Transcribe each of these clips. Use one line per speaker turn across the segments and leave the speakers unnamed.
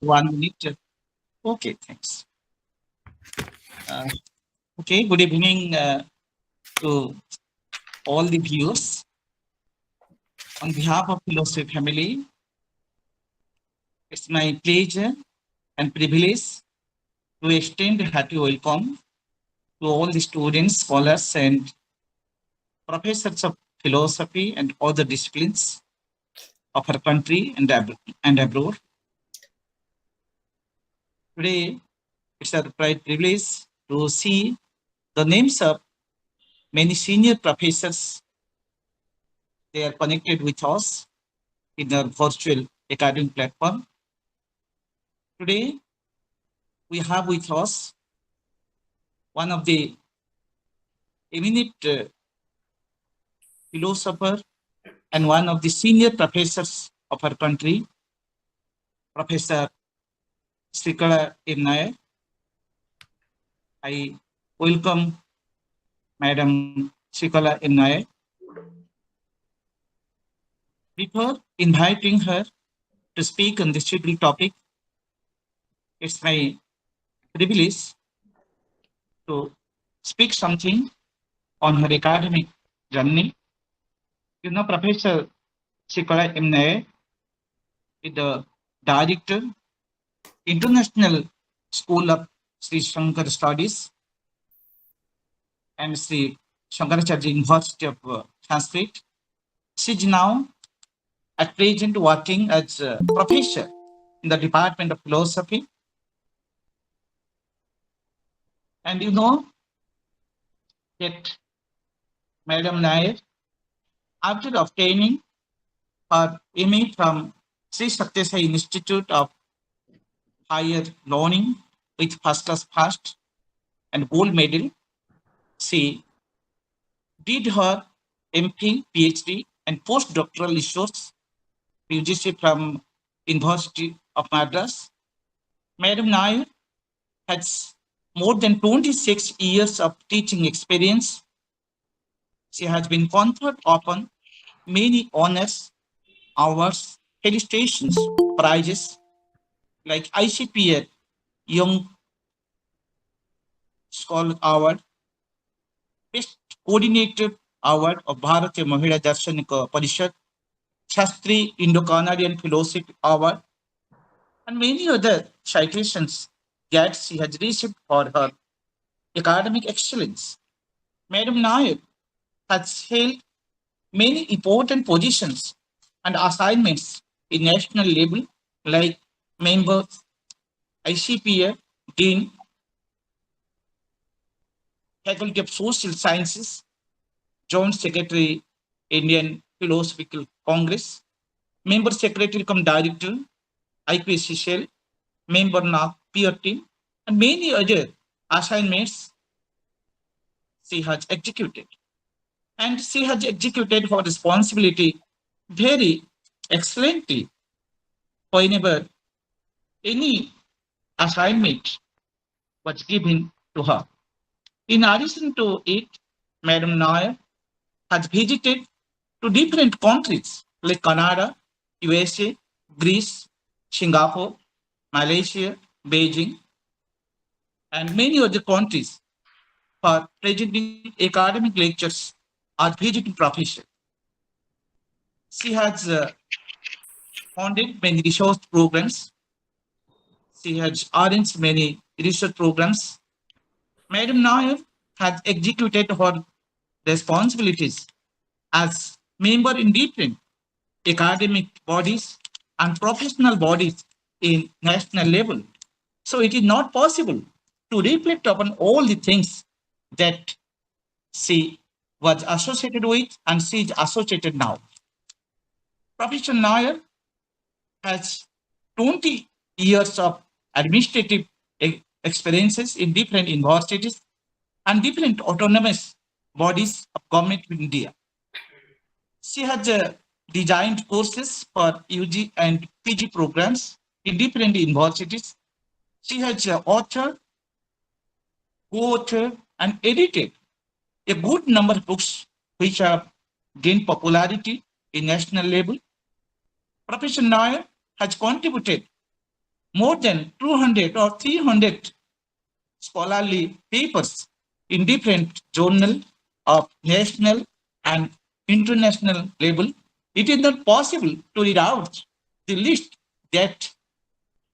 1 minute. Okay, thanks. Uh, okay, good evening to all the viewers. On behalf of Philosophy family, it's my pleasure and privilege to extend a hearty welcome to all the students, scholars, and professors of philosophy and other disciplines of our country and abroad. Today, it's our pride privilege to see the names of many senior professors. They are connected with us in our virtual academic platform. Today, we have with us one of the eminent philosopher and one of the senior professors of our country, Professor Sreekala Nair. I welcome Madam Sreekala Nair. Before inviting her to speak on this scheduled topic, it's my privilege to speak something on her academic journey. You know, Professor Sreekala Nair is the director, International School of Sri Shankar Studies and Sri Shankaracharya University of Sanskrit. She is now at present working as a professor in the Department of Philosophy. And you know that Madam Nair, after obtaining her MA from Sri Sathya Sai Institute of Higher Learning with first class first and gold medal, she did her MPhil, PhD, and postdoctoral research UGC from University of Madras. Madam Nair has more than 26 years of teaching experience. She has been conferred upon many honors, awards, felicitations, prizes like ICPR Young Scholar Award, Best Coordinator Award of Bharatiya Mahila Darshanika Parishad, Shastri Indo-Canadian Philosophy Award, and many other citations that she has received for her academic excellence. Madam Nair has held many important positions and assignments in national level like member ICPA, Dean, Faculty of Social Sciences, Joint Secretary, Indian Philosophical Congress, Member Secretary cum Director, IPSCL, Member NAC peer team, and many other assignments she has executed. And she has executed her responsibility very excellently whenever any assignment was given to her. In addition to it, Madam Nair has visited to different countries like Canada, USA, Greece, Singapore, Malaysia, Beijing, and many other countries for presenting academic lectures or visiting professor. She has founded many research programs. She has arranged many research programs. Madam Nair has executed her responsibilities as member in different academic bodies and professional bodies in national level. So it is not possible to reflect upon all the things that she was associated with and she is associated now. Professor Nair has 20 years of administrative experiences in different universities and different autonomous bodies of government of India. She has designed courses for UG and PG programs in different universities. She has authored, co-authored, and edited a good number of books which have gained popularity in national level. Professor Nair has contributed more than 200 or 300 scholarly papers in different journals of national and international level. It is not possible to read out the list that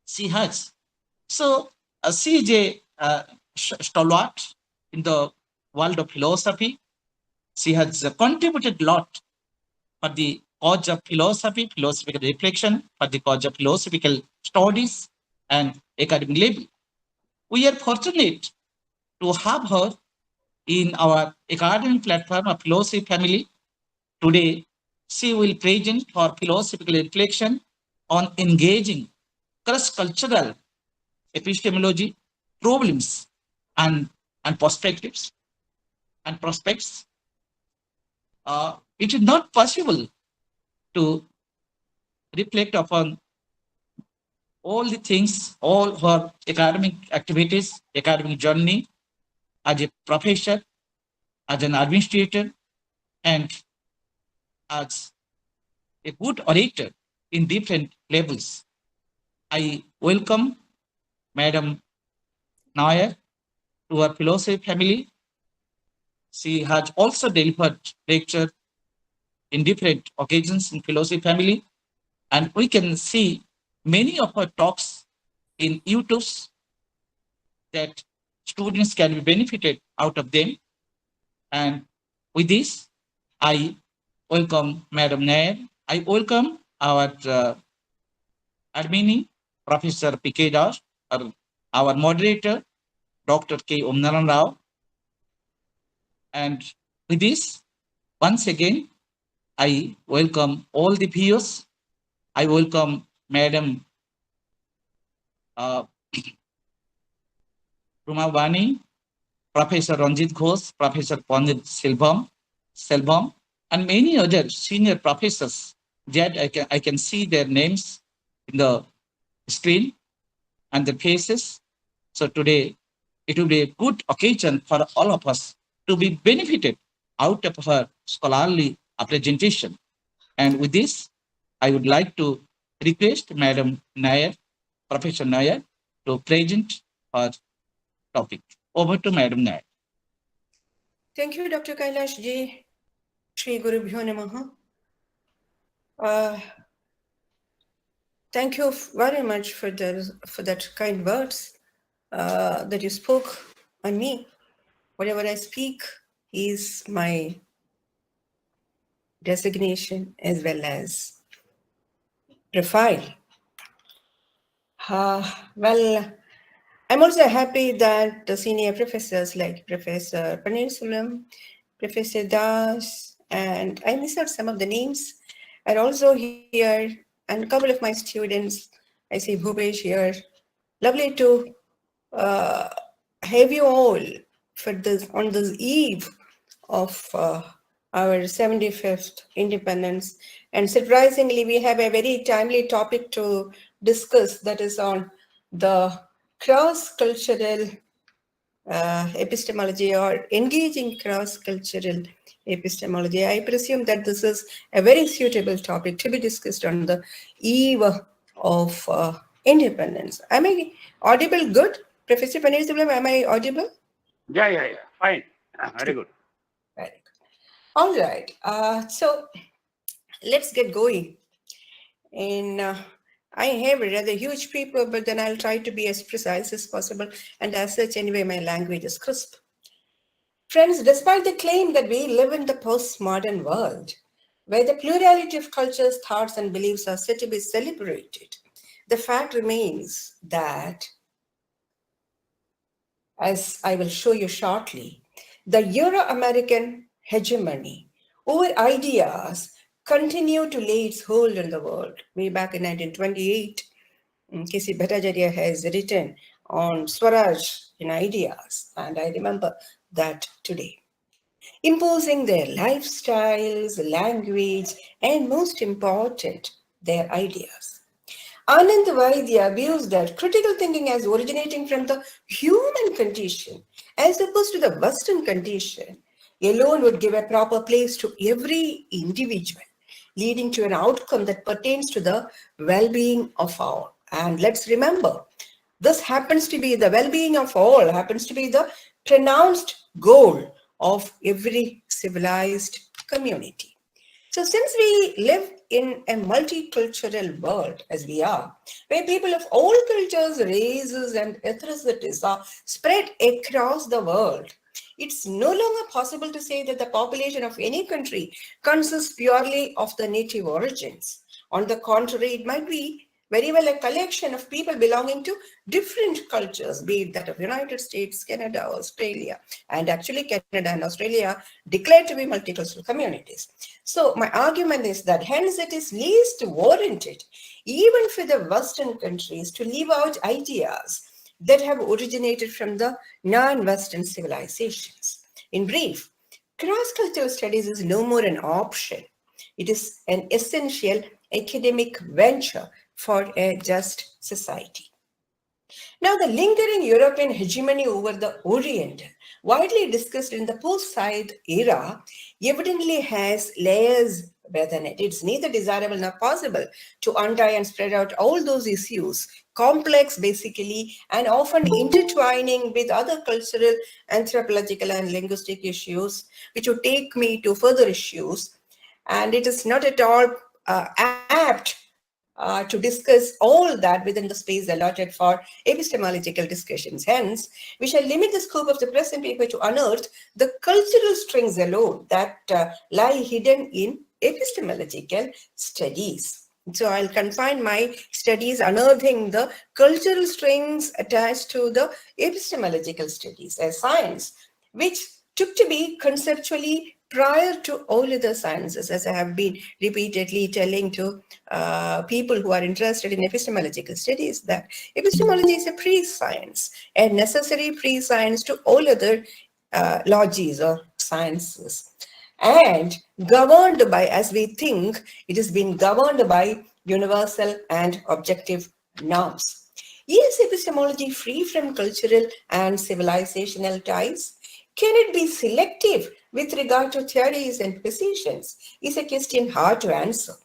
she has. So she is a stalwart in the world of philosophy. She has contributed a lot for the cause of philosophy, philosophical reflection, for the cause of philosophical studies and academic level. We are fortunate to have her in our academic platform of philosophy family. Today, she will present her philosophical reflection on engaging cross-cultural epistemology problems and, and perspectives and prospects. It is not possible to reflect upon all the things, all her academic activities, academic journey as a professor, as an administrator, and as a good orator in different levels. I welcome Madam Nair to our philosophy family. She has also delivered lecture in different occasions in philosophy family, and we can see many of her talks in YouTube that students can be benefited out of them. And with this, I welcome Madam Nair. I welcome our admin, Professor P.K. Das, our moderator, Dr. K. Omnaran Rao. And with this, once again, I welcome all the viewers. I welcome Madam Rumavani, Professor Ranjit Ghosh, Professor Pandit Selvam, and many other senior professors that I can see their names in the screen and their faces. So today, it will be a good occasion for all of us to be benefited out of her scholarly presentation. And with this, I would like to request Madam Nair, Professor Nair, to present her topic. Over to Madam Nair.
Thank you, Dr. Kailash ji. Shri Gurubhyo Namaha. Thank you very much for that kind words that you spoke on me. Whatever I speak is my designation as well as profile. Well, I'm also happy that the senior professors like Professor Paneerselvam, Professor Das, and I missed out some of the names, are also here, and a couple of my students. I see Bhupesh here. Lovely to have you all for this on this eve of our 75th independence. And surprisingly, we have a very timely topic to discuss, that is on the cross-cultural epistemology, or engaging cross-cultural epistemology. I presume that this is a very suitable topic to be discussed on the eve of independence. Am I audible good? Professor Paneerselvam, am I audible?
Yeah. Fine. Very good.
Very good. All right. So let's get going. And I have a rather huge paper, but then I'll try to be as precise as possible. And as such, anyway, my language is crisp. Friends, despite the claim that we live in the postmodern world, where the plurality of cultures, thoughts, and beliefs are said to be celebrated, the fact remains that, as I will show you shortly, the Euro-American hegemony over ideas continue to lay its hold on the world. Way back in 1928, K.C. Bhattacharya has written on Swaraj in ideas, and I remember that today. Imposing their lifestyles, language, and most important, their ideas. Anand Vaidya views that critical thinking as originating from the human condition as opposed to the Western condition alone would give a proper place to every individual, leading to an outcome that pertains to the well-being of all. And let's remember, this happens to be the well-being of all, happens to be the pronounced goal of every civilized community. So since we live in a multicultural world, as we are, where people of all cultures, races, and ethnicities are spread across the world, it's no longer possible to say that the population of any country consists purely of the native origins. On the contrary, it might be very well a collection of people belonging to different cultures, be it that of United States, Canada, Australia, and actually Canada and Australia declared to be multicultural communities. So my argument is that hence it is least warranted, even for the Western countries, to leave out ideas that have originated from the non-Western civilizations. In brief, cross-cultural studies is no more an option. It is an essential academic venture for a just society. Now, the lingering European hegemony over the Orient, widely discussed in the post-Said era, evidently has layers within it. It's neither desirable nor possible to untie and spread out all those issues, complex basically, and often intertwining with other cultural, anthropological, and linguistic issues, which would take me to further issues. And it is not at all apt to discuss all that within the space allotted for epistemological discussions. Hence, we shall limit the scope of the present paper to unearth the cultural strings alone that lie hidden in epistemological studies. So I'll confine my studies unearthing the cultural strings attached to the epistemological studies, a science which took to be conceptually prior to all other sciences, as I have been repeatedly telling to people who are interested in epistemological studies, that epistemology is a pre-science, a necessary pre-science to all other logies or sciences, and governed by, as we think, it has been governed by universal and objective norms. Is epistemology free from cultural and civilizational ties? Can it be selective with regard to theories and positions? Is a question hard to answer.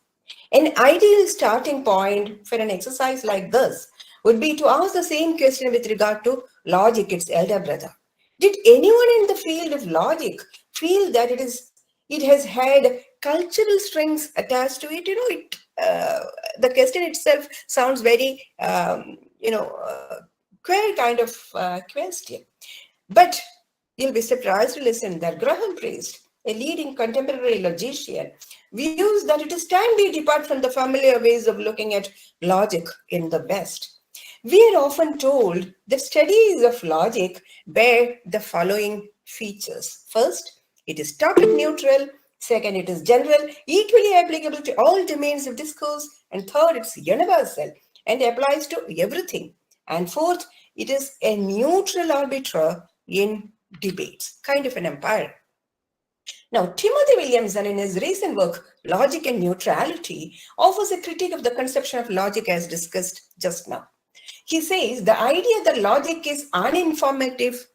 An ideal starting point for an exercise like this would be to ask the same question with regard to logic, its elder brother. Did anyone in the field of logic feel that it has had cultural strings attached to it? The question itself sounds very, queer kind of question. But you'll be surprised to listen that Graham Priest, a leading contemporary logician, views that it is time we depart from the familiar ways of looking at logic in the West. We are often told that studies of logic bear the following features. First, it is topic neutral. Second, it is general, equally applicable to all domains of discourse. And third, it's universal and applies to everything. And fourth, it is a neutral arbiter in debates, kind of an umpire. Now, Timothy Williamson, in his recent work, Logic and Neutrality, offers a critique of the conception of logic as discussed just now. He says the idea that logic is uninformative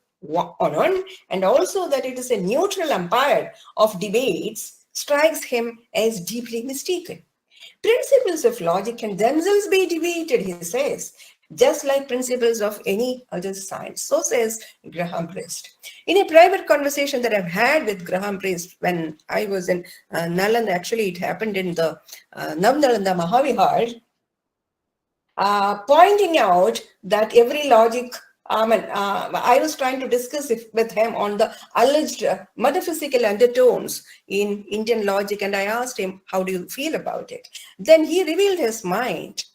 and also that it is a neutral umpire of debates strikes him as deeply mistaken. Principles of logic can themselves be debated, he says, just like principles of any other science. So says Graham Priest. In a private conversation that I've had with Graham Priest when I was in Nalanda, actually it happened in the Nalanda Mahavihar, pointing out that every logic, I was trying to discuss with him on the alleged metaphysical undertones in Indian logic, and I asked him, how do you feel about it? Then he revealed his mind,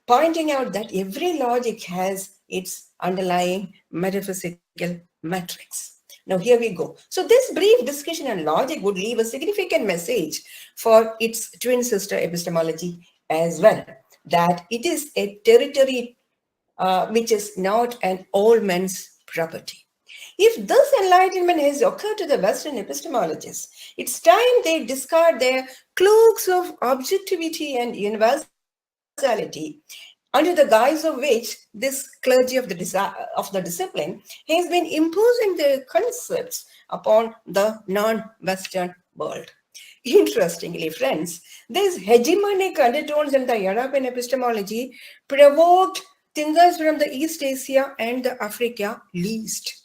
pointing out that every logic has its underlying metaphysical matrix. Now, here we go. So this brief discussion on logic would leave a significant message for its twin sister epistemology as well, that it is a territory which is not an all men's property. If this enlightenment has occurred to the Western epistemologists, it's time they discard their cloaks of objectivity and universality, under the guise of which this clergy of the discipline has been imposing their concepts upon the non-Western world. Interestingly, friends, these hegemonic undertones in the European epistemology provoked thinkers from the East Asia and the Africa least.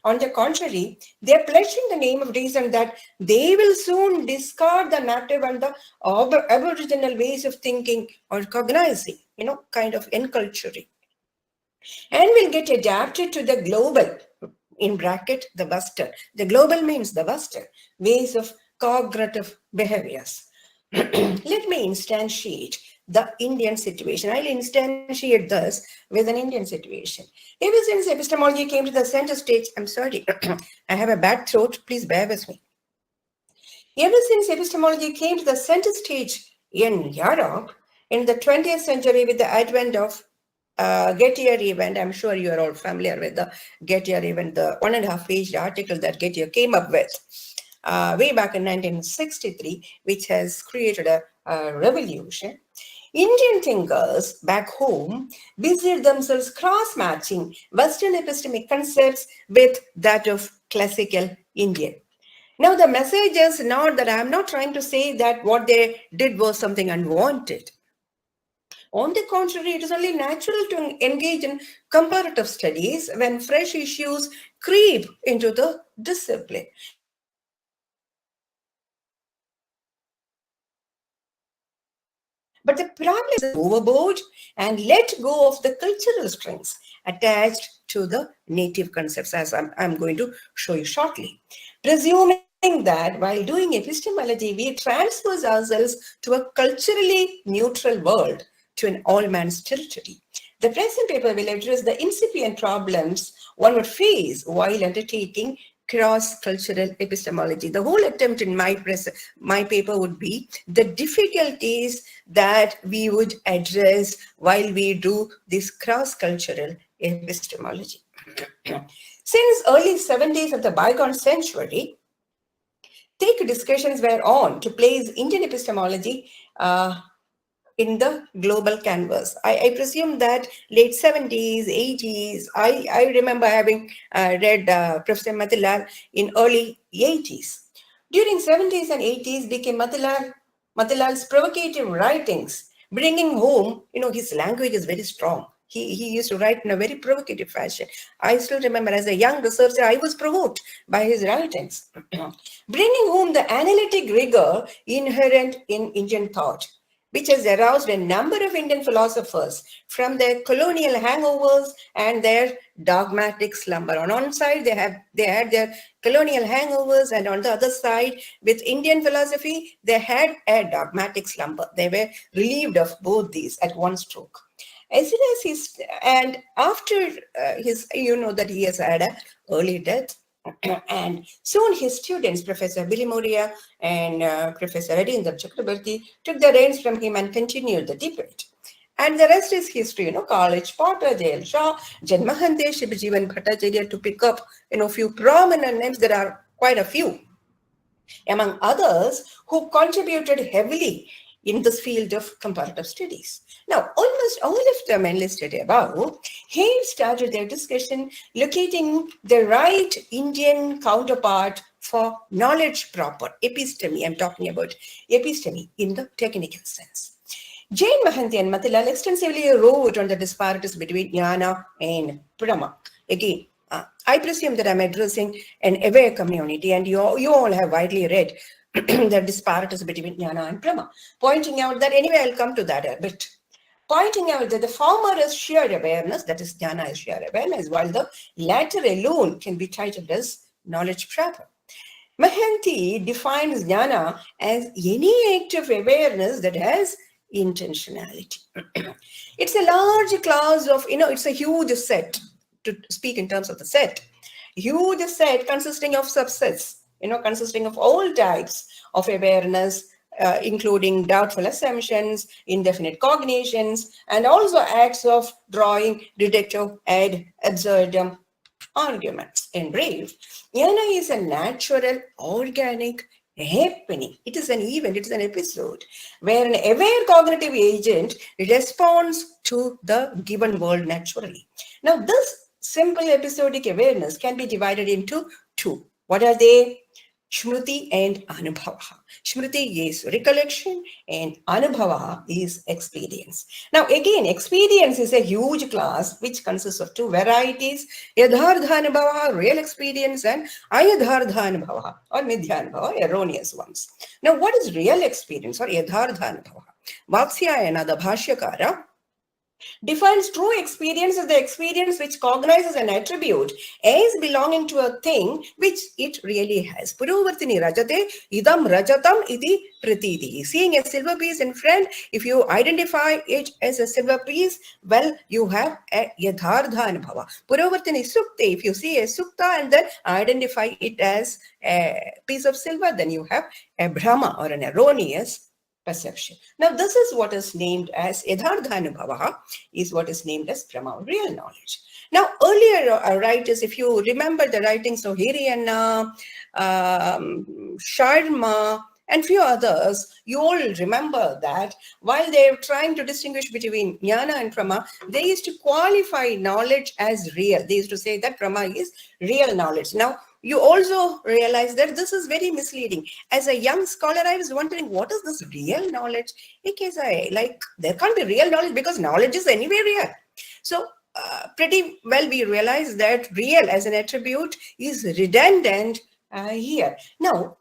On the contrary, they are pledging the name of reason that they will soon discard the native and the aboriginal ways of thinking or cognizing, kind of enculturing, and will get adapted to the global, in bracket, the Western. The global means the Western ways of cognitive behaviors. Let me instantiate the Indian situation. I'll instantiate this with an Indian situation. Ever since epistemology came to the center stage, I'm sorry, I have a bad throat, please bear with me. Ever since epistemology came to the center stage in Europe in the 20th century with the advent of Gettier event, I'm sure you are all familiar with the Gettier event, the 1.5-page article that Gettier came up with way back in 1963, which has created a revolution. Indian thinkers back home busied themselves cross-matching Western epistemic concepts with that of classical Indian. Now, the message is not that I'm not trying to say that what they did was something unwanted. On the contrary, it is only natural to engage in comparative studies when fresh issues creep into the discipline. But the problem is overboard and let go of the cultural strings attached to the native concepts, as I'm going to show you shortly. Presuming that while doing epistemology, we transfer ourselves to a culturally neutral world, to an all-man's territory. The present paper will address the incipient problems one would face while undertaking cross-cultural epistemology. The whole attempt in my paper would be the difficulties that we would address while we do this cross-cultural epistemology. Since early 70s of the bygone century, thick discussions were on to place Indian epistemology in the global canvas. I presume that late 70s, 80s, I remember having read Professor Matilal in early 80s. During 70s and 80s became Matilal's provocative writings, bringing home, his language is very strong. He used to write in a very provocative fashion. I still remember as a young researcher, I was provoked by his writings. Bringing home the analytic rigor inherent in Indian thought, which has aroused a number of Indian philosophers from their colonial hangovers and their dogmatic slumber. On one side, they had their colonial hangovers, and on the other side, with Indian philosophy, they had a dogmatic slumber. They were relieved of both these at one stroke. As soon as and after his, that he has had an early death, and soon his students, Professor Billy Moria and Professor Adindra Chakrabarti, took the reins from him and continued the debate. And the rest is history, College Potter, J.L. Shaw, Jan Mahante, Shibajivan Bhattacharya, to pick up, few prominent names. There are quite a few, among others, who contributed heavily in this field of comparative studies. Now, almost all of them enlisted above have started their discussion locating the right Indian counterpart for knowledge proper, episteme. I'm talking about episteme in the technical sense. Jain Mahanti and Matilal extensively wrote on the disparities between jnana and Brahma. Again, I presume that I'm addressing an aware community, and you all have widely read the disparities between jnana and Brahma, pointing out that, anyway, I'll come to that a bit, pointing out that the former is sheer awareness, that is, jnana is sheer awareness, while the latter alone can be titled as knowledge proper. Mahanti defines jnana as any act of awareness that has intentionality. It's a large class of, it's a huge set, to speak in terms of the set, huge set consisting of subsets, consisting of all types of awareness, including doubtful assumptions, indefinite cognitions, and also acts of drawing reductio ad absurdum arguments. In brief, jnana is a natural, organic happening. It is an event, it is an episode where an aware cognitive agent responds to the given world naturally. Now, this simple episodic awareness can be divided into two. What are they? Shruti and Anubhava. Shruti is recollection and Anubhava is experience. Now again, experience is a huge class which consists of two varieties, Yadhardha Anubhava, real experience, and Ayadhardha Anubhava or Midhya Anubhava, erroneous ones. Now what is real experience or Yadhardha Anubhava? Vatsyayana, the Bhashyakara, defines true experience as the experience which cognizes an attribute as belonging to a thing which it really has. Purovartini rajate idam rajatam iti pratiti. Seeing a silver piece in front, if you identify it as a silver piece, well, you have a yadhardha anubhava. Purovartini sukte, if you see a sukta and then identify it as a piece of silver, then you have a brahma or an erroneous perception. Now, this is what is named as Yadhardha Anubhava, is what is named as Brahma, real knowledge. Now, earlier writers, if you remember the writings of Hiriyanna, Sharma, and few others, you all remember that while they were trying to distinguish between Jnana and Prama, they used to qualify knowledge as real. They used to say that Prama is real knowledge. Now, you also realize that this is very misleading. As a young scholar, I was wondering, what is this real knowledge? Because there can't be real knowledge because knowledge is anyway real. So pretty well we realize that real as an attribute is redundant here. Now,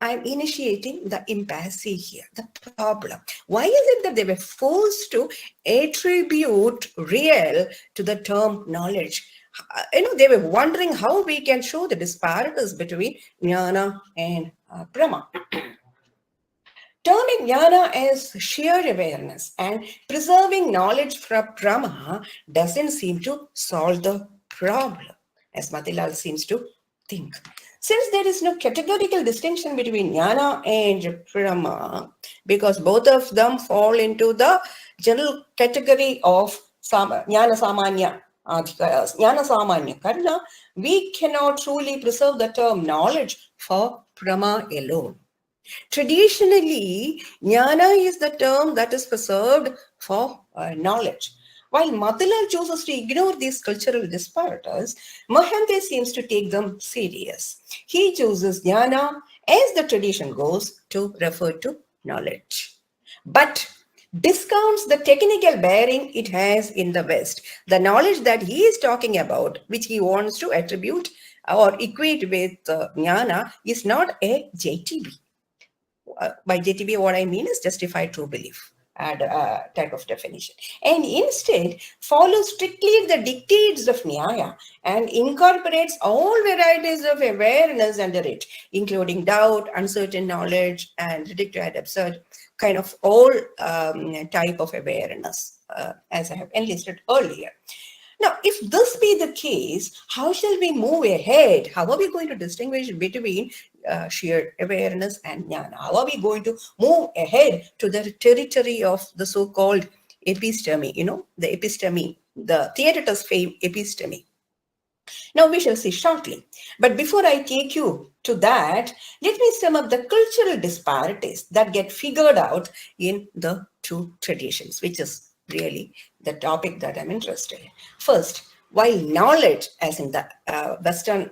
I'm initiating the impasse here, the problem. Why is it that they were forced to attribute real to the term knowledge? They were wondering how we can show the disparities between Jnana and Brahma. Terming Jnana as sheer awareness and preserving knowledge from Brahma doesn't seem to solve the problem, as Matilal seems to think. Since there is no categorical distinction between Jnana and Brahma, because both of them fall into the general category of Jnana Samanya, Jnana Samanya Karna, we cannot truly preserve the term knowledge for Brahma alone. Traditionally, Jnana is the term that is preserved for knowledge. While Matilal chooses to ignore these cultural disparities, Mahante seems to take them serious. He chooses Jnana, as the tradition goes, to refer to knowledge, but discounts the technical bearing it has in the West. The knowledge that he is talking about, which he wants to attribute or equate with Jnana, is not a JTB. By JTB, what I mean is justified true belief type of definition, and instead follows strictly the dictates of Nyaya and incorporates all varieties of awareness under it, including doubt, uncertain knowledge, and ridiculous and absurd, kind of all type of awareness, as I have enlisted earlier. Now, if this be the case, how shall we move ahead? How are we going to distinguish between sheer awareness and jnana? How are we going to move ahead to the territory of the so-called episteme, the episteme, the Theaetetus fame episteme? Now, we shall see shortly. But before I take you to that, let me sum up the cultural disparities that get figured out in the two traditions, which is really the topic that I'm interested in. First, while knowledge, as in the Western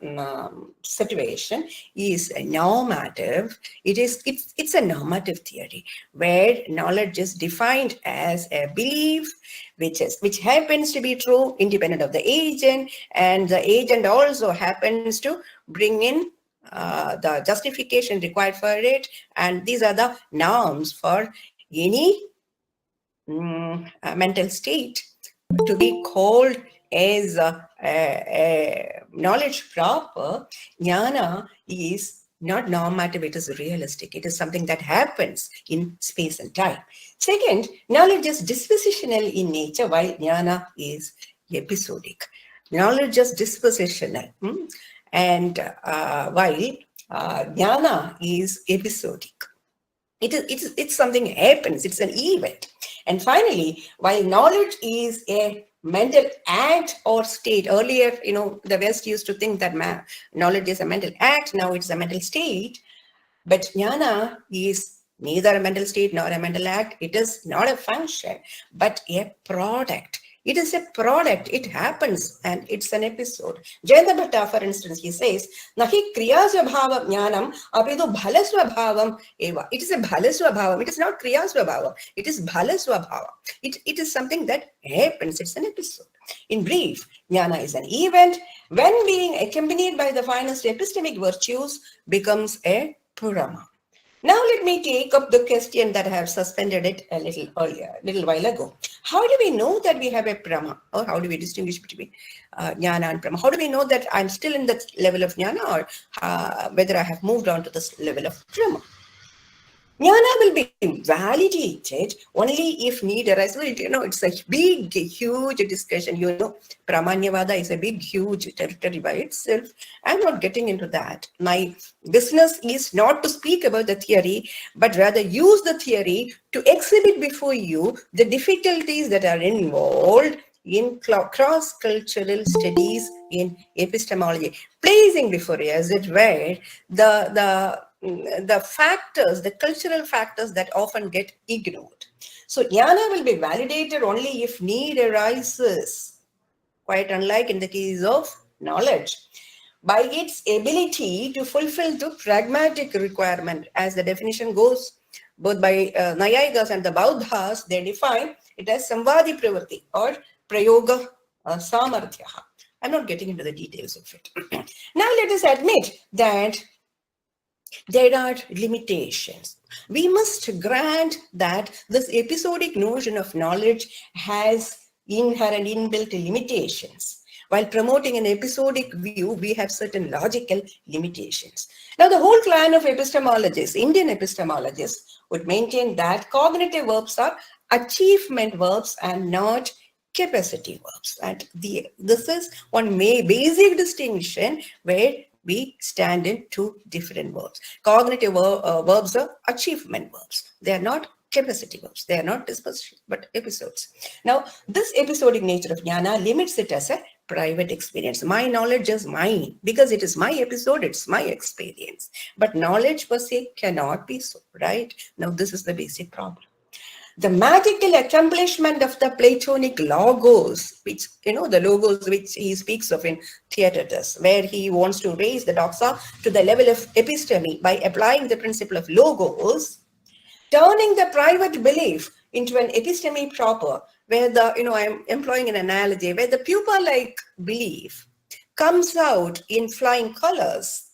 situation, is normative, it's a normative theory where knowledge is defined as a belief which happens to be true independent of the agent, and the agent also happens to bring in the justification required for it, and these are the norms for any mental state to be called as a knowledge proper. Jnana is not normative, it is realistic. It is something that happens in space and time. Second, knowledge is dispositional in nature, while jnana is episodic. Knowledge is dispositional, and while jnana is episodic. It's something happens, it's an event. And finally, while knowledge is a mental act or state, earlier, the West used to think that knowledge is a mental act, now it's a mental state, but jnana is neither a mental state nor a mental act. It is not a function, but a product. It is a product. It happens and it's an episode. Jayanta Bhatta, for instance, he says, Nahi kriya swabhava jnanam apidu bhala swabhavam eva. It is a bhala swabhavam. It is not kriya swabhavam. It is bhala swabhava. It is something that happens. It's an episode. In brief, jnana is an event when being accompanied by the finest epistemic virtues becomes a purama. Now let me take up the question that I have suspended it a little while ago. How do we know that we have a prama, or how do we distinguish between jnana and prama? How do we know that I'm still in the level of jnana, or whether I have moved on to this level of prama? Jnana will be validated only if need arises. It's a big, huge discussion. Pramanyavada is a big, huge territory by itself. I'm not getting into that. My business is not to speak about the theory, but rather use the theory to exhibit before you the difficulties that are involved in cross-cultural studies in epistemology, placing before you, as it were, the factors, the cultural factors that often get ignored. So jnana will be validated only if need arises, quite unlike in the case of knowledge, by its ability to fulfill the pragmatic requirement. As the definition goes, both by Nayayikas and the Bauddhas, they define it as samvadi pravritti or prayoga samarthya. I'm not getting into the details of it. Now let us admit that there are limitations. We must grant that this episodic notion of knowledge has inherent inbuilt limitations. While promoting an episodic view, we have certain logical limitations. Now, the whole clan of epistemologists, Indian epistemologists, would maintain that cognitive verbs are achievement verbs and not capacity verbs. And this is one basic distinction where we stand in two different verbs. Cognitive verbs are achievement verbs. They are not capacity verbs. They are not disposition, but episodes. Now, this episodic nature of jnana limits it as a private experience. My knowledge is mine. Because it is my episode, it's my experience. But knowledge per se cannot be so, right? Now, this is the basic problem. The magical accomplishment of the Platonic logos, which, the logos which he speaks of in Theaetetus, where he wants to raise the doxa to the level of episteme by applying the principle of logos, turning the private belief into an episteme proper, where I'm employing an analogy, where the pupa-like belief comes out in flying colors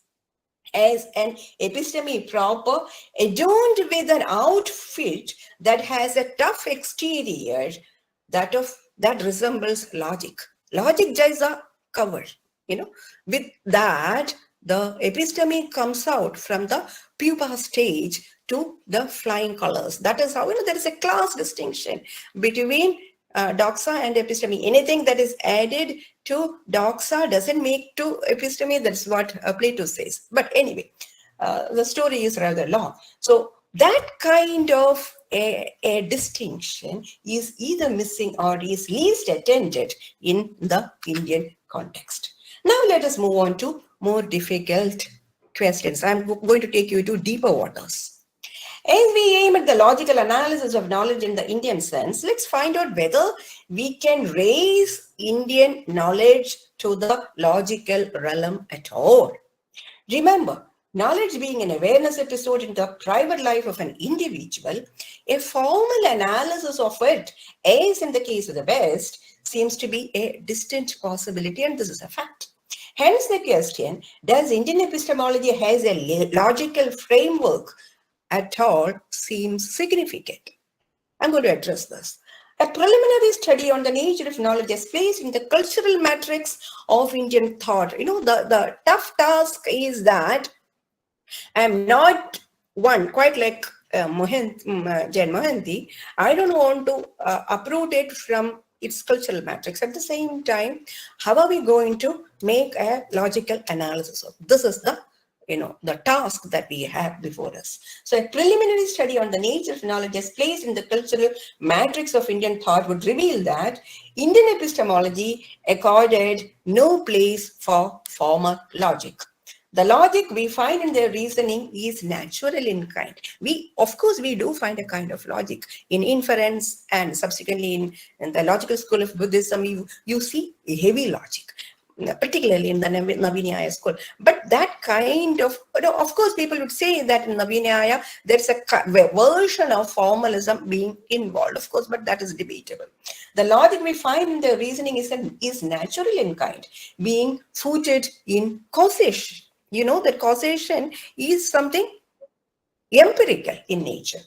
as an episteme proper, adorned with an outfit that has a tough exterior that resembles logic. Logic just a cover, With that, the episteme comes out from the pupa stage to the flying colors. That is how, there is a class distinction between doxa and episteme. Anything that is added to doxa doesn't make to episteme. That's what Plato says. But anyway, the story is rather long. So that kind of a distinction is either missing or is least attended in the Indian context. Now let us move on to more difficult questions. I'm going to take you to deeper waters. As we aim at the logical analysis of knowledge in the Indian sense, let's find out whether we can raise Indian knowledge to the logical realm at all. Remember, knowledge being an awareness episode in the private life of an individual, a formal analysis of it, as in the case of the West, seems to be a distant possibility, and this is a fact. Hence the question, does Indian epistemology has a logical framework at all, seems significant? I'm going to address this. A preliminary study on the nature of knowledge is placed in the cultural matrix of Indian thought. The tough task is that I'm not one, quite like Jain Mohanty, I don't want to uproot it from its cultural matrix. At the same time, how are we going to make a logical analysis of this? Is the task that we have before us. So a preliminary study on the nature of knowledge as placed in the cultural matrix of Indian thought would reveal that Indian epistemology accorded no place for formal logic. The logic we find in their reasoning is natural in kind. Of course, we do find a kind of logic in inference, and subsequently in the logical school of Buddhism, you see a heavy logic, particularly in the Navinaya school. But that kind of, of course, people would say that in Navinaya, there's a version of formalism being involved, of course, but that is debatable. The logic we find in the reasoning is natural in kind, being footed in causation. You know that causation is something empirical in nature.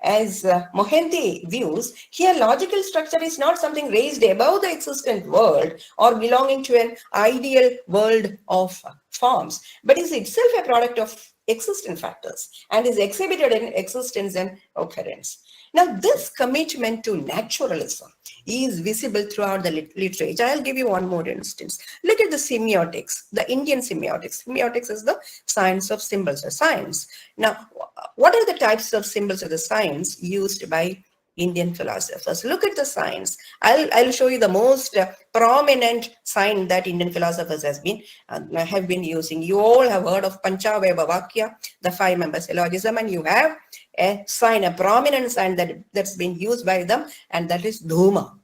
As Mohanty views, here logical structure is not something raised above the existent world or belonging to an ideal world of forms, but is itself a product of existent factors and is exhibited in existence and occurrence. Now, this commitment to naturalism is visible throughout the literature. I'll give you one more instance. Look at the semiotics, the Indian semiotics. Semiotics is the science of symbols or science. Now, what are the types of symbols of the science used by Indian philosophers? Look at the signs. I'll show you the most prominent sign that Indian philosophers have been using. You all have heard of Panchaveva Vakya, the 5-member syllogism, and you have a sign, a prominent sign that's been used by them, and that is Dhuma,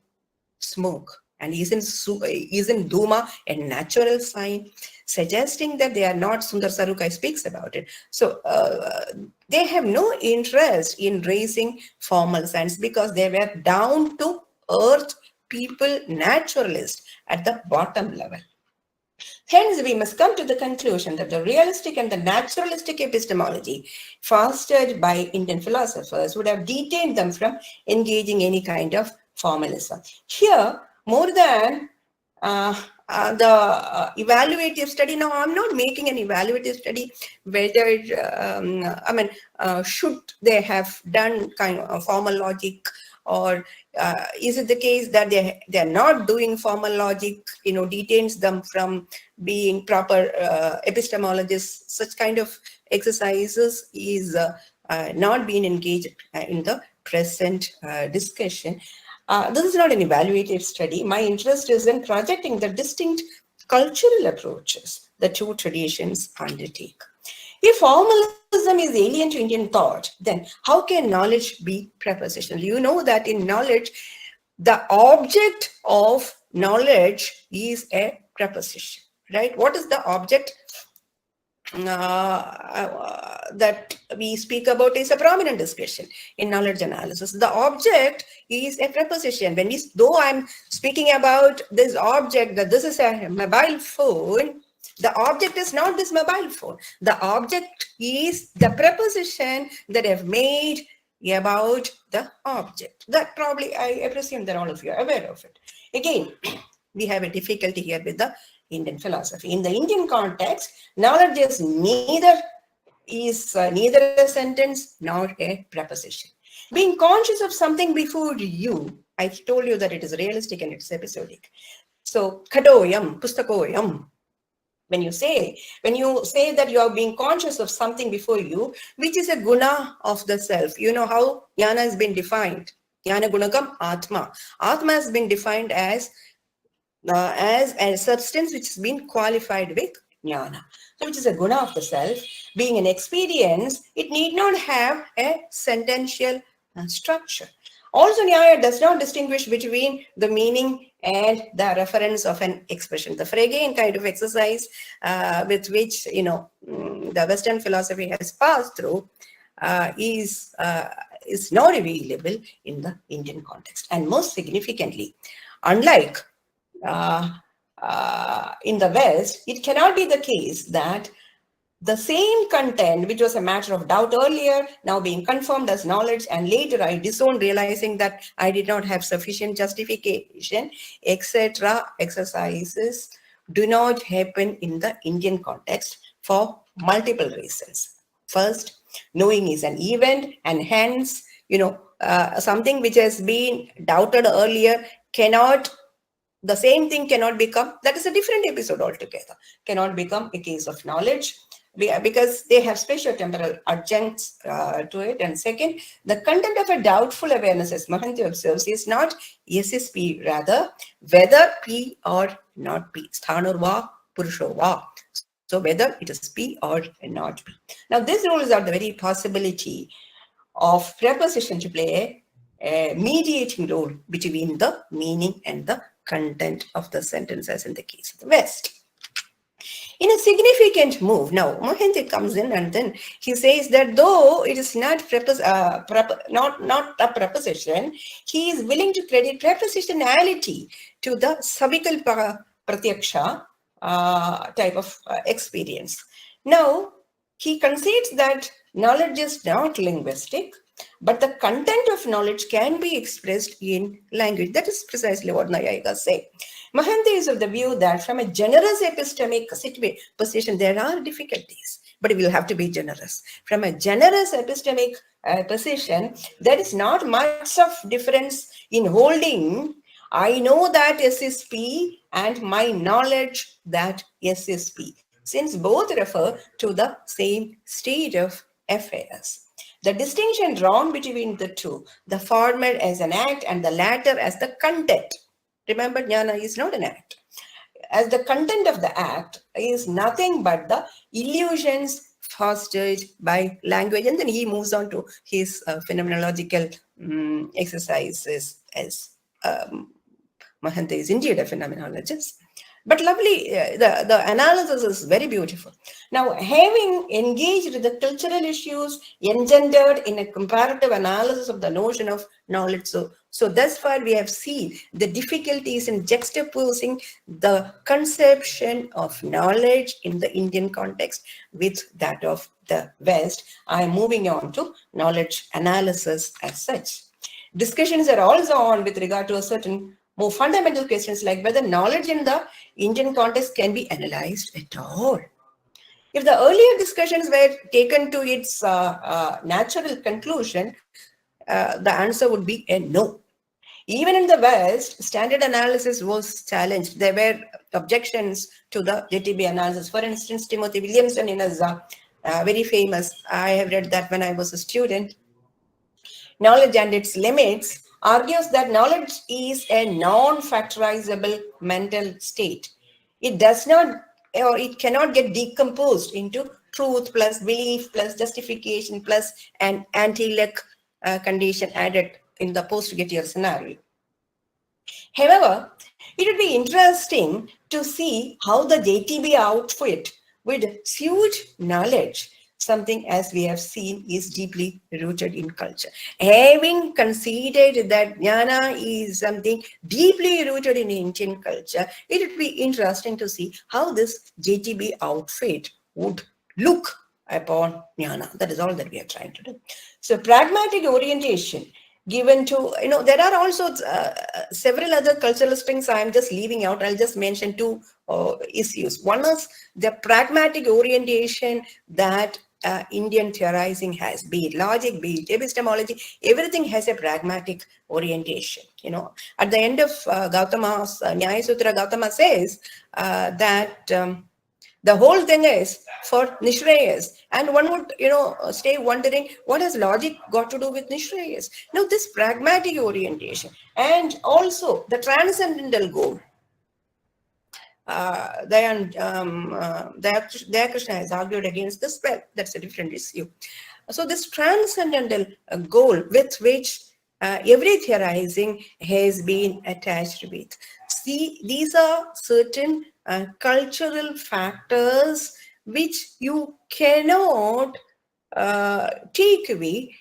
smoke. And isn't Dhuma a natural sign, suggesting that they are not? Sundar Sarukai speaks about it. So they have no interest in raising formal science because they were down to earth people, naturalists at the bottom level. Hence, we must come to the conclusion that the realistic and the naturalistic epistemology fostered by Indian philosophers would have detained them from engaging any kind of formalism. Here, more than the evaluative study. Now, I'm not making an evaluative study whether, should they have done kind of formal logic, or is it the case that they're not doing formal logic, detains them from being proper epistemologists? Such kind of exercises is not being engaged in the present discussion. This is not an evaluative study. My interest is in projecting the distinct cultural approaches the two traditions undertake. If formalism is alien to Indian thought, then how can knowledge be prepositional? You know that in knowledge, the object of knowledge is a preposition, right? What is the object that we speak about is a prominent discussion in knowledge analysis. The object is a preposition. Though I'm speaking about this object, that this is a mobile phone, the object is not this mobile phone. The object is the preposition that I've made about the object. That probably, I presume that all of you are aware of it. Again, we have a difficulty here with the Indian philosophy. In the Indian context, knowledge is neither a sentence nor a preposition. Being conscious of something before you, I told you that it is realistic and it's episodic. So, kadoyam, pustakoyam. When you say that you are being conscious of something before you, which is a guna of the self. You know how jnana has been defined. Jnana gunakam atma. Atma has been defined as a substance which has been qualified with jnana. So which is a guna of the self. Being an experience, it need not have a sentential structure. Also, Nyaya does not distinguish between the meaning and the reference of an expression. The Frege kind of exercise with which, the Western philosophy has passed through is not available in the Indian context. And most significantly, unlike in the West, it cannot be the case that the same content, which was a matter of doubt earlier, now being confirmed as knowledge, and later I disowned, realizing that I did not have sufficient justification, etc. exercises do not happen in the Indian context for multiple reasons. First, knowing is an event, and hence, something which has been doubted earlier the same thing cannot become, that is a different episode altogether, cannot become a case of knowledge, because they have spatio-temporal adjuncts to it. And second, the content of a doubtful awareness, as Mohanty observes, is not yes is P, rather whether P or not P. Sthanurva, Purushova. So whether it is P or not P. Now this rules out the very possibility of preposition to play a mediating role between the meaning and the content of the sentence, as in the case of the West. In a significant move, now Mohanty comes in and then he says that though it is not not a preposition, he is willing to credit prepositionality to the savikal pratyaksha type of experience. Now, he concedes that knowledge is not linguistic, but the content of knowledge can be expressed in language. That is precisely what Nayayikas say. Mohanty is of the view that from a generous epistemic position, there are difficulties, but we will have to be generous. From a generous epistemic position, there is not much of difference in holding I know that S is P and my knowledge that S is P, since both refer to the same state of affairs. The distinction drawn between the two, the former as an act and the latter as the content. Remember, jnana is not an act. As the content of the act is nothing but the illusions fostered by language. And then he moves on to his phenomenological exercises as Mohanty is indeed a phenomenologist. But lovely, the analysis is very beautiful. Now, having engaged with the cultural issues engendered in a comparative analysis of the notion of knowledge, so thus far we have seen the difficulties in juxtaposing the conception of knowledge in the Indian context with that of the West. I am moving on to knowledge analysis as such. Discussions are also on with regard to a certain more fundamental questions like whether knowledge in the Indian context can be analyzed at all. If the earlier discussions were taken to its natural conclusion, the answer would be a no. Even in the West, standard analysis was challenged. There were objections to the JTB analysis. For instance, Timothy Williamson in his very famous, I have read that when I was a student, Knowledge and Its Limits, argues that knowledge is a non-factorizable mental state. It does not, or it cannot get decomposed into truth plus belief plus justification plus an anti-luck condition added in the post-Gettier scenario. However, it would be interesting to see how the JTB outfit with huge knowledge, something as we have seen is deeply rooted in culture. Having considered that jnana is something deeply rooted in Indian culture, it would be interesting to see how this JTB outfit would look upon jnana. That is all that we are trying to do. So pragmatic orientation given to, there are also several other cultural strings I am just leaving out. I'll just mention two issues. One is the pragmatic orientation that Indian theorizing has, be it logic, be it epistemology, everything has a pragmatic orientation. At the end of Gautama's Nyaya Sutra, Gautama says that the whole thing is for Nishreyas. And one would, stay wondering, what has logic got to do with Nishreyas? Now, this pragmatic orientation and also the transcendental goal. Krishna has argued against this, but that's a different issue. So this transcendental goal with which every theorizing has been attached with. See, these are certain cultural factors which you cannot take away,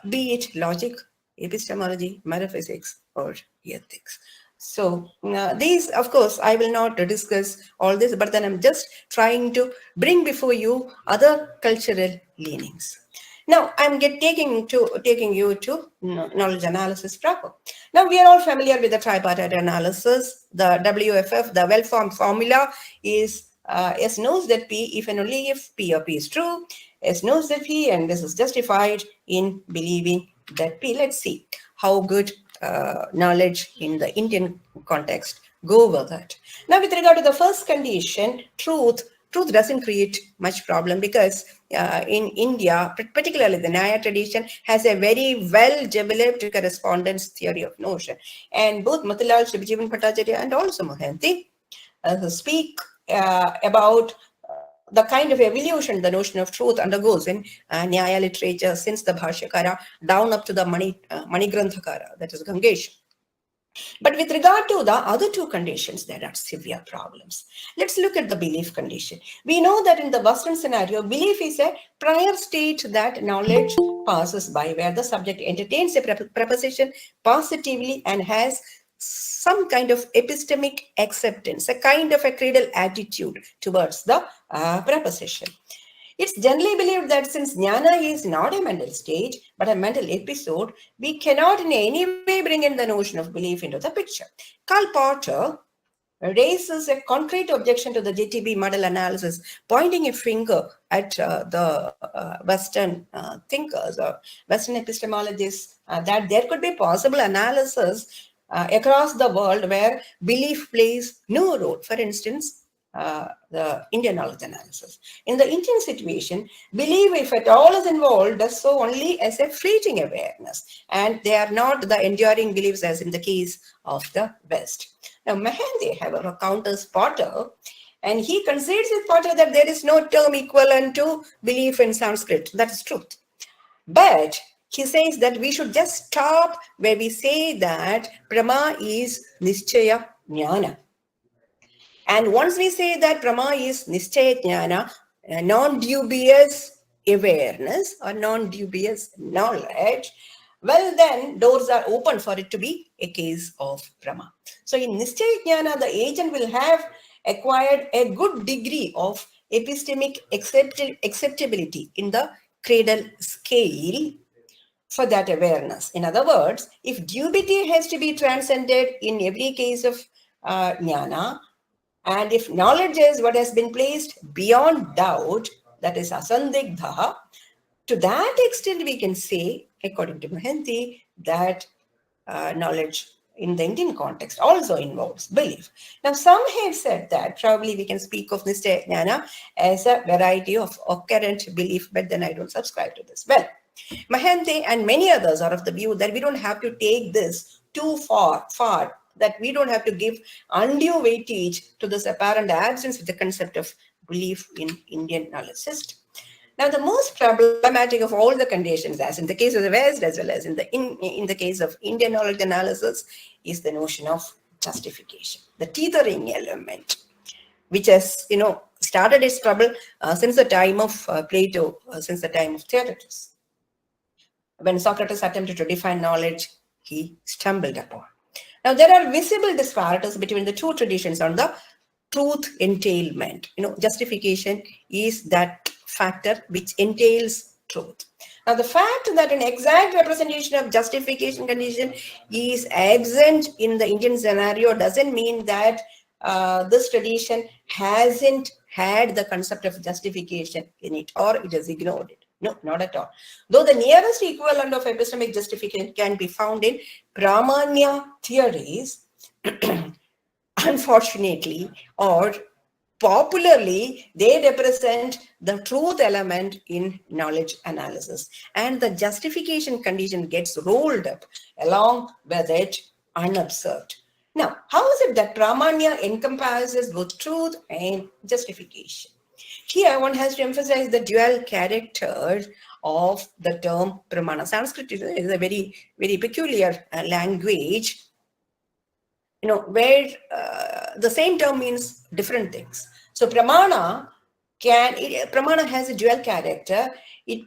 be it logic, epistemology, metaphysics, or ethics. So these, of course, I will not discuss all this, but then I'm just trying to bring before you other cultural leanings. Now, I'm taking you to knowledge analysis proper. Now, we are all familiar with the tripartite analysis. The WFF, the well-formed formula is S knows that P if and only if P or P is true. S knows that P, and this is justified in believing that P. Let's see how good knowledge in the Indian context go over that. Now, with regard to the first condition, truth doesn't create much problem because in India, particularly the Nyaya tradition, has a very well-developed correspondence theory of notion. And both Motilal Shivjivan Bhattacharya and also Mohanty speak about the kind of evolution the notion of truth undergoes in Nyaya literature since the Bhashyakara down up to the Manigranthakara, that is Gangesha. But with regard to the other two conditions, there are severe problems. Let's look at the belief condition. We know that in the Western scenario, belief is a prior state that knowledge passes by, where the subject entertains a proposition positively and has some kind of epistemic acceptance, a kind of a cradle attitude towards the proposition. It's generally believed that since jnana is not a mental state, but a mental episode, we cannot in any way bring in the notion of belief into the picture. Karl Popper raises a concrete objection to the JTB model analysis, pointing a finger at the Western thinkers or Western epistemologists that there could be possible analysis across the world where belief plays no role. For instance, the Indian knowledge analysis. In the Indian situation, belief, if at all is involved, does so only as a fleeting awareness, and they are not the enduring beliefs as in the case of the West. Now, Mahandi, however, counters Potter, and he concedes with Potter that there is no term equivalent to belief in Sanskrit. That is truth. But he says that we should just stop where we say that Brahma is Nischaya Jnana. And once we say that Brahma is Nischaya Jnana, non-dubious awareness or non-dubious knowledge, well then doors are open for it to be a case of Brahma. So in Nischaya Jnana, the agent will have acquired a good degree of epistemic acceptability in the cradle scale for that awareness. In other words, if dubiety has to be transcended in every case of jnana, and if knowledge is what has been placed beyond doubt, that is asandigdha, to that extent we can say, according to Mahenti, that knowledge in the Indian context also involves belief. Now, some have said that probably we can speak of Nischaya Jnana as a variety of occurrent belief, but then I don't subscribe to this. Well, Mahante and many others are of the view that we don't have to take this too far, that we don't have to give undue weightage to this apparent absence of the concept of belief in Indian knowledge system. Now, the most problematic of all the conditions, as in the case of the West, as well as in the case of Indian knowledge analysis, is the notion of justification, the tethering element, which has, started its trouble since the time of Plato, since the time of Theocritus. When Socrates attempted to define knowledge, he stumbled upon. Now, there are visible disparities between the two traditions on the truth entailment. Justification is that factor which entails truth. Now, the fact that an exact representation of justification condition is absent in the Indian scenario doesn't mean that this tradition hasn't had the concept of justification in it, or it has ignored it. No, not at all. Though the nearest equivalent of epistemic justification can be found in Pramanya theories, unfortunately, or popularly, they represent the truth element in knowledge analysis, and the justification condition gets rolled up along with it unobserved. Now, how is it that Pramanya encompasses both truth and justification? Here, one has to emphasize the dual character of the term Pramana. Sanskrit is a very, very peculiar language, where the same term means different things. So Pramana has a dual character. It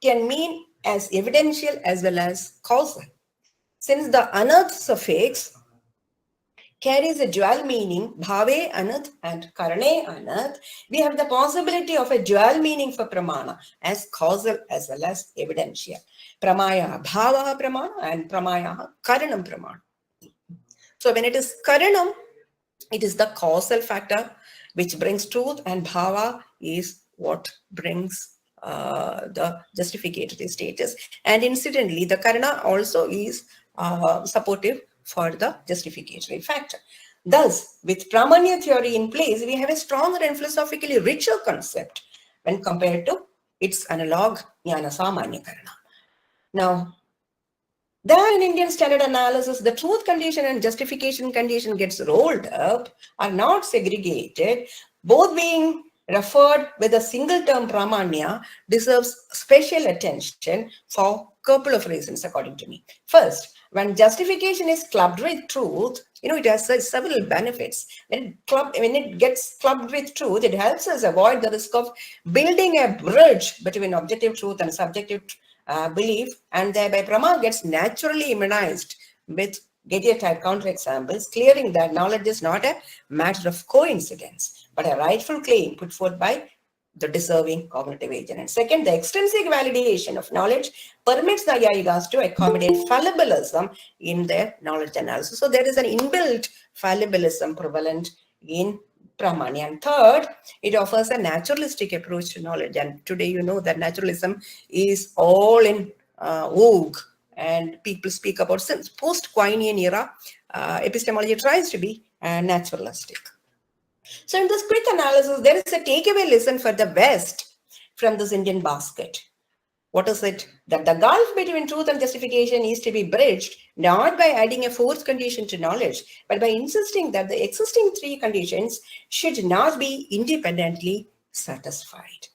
can mean as evidential as well as causal. Since the anat suffix carries a dual meaning, bhave anat and karane anat, we have the possibility of a dual meaning for pramana as causal as well as evidential. Pramaya bhava pramana and pramaya karanam pramana. So when it is karanam, it is the causal factor which brings truth, and bhava is what brings the justificatory status. And incidentally, the karana also is supportive for the justificatory factor. Thus, with Pramanya theory in place, we have a stronger and philosophically richer concept when compared to its analog Jnana Samanya Karana. Now, then in Indian standard analysis, the truth condition and justification condition gets rolled up, are not segregated, both being referred with a single term Pramanya deserves special attention for a couple of reasons, according to me. First, when justification is clubbed with truth, it has several benefits. When it gets clubbed with truth, it helps us avoid the risk of building a bridge between objective truth and subjective belief, and thereby Prama gets naturally immunized with Gettier-type counterexamples, clearing that knowledge is not a matter of coincidence, but a rightful claim put forth by the deserving cognitive agent. And second, the extrinsic validation of knowledge permits the Yayigas to accommodate fallibilism in their knowledge analysis. So there is an inbuilt fallibilism prevalent in Pramanya. And third, it offers a naturalistic approach to knowledge. And today you know that naturalism is all in vogue. And people speak about since post-Quinian era, epistemology tries to be naturalistic. So in this quick analysis, there is a takeaway lesson for the West from this Indian basket. What is it? That the gulf between truth and justification is to be bridged, not by adding a fourth condition to knowledge, but by insisting that the existing three conditions should not be independently satisfied.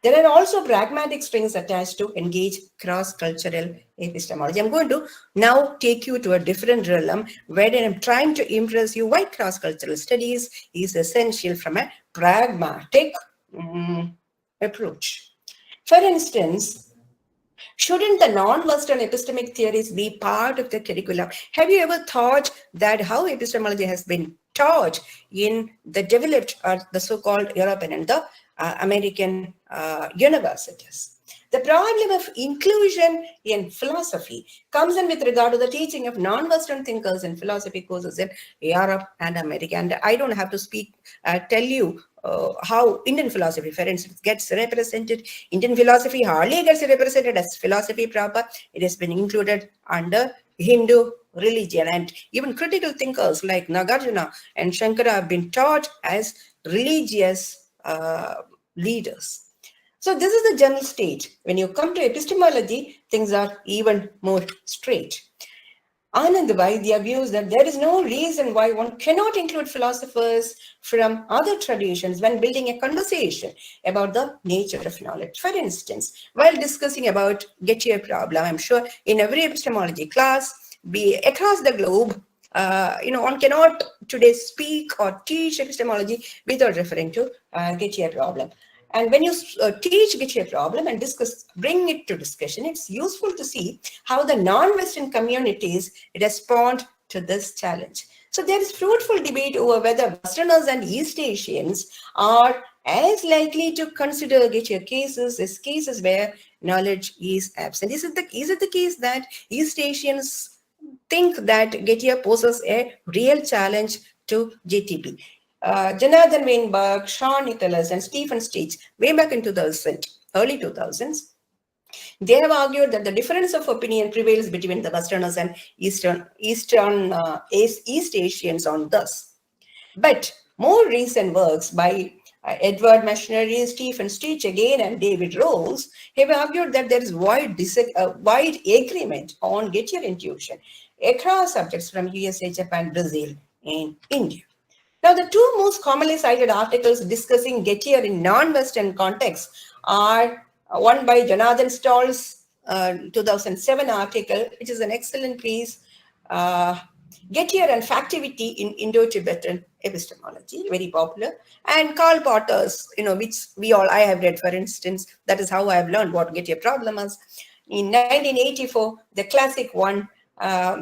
There are also pragmatic strings attached to engage cross-cultural epistemology. I'm going to now take you to a different realm where I'm trying to impress you why cross-cultural studies is essential from a pragmatic approach. For instance, shouldn't the non-Western epistemic theories be part of the curriculum? Have you ever thought that how epistemology has been taught in the developed or the so-called European and the American universities? The problem of inclusion in philosophy comes in with regard to the teaching of non-Western thinkers in philosophy courses in Europe and America. And I don't have to tell you how Indian philosophy, for instance, gets represented. Indian philosophy hardly gets represented as philosophy proper. It has been included under Hindu religion, and even critical thinkers like Nagarjuna and Shankara have been taught as religious leaders. So this is the general state. When you come to epistemology, things are even more straight. Anand Vaidya views that there is no reason why one cannot include philosophers from other traditions when building a conversation about the nature of knowledge. For instance, while discussing about Gettier problem, I'm sure in every epistemology class, be across the globe, one cannot today speak or teach epistemology without referring to Gettier problem. And when you teach Gettier problem and bring it to discussion, it's useful to see how the non-Western communities respond to this challenge. So there is fruitful debate over whether Westerners and East Asians are as likely to consider Gettier cases as cases where knowledge is absent. Is it the case that East Asians think that Gettier poses a real challenge to GTP? Jonathan Weinberg, Sean Nicholas, and Stephen Stich, way back in early 2000s, they have argued that the difference of opinion prevails between the Westerners and East Asians on this. But more recent works by Edward Machinery, Stephen Stich again, and David Rose have argued that there is wide agreement on Gettier intuition across subjects from USA, Japan, Brazil, and India. Now, the two most commonly cited articles discussing Gettier in non-Western contexts are one by Jonathan Stahl's 2007 article, which is an excellent piece, Gettier and Factivity in Indo-Tibetan Epistemology, very popular, and Karl Potter's, which I have read, for instance. That is how I have learned what Gettier problem is. In 1984, the classic one,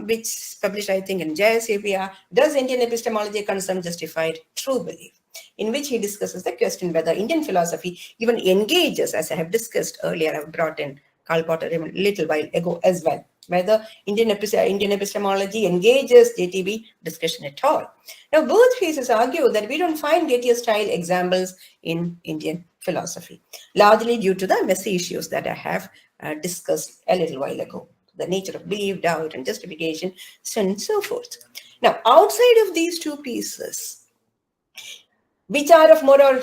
which published, I think, in Jayasevia, Does Indian Epistemology Concern Justified True Belief? In which he discusses the question whether Indian philosophy even engages, as I have discussed earlier, I've brought in Karl Potter a little while ago as well, whether Indian epistemology engages JTB discussion at all. Now, both pieces argue that we don't find Gettier-style examples in Indian philosophy, largely due to the messy issues that I have discussed a little while ago. The nature of belief, doubt, and justification, so on and so forth. Now, outside of these two pieces, which are of more or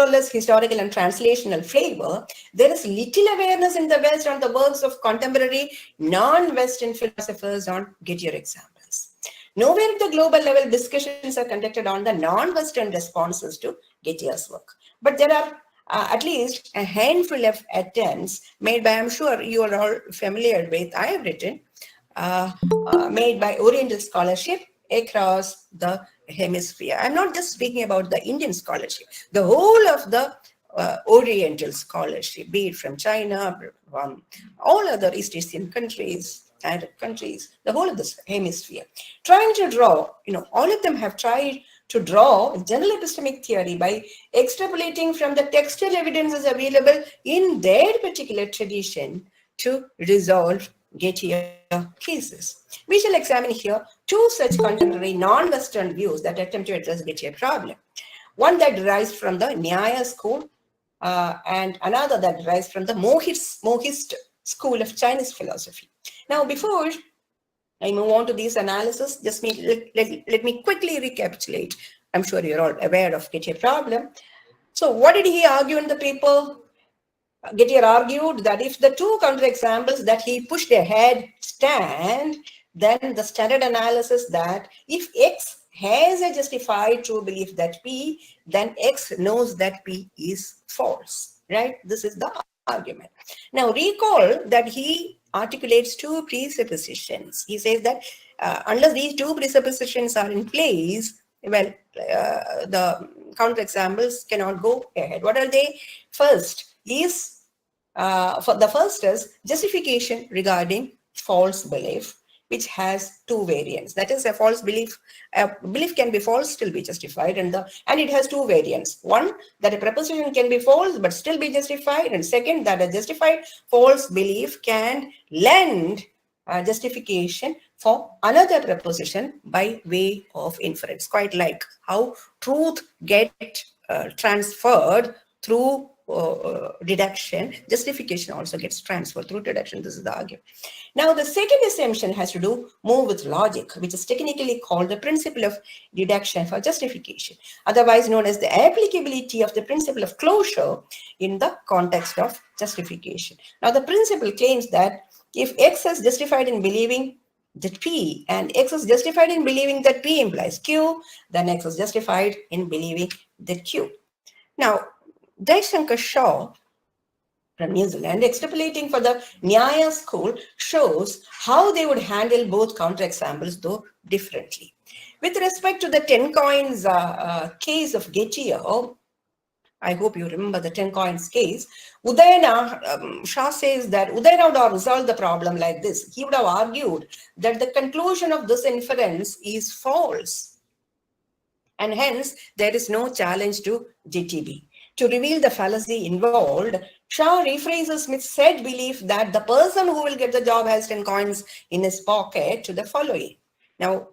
less historical and translational flavor, there is little awareness in the West on the works of contemporary non-Western philosophers on Gettier examples. Nowhere at the global level discussions are conducted on the non-Western responses to Getty's work. But there are at least a handful of attempts made by, I'm sure you are all familiar with, I have written, made by Oriental scholarship across the hemisphere. I'm not just speaking about the Indian scholarship, the whole of the Oriental scholarship, be it from China, from all other East Asian countries, Arab countries, the whole of this hemisphere, trying to draw, all of them have tried to draw general epistemic theory by extrapolating from the textual evidences available in their particular tradition to resolve Gettier cases. We shall examine here two such contemporary non-Western views that attempt to address Gettier problem. One that derives from the Nyaya school and another that derives from the Mohist school of Chinese philosophy. Now, before I move on to these analysis, just let me quickly recapitulate. I'm sure you're all aware of Gettier problem. So what did he argue in the paper? Gettier argued that if the two counterexamples that he pushed ahead stand, then the standard analysis that if X has a justified true belief that P, then X knows that P is false, right? This is the argument. Now recall that he articulates two presuppositions. He says that unless these two presuppositions are in place, well, the counterexamples cannot go ahead. What are they? First is, the first is justification regarding false belief, which has two variants. That is, a false belief, belief can be false, still be justified, and it has two variants. One, that a proposition can be false but still be justified, and second, that a justified false belief can lend justification for another proposition by way of inference. Quite like how truth get transferred through deduction, justification also gets transferred through deduction. This is the argument. Now, the second assumption has to do more with logic, which is technically called the principle of deduction for justification, otherwise known as the applicability of the principle of closure in the context of justification. Now, the principle claims that if X is justified in believing that P and X is justified in believing that P implies Q, then X is justified in believing that Q. Now, Jaishankar Shaw from New Zealand, extrapolating for the Nyaya school, shows how they would handle both counterexamples, though differently. With respect to the 10 coins case of Gettier, I hope you remember the 10 coins case, Shaw says that Udayana would have resolved the problem like this. He would have argued that the conclusion of this inference is false, and hence there is no challenge to GTB. To reveal the fallacy involved, Shaw rephrases Smith's said belief that the person who will get the job has 10 coins in his pocket to the following. Now,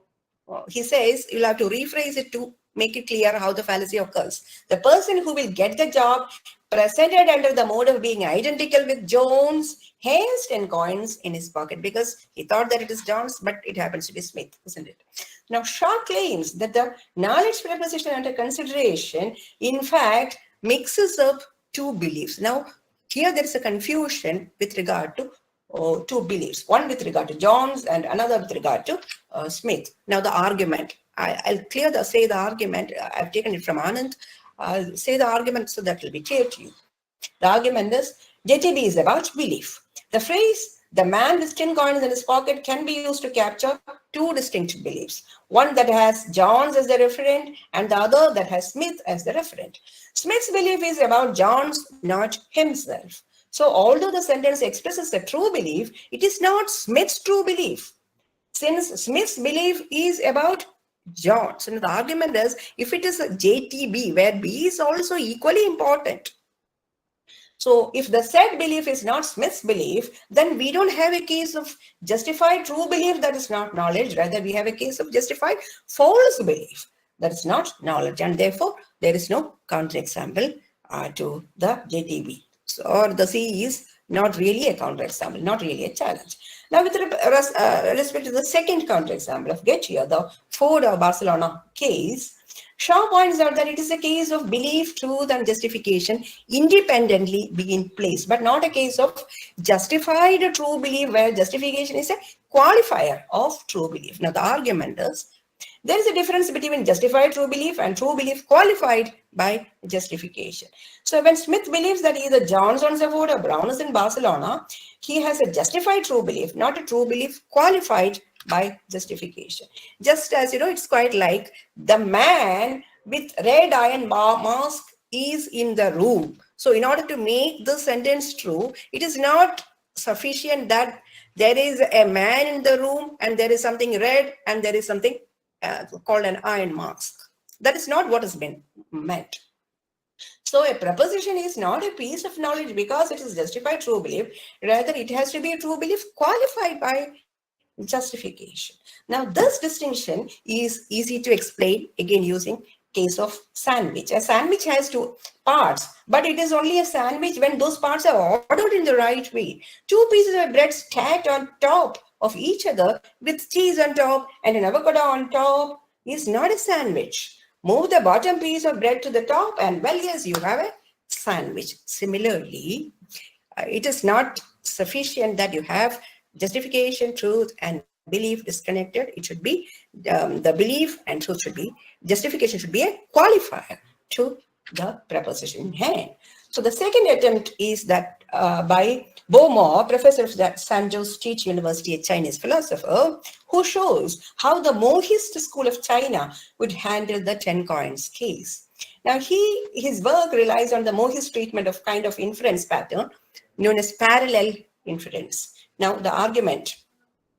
he says you'll have to rephrase it to make it clear how the fallacy occurs. The person who will get the job, presented under the mode of being identical with Jones, has 10 coins in his pocket because he thought that it is Jones, but it happens to be Smith, isn't it? Now, Shaw claims that the knowledge proposition under consideration, in fact, mixes up two beliefs. Now, here there is a confusion with regard to two beliefs, one with regard to Jones and another with regard to Smith. Now, the argument, I'll say the argument, I've taken it from Anand. I'll say the argument so that will be clear to you. The argument is, JTB is about belief. The phrase, the man with 10 coins in his pocket, can be used to capture two distinct beliefs. One that has Jones as the referent and the other that has Smith as the referent. Smith's belief is about Jones, not himself. So although the sentence expresses a true belief, it is not Smith's true belief, since Smith's belief is about Jones. And the argument is, if it is a JTB, where B is also equally important. So if the said belief is not Smith's belief, then we don't have a case of justified true belief that is not knowledge. Rather, we have a case of justified false belief that is not knowledge. And therefore, there is no counterexample to the JTB. So, or the C is not really a counterexample, not really a challenge. Now, with respect to the second counterexample of Gettier, the Ford or Barcelona case, Shaw points out that it is a case of belief, truth, and justification independently being placed, but not a case of justified true belief where justification is a qualifier of true belief. Now, the argument is there is a difference between justified true belief and true belief qualified by justification. So when Smith believes that either John's on Ford or Brown is in Barcelona, he has a justified true belief, not a true belief qualified by justification. Just as, it's quite like the man with red iron mask is in the room. So in order to make the sentence true, it is not sufficient that there is a man in the room and there is something red and there is something called an iron mask. That is not what has been meant. So a proposition is not a piece of knowledge because it is justified true belief. Rather, it has to be a true belief qualified by justification. Now, this distinction is easy to explain, again, using case of sandwich. A sandwich has two parts, but it is only a sandwich when those parts are ordered in the right way. Two pieces of bread stacked on top of each other with cheese on top and an avocado on top is not a sandwich. Move the bottom piece of bread to the top and, well, yes, you have a sandwich. Similarly, it is not sufficient that you have justification, truth, and belief disconnected. It should be the belief and truth should be, justification should be a qualifier to the proposition in hand. So the second attempt is that by Beaumont, professor of San Jose State University, a Chinese philosopher, who shows how the Mohist school of China would handle the 10 coins case. Now, his work relies on the Mohist treatment of kind of inference pattern known as parallel inference. Now, the argument,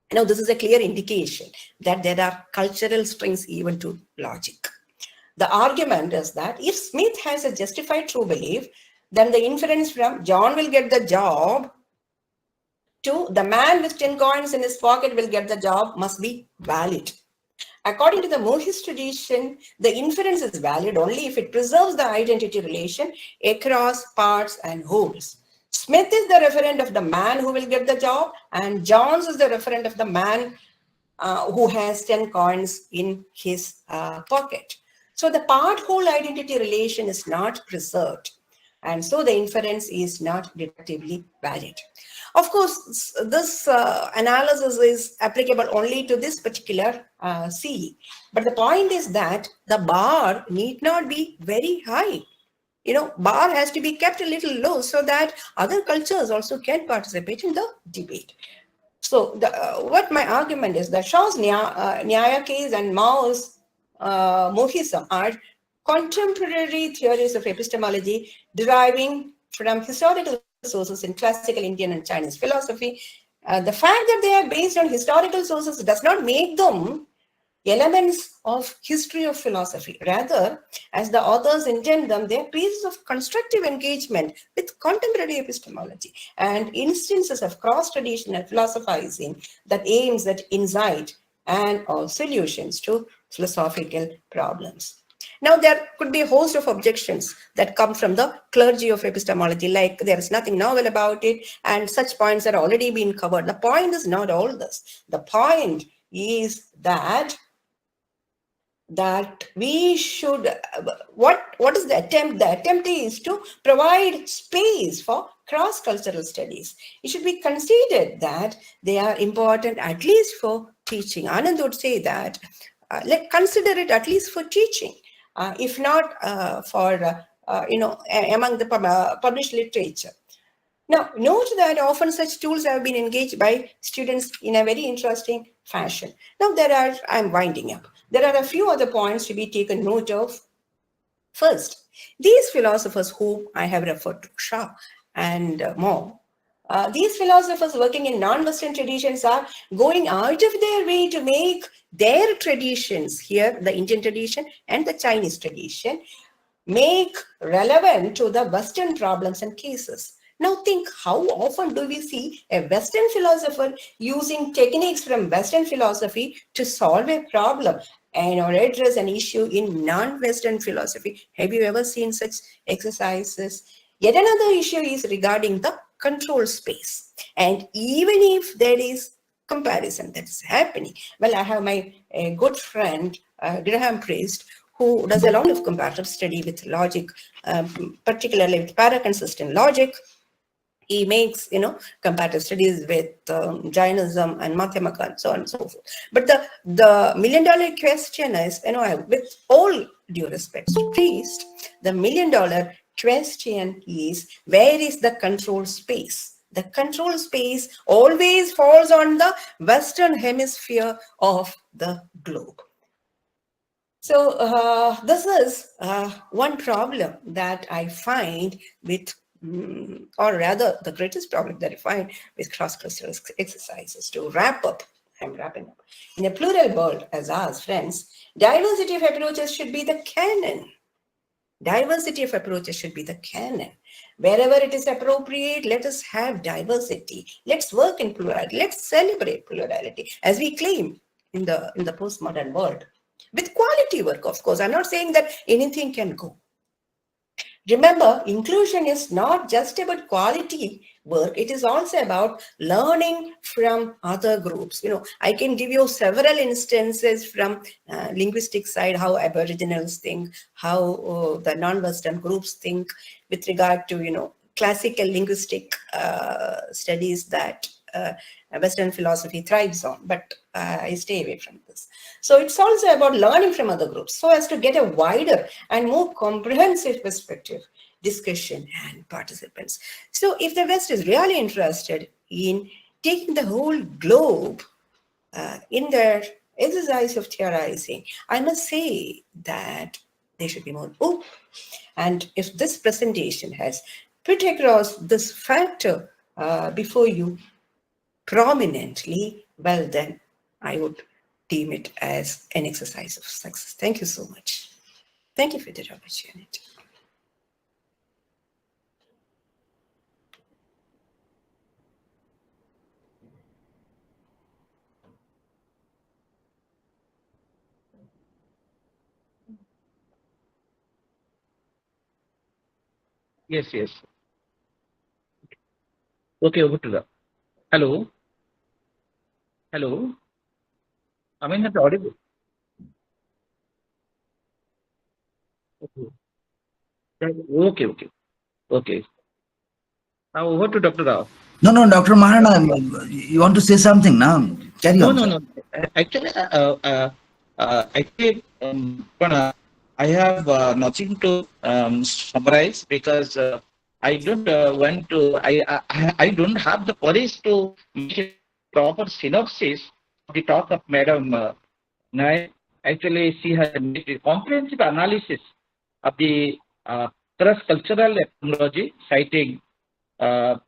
this is a clear indication that there are cultural strings even to logic. The argument is that if Smith has a justified true belief, then the inference from John will get the job to the man with 10 coins in his pocket will get the job must be valid. According to the Mohist tradition, the inference is valid only if it preserves the identity relation across parts and wholes. Smith is the referent of the man who will get the job, and Johns is the referent of the man who has 10 coins in his pocket. So the part-whole identity relation is not preserved, and so the inference is not deductively valid. Of course, this analysis is applicable only to this particular CE, but the point is that the bar need not be very high. Bar has to be kept a little low so that other cultures also can participate in the debate. So what my argument is that Shaw's Nyaya case and Mao's Mohism are contemporary theories of epistemology deriving from historical sources in classical Indian and Chinese philosophy. The fact that they are based on historical sources does not make them elements of history of philosophy. Rather, as the authors intend them, they are pieces of constructive engagement with contemporary epistemology and instances of cross-traditional philosophizing that aims at insight and or solutions to philosophical problems. Now, there could be a host of objections that come from the clergy of epistemology, like there is nothing novel about it, and such points are already being covered. The point is not all this. The point is that we should, what is the attempt? The attempt is to provide space for cross-cultural studies. It should be considered that they are important at least for teaching. Anand would say that, consider it at least for teaching, if not for, among the published literature. Now, note that often such tools have been engaged by students in a very interesting fashion. Now, I'm winding up. There are a few other points to be taken note of. First, these philosophers whom I have referred to, Shaw and Mo, these philosophers working in non-Western traditions are going out of their way to make their traditions here, the Indian tradition and the Chinese tradition, make relevant to the Western problems and cases. Now think, how often do we see a Western philosopher using techniques from Western philosophy to solve a problem and or address an issue in non-Western philosophy? Have you ever seen such exercises? Yet another issue is regarding the control space. And even if there is comparison that is happening. Well, I have my good friend, Graham Priest, who does a lot of comparative study with logic, particularly with para-consistent logic. He makes, comparative studies with Jainism and Madhyamaka and so on and so forth. But the million-dollar question is, with all due respect to Priest, the million-dollar question is, where is the control space? The control space always falls on the Western hemisphere of the globe. So this is one problem that I find with, or rather the greatest problem that I find with cross-cultural exercises. To wrap up, I'm wrapping up. In a plural world as ours, friends, diversity of approaches should be the canon. Diversity of approaches should be the canon. Wherever it is appropriate, let us have diversity. Let's work in plurality. Let's celebrate plurality, as we claim in the postmodern world. With quality work, of course. I'm not saying that anything can go. Remember, inclusion is not just about quality work. It is also about learning from other groups. I can give you several instances from linguistic side, how Aboriginals think, how the non-Western groups think with regard to, classical linguistic studies that Western philosophy thrives on, but I stay away from this. So it's also about learning from other groups so as to get a wider and more comprehensive perspective, discussion, and participants. So if the West is really interested in taking the whole globe in their exercise of theorizing, I must say that they should be more open. And if this presentation has put across this factor before you prominently, well then I would deem it as an exercise of success. Thank you so much. Thank you for the opportunity.
Yes. Okay, over to the. Hello. I mean, not audible. Okay. Now over to Dr. Rao.
No, Dr. Maharana, you want to say something now? Carry on.
No. Actually, I have nothing to summarize because I don't want to. I don't have the courage to make a proper synopsis of the talk of Madam Nair. Actually, she has made a comprehensive analysis of the cross-cultural epistemology, citing the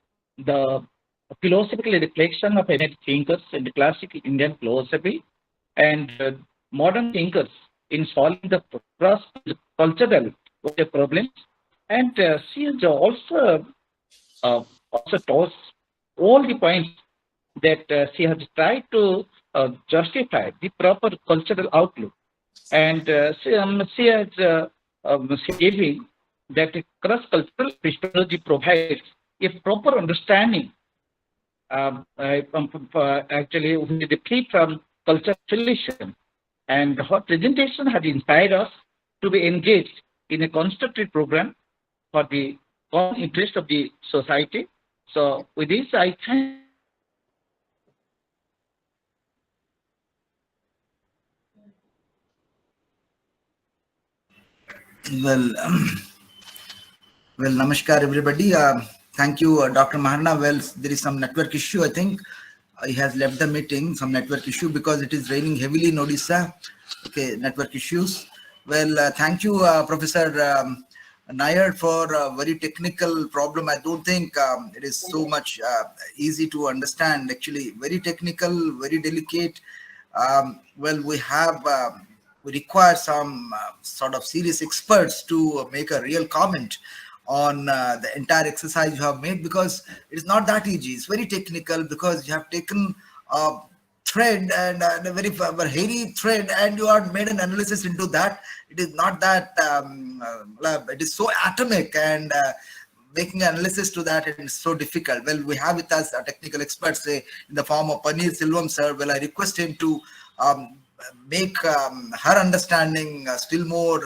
philosophical reflection of ancient thinkers in the classical Indian philosophy and modern thinkers in solving the cross-cultural problems. And she has also tossed all the points that she has tried to justify the proper cultural outlook. And she has giving that cross-cultural epistemology provides a proper understanding actually with the plea from cultural solution. And her presentation has inspired us to be engaged in a constructive program for the common interest of the society. So with this, I thank.
Well, namaskar everybody. Thank you, Dr. Maharana. Well, there is some network issue, I think. He has left the meeting, some network issue because it is raining heavily in Odisha. Okay, network issues. Well, thank you, Professor Nair, for a very technical problem. I don't think it is so much easy to understand, actually. Very technical, very delicate. Well, we require some sort of serious experts to make a real comment on the entire exercise you have made, because it is not that easy. It's very technical because you have taken a thread and a very hairy thread and you have made an analysis into that. It is not that, it is so atomic, and making an analysis to that, and it's so difficult. Well, we have with us a technical expert, say, in the form of Panir Silvam, sir. Well, I request him to make her understanding still more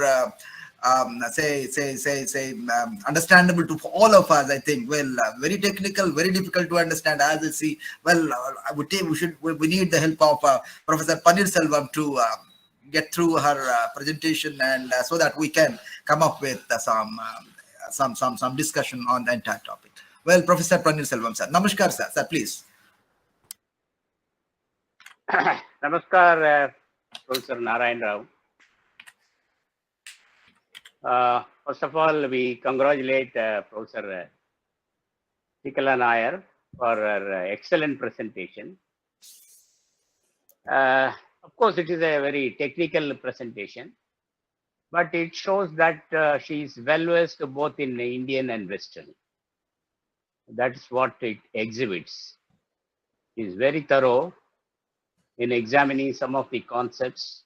understandable to all of us. I think, well, very technical, very difficult to understand, as you see. Well, I would think we need the help of Professor Panir Selvam to get through her presentation, and so that we can come up with some discussion on the entire topic. Well, Professor Panir Selvam, sir. Namaskar, sir. Sir, please.
Namaskar, Professor Narayan Rao. First of all, we congratulate Professor Sreekala Nair for her excellent presentation. Of course, it is a very technical presentation, but it shows that she is well versed both in Indian and Western. That's what it exhibits. She is very thorough in examining some of the concepts,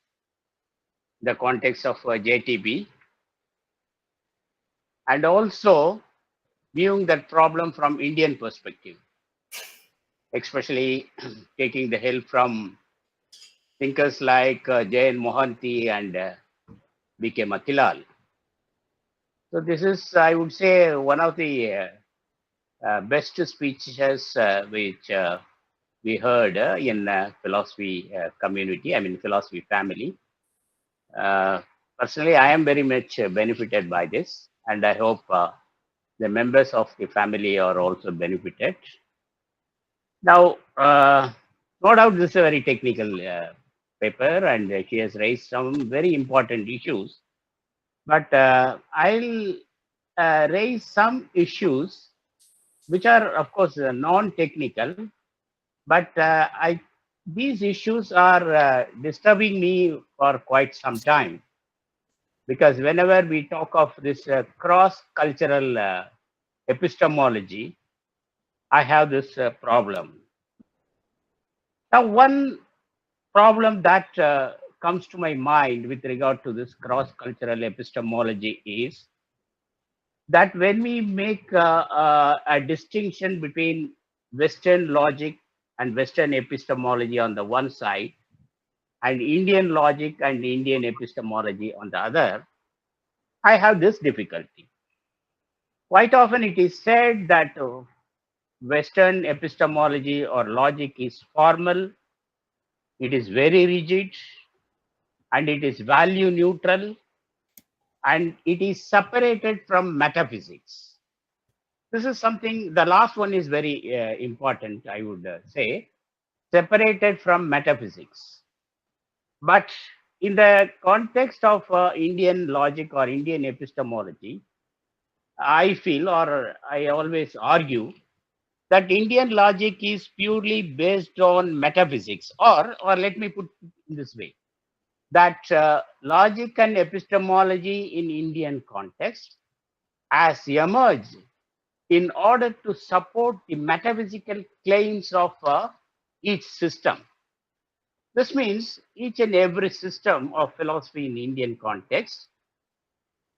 the context of JTB, and also viewing that problem from Indian perspective, especially taking the help from thinkers like J.N. Mohanty and B.K. Matilal. So this is, I would say, one of the best speeches which we heard in philosophy community, I mean philosophy family. Personally, I am very much benefited by this, and I hope the members of the family are also benefited. Now, no doubt this is a very technical paper, and she has raised some very important issues. But I'll raise some issues which are, of course, non-technical, but these issues are disturbing me for quite some time, because whenever we talk of this cross-cultural epistemology, I have this problem. Now, one problem that comes to my mind with regard to this cross-cultural epistemology is that when we make a distinction between Western logic and Western epistemology on the one side, and Indian logic and Indian epistemology on the other, I have this difficulty. Quite often it is said that Western epistemology or logic is formal, it is very rigid, and it is value neutral, and it is separated from metaphysics. This is something, the last one is very important, I would say, separated from metaphysics. But in the context of Indian logic or Indian epistemology, I feel, or I always argue, that Indian logic is purely based on metaphysics, or let me put it this way, that logic and epistemology in Indian context has emerged in order to support the metaphysical claims of each system. This means each and every system of philosophy in Indian context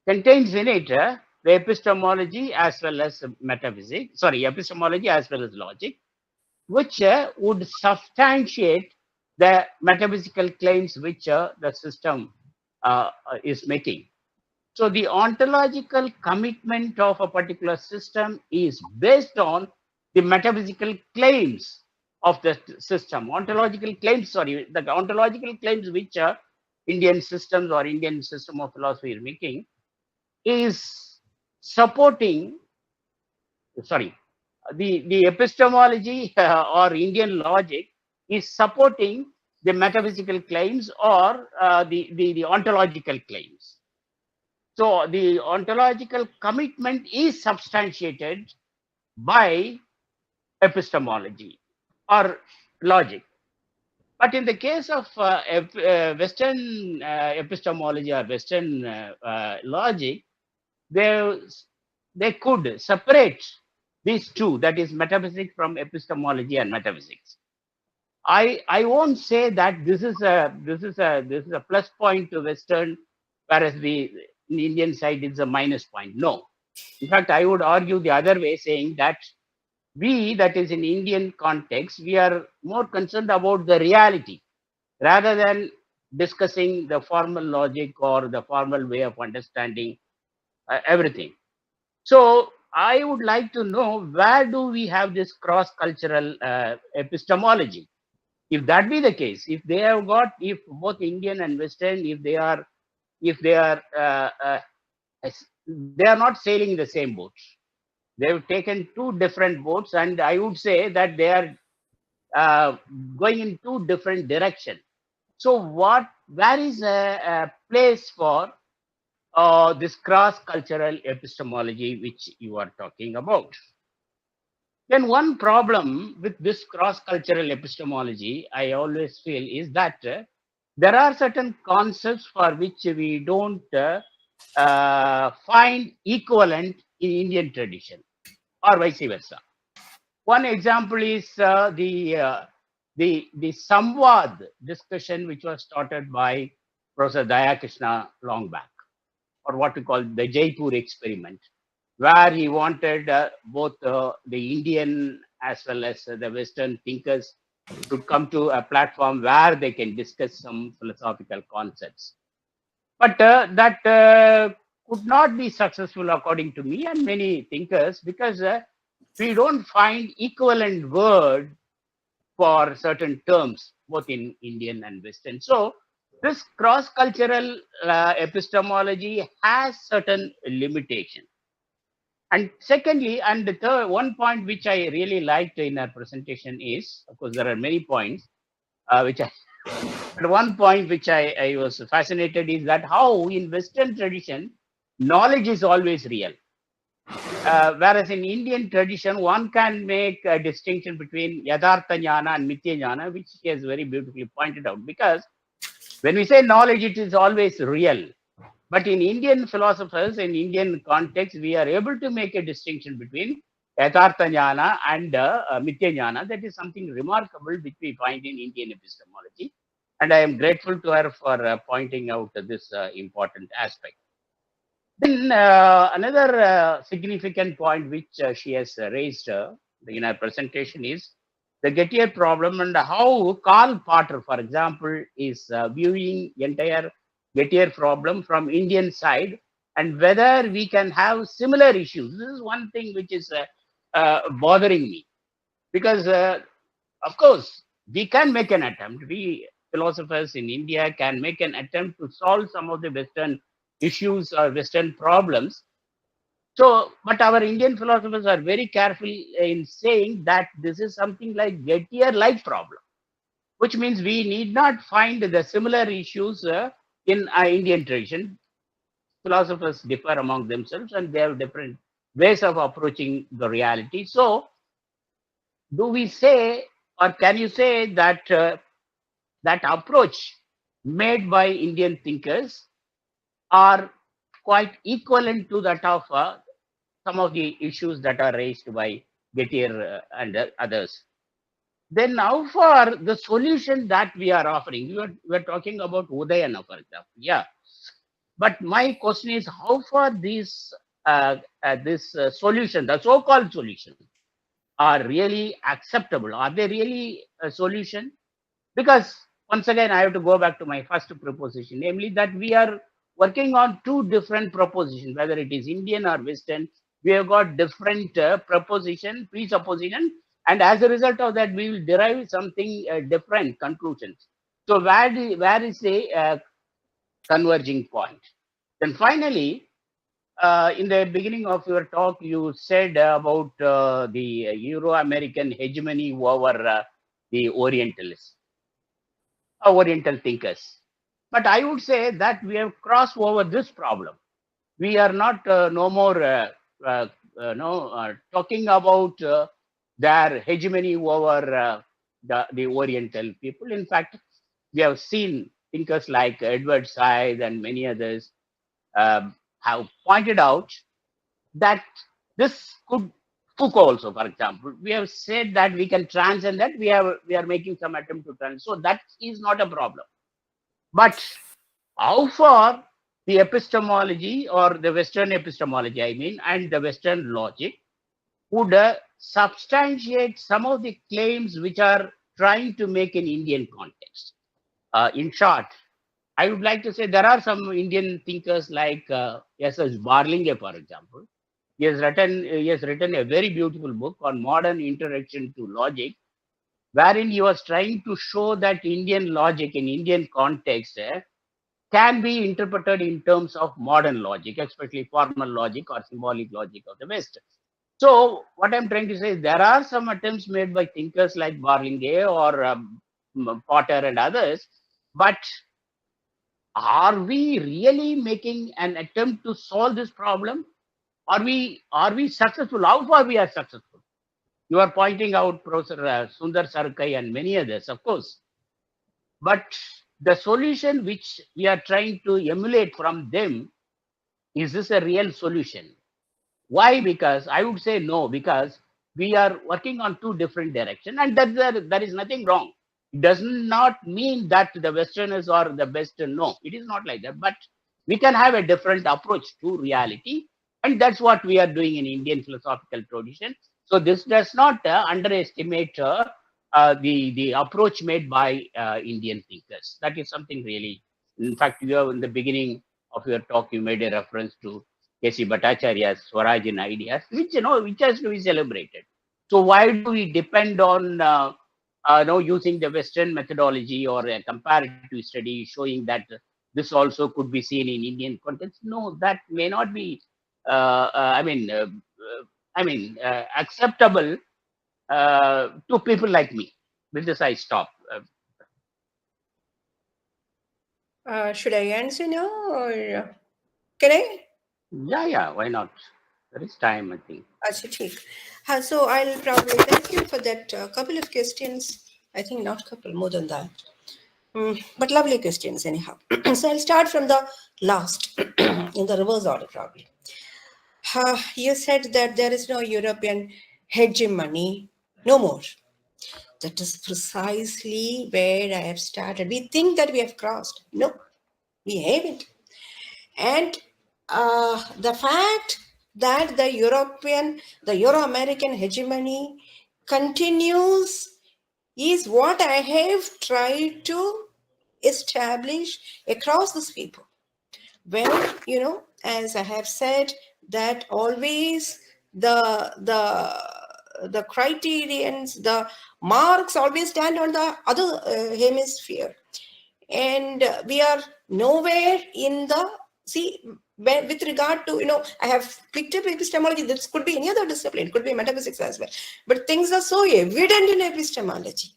contains in it the epistemology as well as metaphysics, epistemology as well as logic, which would substantiate the metaphysical claims which the system is making. So the ontological commitment of a particular system is based on the metaphysical claims of the system. The ontological claims which Indian systems or Indian system of philosophy is making is supporting, the epistemology or Indian logic is supporting the metaphysical claims or the ontological claims. So the ontological commitment is substantiated by epistemology or logic. But in the case of Western epistemology or Western logic, they could separate these two, that is metaphysics from epistemology and metaphysics. I won't say that this is a plus point to Western, whereas the Indian side is a minus point. No, In fact, I would argue the other way, saying that we, that is in Indian context, we are more concerned about the reality rather than discussing the formal logic or the formal way of understanding everything. So I would like to know, where do we have this cross-cultural epistemology? If that be the case, if they have got, if both Indian and Western, if they are not sailing in the same boat. They've taken two different boats, and I would say that they are uh, going in two different directions. So, where is a place for this cross-cultural epistemology which you are talking about? Then one problem with this cross-cultural epistemology, I always feel, is that there are certain concepts for which we don't find equivalent in Indian tradition, or vice versa. One example is the Samvad discussion, which was started by Professor Dayakrishna long back, or what we call the Jaipur experiment, where he wanted both the Indian as well as the Western thinkers to come to a platform where they can discuss some philosophical concepts. But that could not be successful, according to me and many thinkers, because we don't find equivalent word for certain terms, both in Indian and Western. So this cross-cultural epistemology has certain limitation. And secondly, and the third one point which I really liked in our presentation is, of course, there are many points which I, but one point which I was fascinated is that how in Western tradition, knowledge is always real. Whereas in Indian tradition, one can make a distinction between Yadhartha Jnana and Mithya Jnana, which he has very beautifully pointed out. Because when we say knowledge, it is always real. But in Indian philosophers, in Indian context, we are able to make a distinction between Yathartha Jnana and Mithya Jnana. That is something remarkable which we find in Indian epistemology. And I am grateful to her for pointing out this important aspect. Then another significant point which she has raised in her presentation is the Gettier problem and how Karl Potter, for example, is viewing entire Gettier problem from Indian side, and whether we can have similar issues. This is one thing which is bothering me, because of course we can make an attempt. We philosophers in India can make an attempt to solve some of the Western issues or Western problems. So, but our Indian philosophers are very careful in saying that this is something like Gettier-like problem, which means we need not find the similar issues in our Indian tradition. Philosophers differ among themselves and they have different ways of approaching the reality. So, do we say, or can you say that that approach made by Indian thinkers are quite equivalent to that of some of the issues that are raised by Gettier and others? Then now for the solution that we are offering, we are talking about Udayana, for example. Yeah. But my question is, how far these solution, the so-called solution, are really acceptable? Are they really a solution? Because once again, I have to go back to my first proposition, namely that we are working on two different propositions, whether it is Indian or Western. We have got different presupposition, and as a result of that, we will derive something different conclusions. So where is the converging point? Then finally, in the beginning of your talk, you said about the Euro-American hegemony over the Orientalists, Oriental thinkers. But I would say that we have crossed over this problem. We are not no more talking about their hegemony over the Oriental people. In fact, we have seen thinkers like Edward Said and many others have pointed out that this could, Foucault also, for example, we have said that we can transcend that. We are making some attempt to transcend. So that is not a problem. But how far the epistemology, or the Western epistemology, I mean, and the Western logic would substantiate some of the claims which are trying to make an Indian context. In short, I would like to say there are some Indian thinkers like S.S. Barlinge, for example. He has written a very beautiful book on modern introduction to logic, wherein he was trying to show that Indian logic in Indian context can be interpreted in terms of modern logic, especially formal logic or symbolic logic of the West. So what I'm trying to say is there are some attempts made by thinkers like Barlinge or Potter and others, but are we really making an attempt to solve this problem? Are we successful? How far we are successful? You are pointing out Professor Sundar Sarkai and many others, of course. But the solution which we are trying to emulate from them, is this a real solution? Why? Because I would say no, because we are working on two different directions, and there is nothing wrong. It does not mean that the Westerners are the best. No, it is not like that. But we can have a different approach to reality, and that's what we are doing in Indian philosophical tradition. So this does not underestimate the approach made by Indian thinkers. That is something really. In fact, you have in the beginning of your talk, you made a reference to K.C. Bhattacharya's Swaraj in Ideas, which has to be celebrated. So why do we depend on using the Western methodology or a comparative study showing that this also could be seen in Indian context? No, that may not be. Acceptable to people like me. With this, I stop.
Should I answer now, or can I?
Yeah, why not? There is time, I think.
So I'll probably thank you for that couple of questions. I think not couple, more than that. But lovely questions anyhow. So I'll start from the last in the reverse order probably. You said that there is no European hegemony, no more. That is precisely where I have started. We think that we have crossed. No, we haven't. And the fact that the Euro-American hegemony continues is what I have tried to establish across this paper. Well, as I have said, that always the criterions, the marks always stand on the other hemisphere. And we are nowhere in the, with regard to, I have picked up epistemology. This could be any other discipline, it could be metaphysics as well. But things are so evident in epistemology.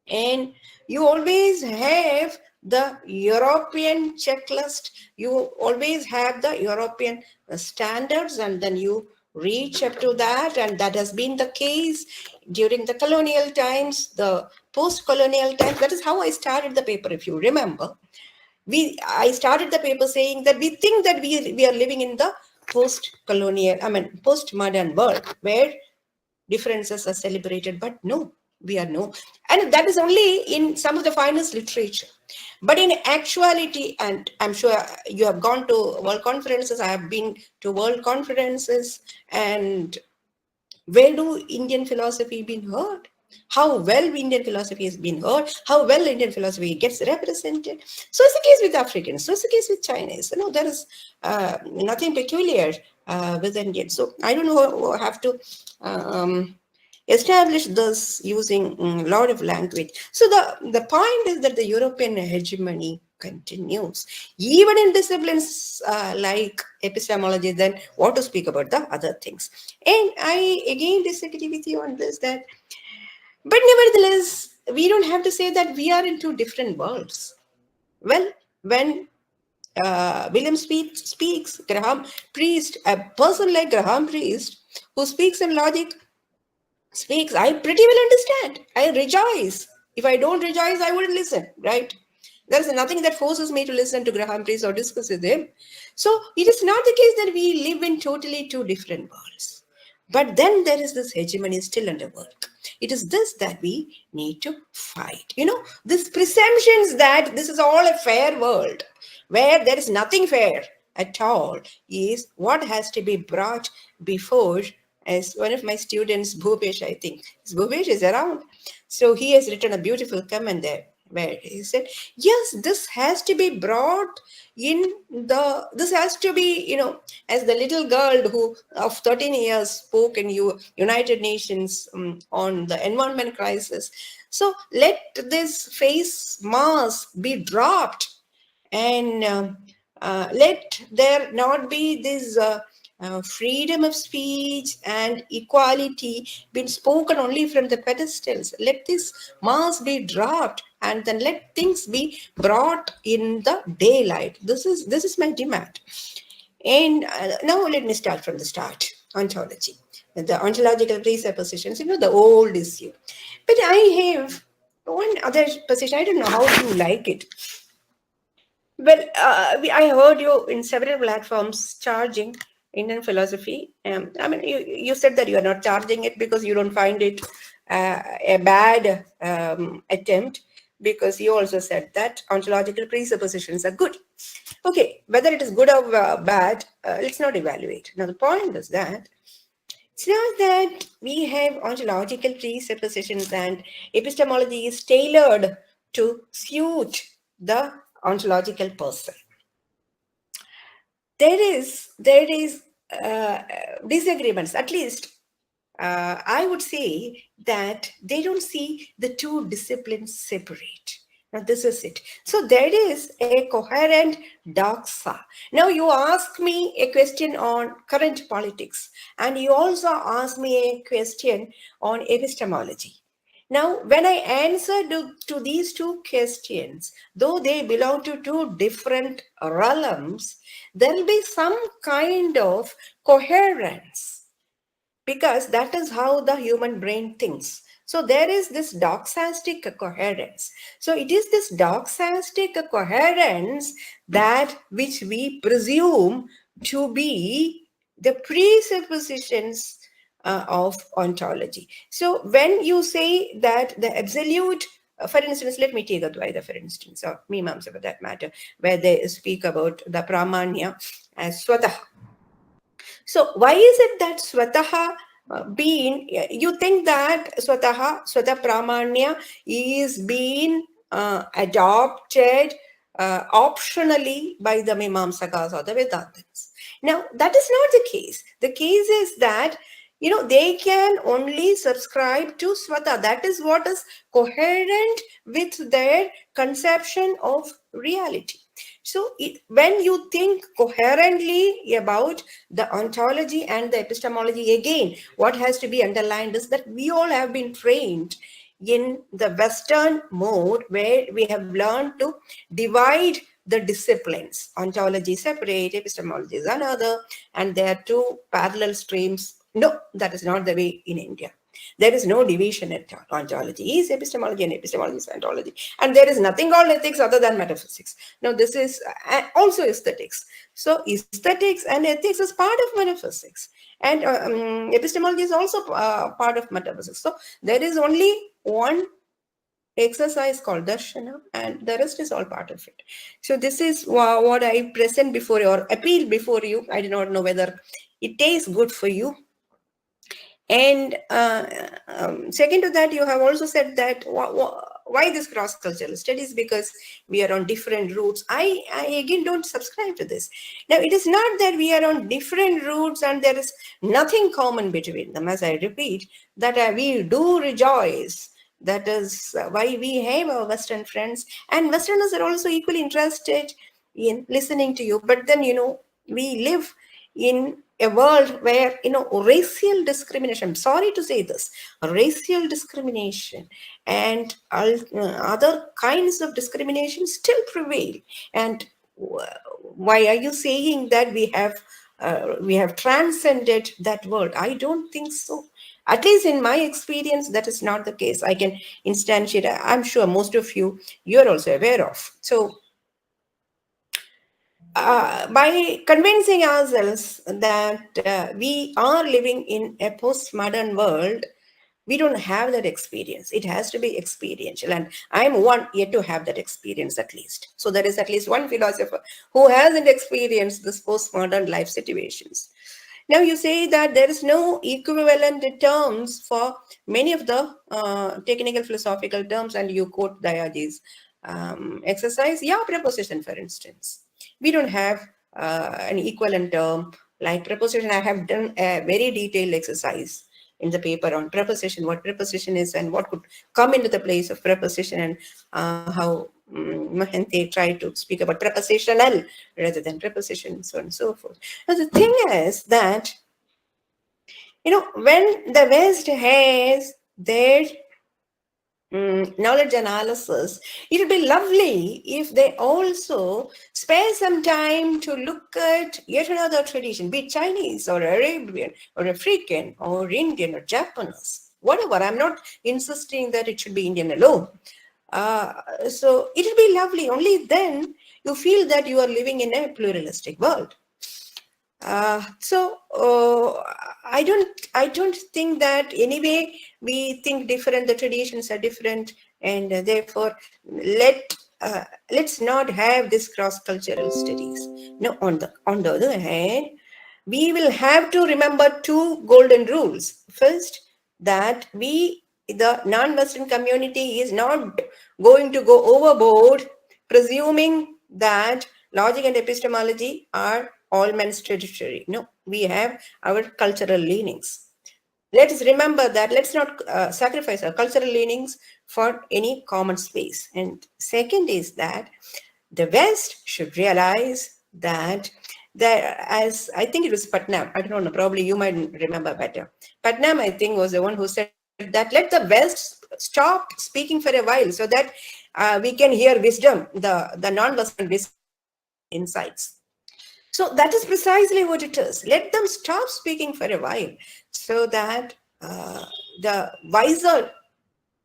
And you always have the European checklist, you always have the European standards, and then you reach up to that. And that has been the case during the colonial times, the post-colonial times. That is how I started the paper, if you remember. I started the paper saying that we think that we are living in the post-colonial, post-modern world where differences are celebrated, but no, we are no. And that is only in some of the finest literature. But in actuality, and I'm sure you have gone to world conferences, I have been to world conferences, and where do Indian philosophy been heard? How well Indian philosophy has been heard, how well Indian philosophy gets represented. So it's the case with Africans, so it's the case with Chinese. There is nothing peculiar with Indians. So I don't know, I have to establish this using a lot of language. So the point is that the European hegemony continues, even in disciplines like epistemology, then what to speak about the other things. And I again disagree with you on this, but nevertheless, we don't have to say that we are in two different worlds. Well, when William speaks, Graham Priest, a person like Graham Priest, who speaks in logic, speaks, I pretty well understand. I rejoice. If I don't rejoice, I wouldn't listen, right? There is nothing that forces me to listen to Graham Priest or discuss with him. So it is not the case that we live in totally two different worlds. But then there is this hegemony still under work. It is this that we need to fight. These presumptions that this is all a fair world. where there is nothing fair at all, is what has to be brought before, as one of my students, Bhupesh, I think, Bhupesh is around. So he has written a beautiful comment there, where he said, yes, this has to be brought this has to be, as the little girl who of 13 years spoke in United Nations on the environment crisis. So let this face mask be dropped, and let there not be this freedom of speech and equality being spoken only from the pedestals. Let this mask be dropped, and then let things be brought in the daylight. This is my demand. And now let me start from the start. Ontology, the ontological presuppositions, the old issue. But I have one other position. I don't know how you like it. Well, I heard you in several platforms charging Indian philosophy. I mean, you said that you are not charging it because you don't find it a bad attempt, because you also said that ontological presuppositions are good. Okay, whether it is good or bad, let's not evaluate. Now, the point is that it's not that we have ontological presuppositions and epistemology is tailored to suit the ontological person. There is disagreements. At least I would say that they don't see the two disciplines separate. Now, this is it. So there is a coherent doxa. Now, you ask me a question on current politics, and you also ask me a question on epistemology. Now, when I answer to these two questions, though they belong to two different realms, there will be some kind of coherence, because that is how the human brain thinks. So there is this doxastic coherence. So it is this doxastic coherence that which we presume to be the presuppositions of ontology. So when you say that the absolute, for instance, let me take Advaita, for instance, or Mimamsa for that matter, where they speak about the Pramanya as Swataha. So why is it that Swataha you think that Swata Pramanya is being adopted optionally by the Mimamsakas or the Vedantins? Now, that is not the case. The case is that they can only subscribe to Swata. That is what is coherent with their conception of reality. So when you think coherently about the ontology and the epistemology, again, what has to be underlined is that we all have been trained in the Western mode, where we have learned to divide the disciplines. Ontology separate, epistemology is another, and there are two parallel streams. No, that is not the way in India. There is no division at all. Ontology is epistemology and epistemology is ontology. And there is nothing called ethics other than metaphysics. Now, this is also aesthetics. So, aesthetics and ethics is part of metaphysics. And epistemology is also part of metaphysics. So, there is only one exercise called darshana, and the rest is all part of it. So, this is what I present before you, or appeal before you. I do not know whether it tastes good for you. And second to that, you have also said that why this cross-cultural studies, because we are on different routes. I again don't subscribe to this. Now, it is not that we are on different routes and there is nothing common between them. As I repeat, that we do rejoice. That is why we have our Western friends, and Westerners are also equally interested in listening to you. But then, we live in a world where, racial discrimination, I'm sorry to say this, racial discrimination and other kinds of discrimination still prevail. And why are you saying that we have transcended that world? I don't think so. At least in my experience, that is not the case. I can instantiate, I'm sure most of you're also aware of. So, by convincing ourselves that we are living in a postmodern world, We don't have that experience. It has to be experiential. And I'm one yet to have that experience at least. So there is at least one philosopher who hasn't experienced this postmodern life situations. Now you say that there is no equivalent terms for many of the technical philosophical terms, and you quote Dayaji's exercise. Yeah, preposition, for instance. We don't have an equivalent term like preposition. I have done a very detailed exercise in the paper on preposition, what preposition is and what could come into the place of preposition, and how Mahante tried to speak about prepositional rather than preposition, so on and so forth. Now the thing is that, when the West has their knowledge analysis, it would be lovely if they also spare some time to look at yet another tradition, be it Chinese or Arabian or African or Indian or Japanese, whatever. I'm not insisting that it should be Indian alone. So it would be lovely. Only then you feel that you are living in a pluralistic world. I don't think that anyway we think different, the traditions are different, and therefore let's not have this cross-cultural studies. No, on the other hand, we will have to remember two golden rules. First, that the non-Western community is not going to go overboard presuming that logic and epistemology are all men's territory. No, we have our cultural leanings. Let us remember that. Let's not sacrifice our cultural leanings for any common space. And second is that the West should realize that as I think it was Putnam, I don't know, probably you might remember better. Putnam, I think, was the one who said that let the West stop speaking for a while so that we can hear wisdom, the non-Western wisdom insights. So that is precisely what it is. Let them stop speaking for a while so that the wiser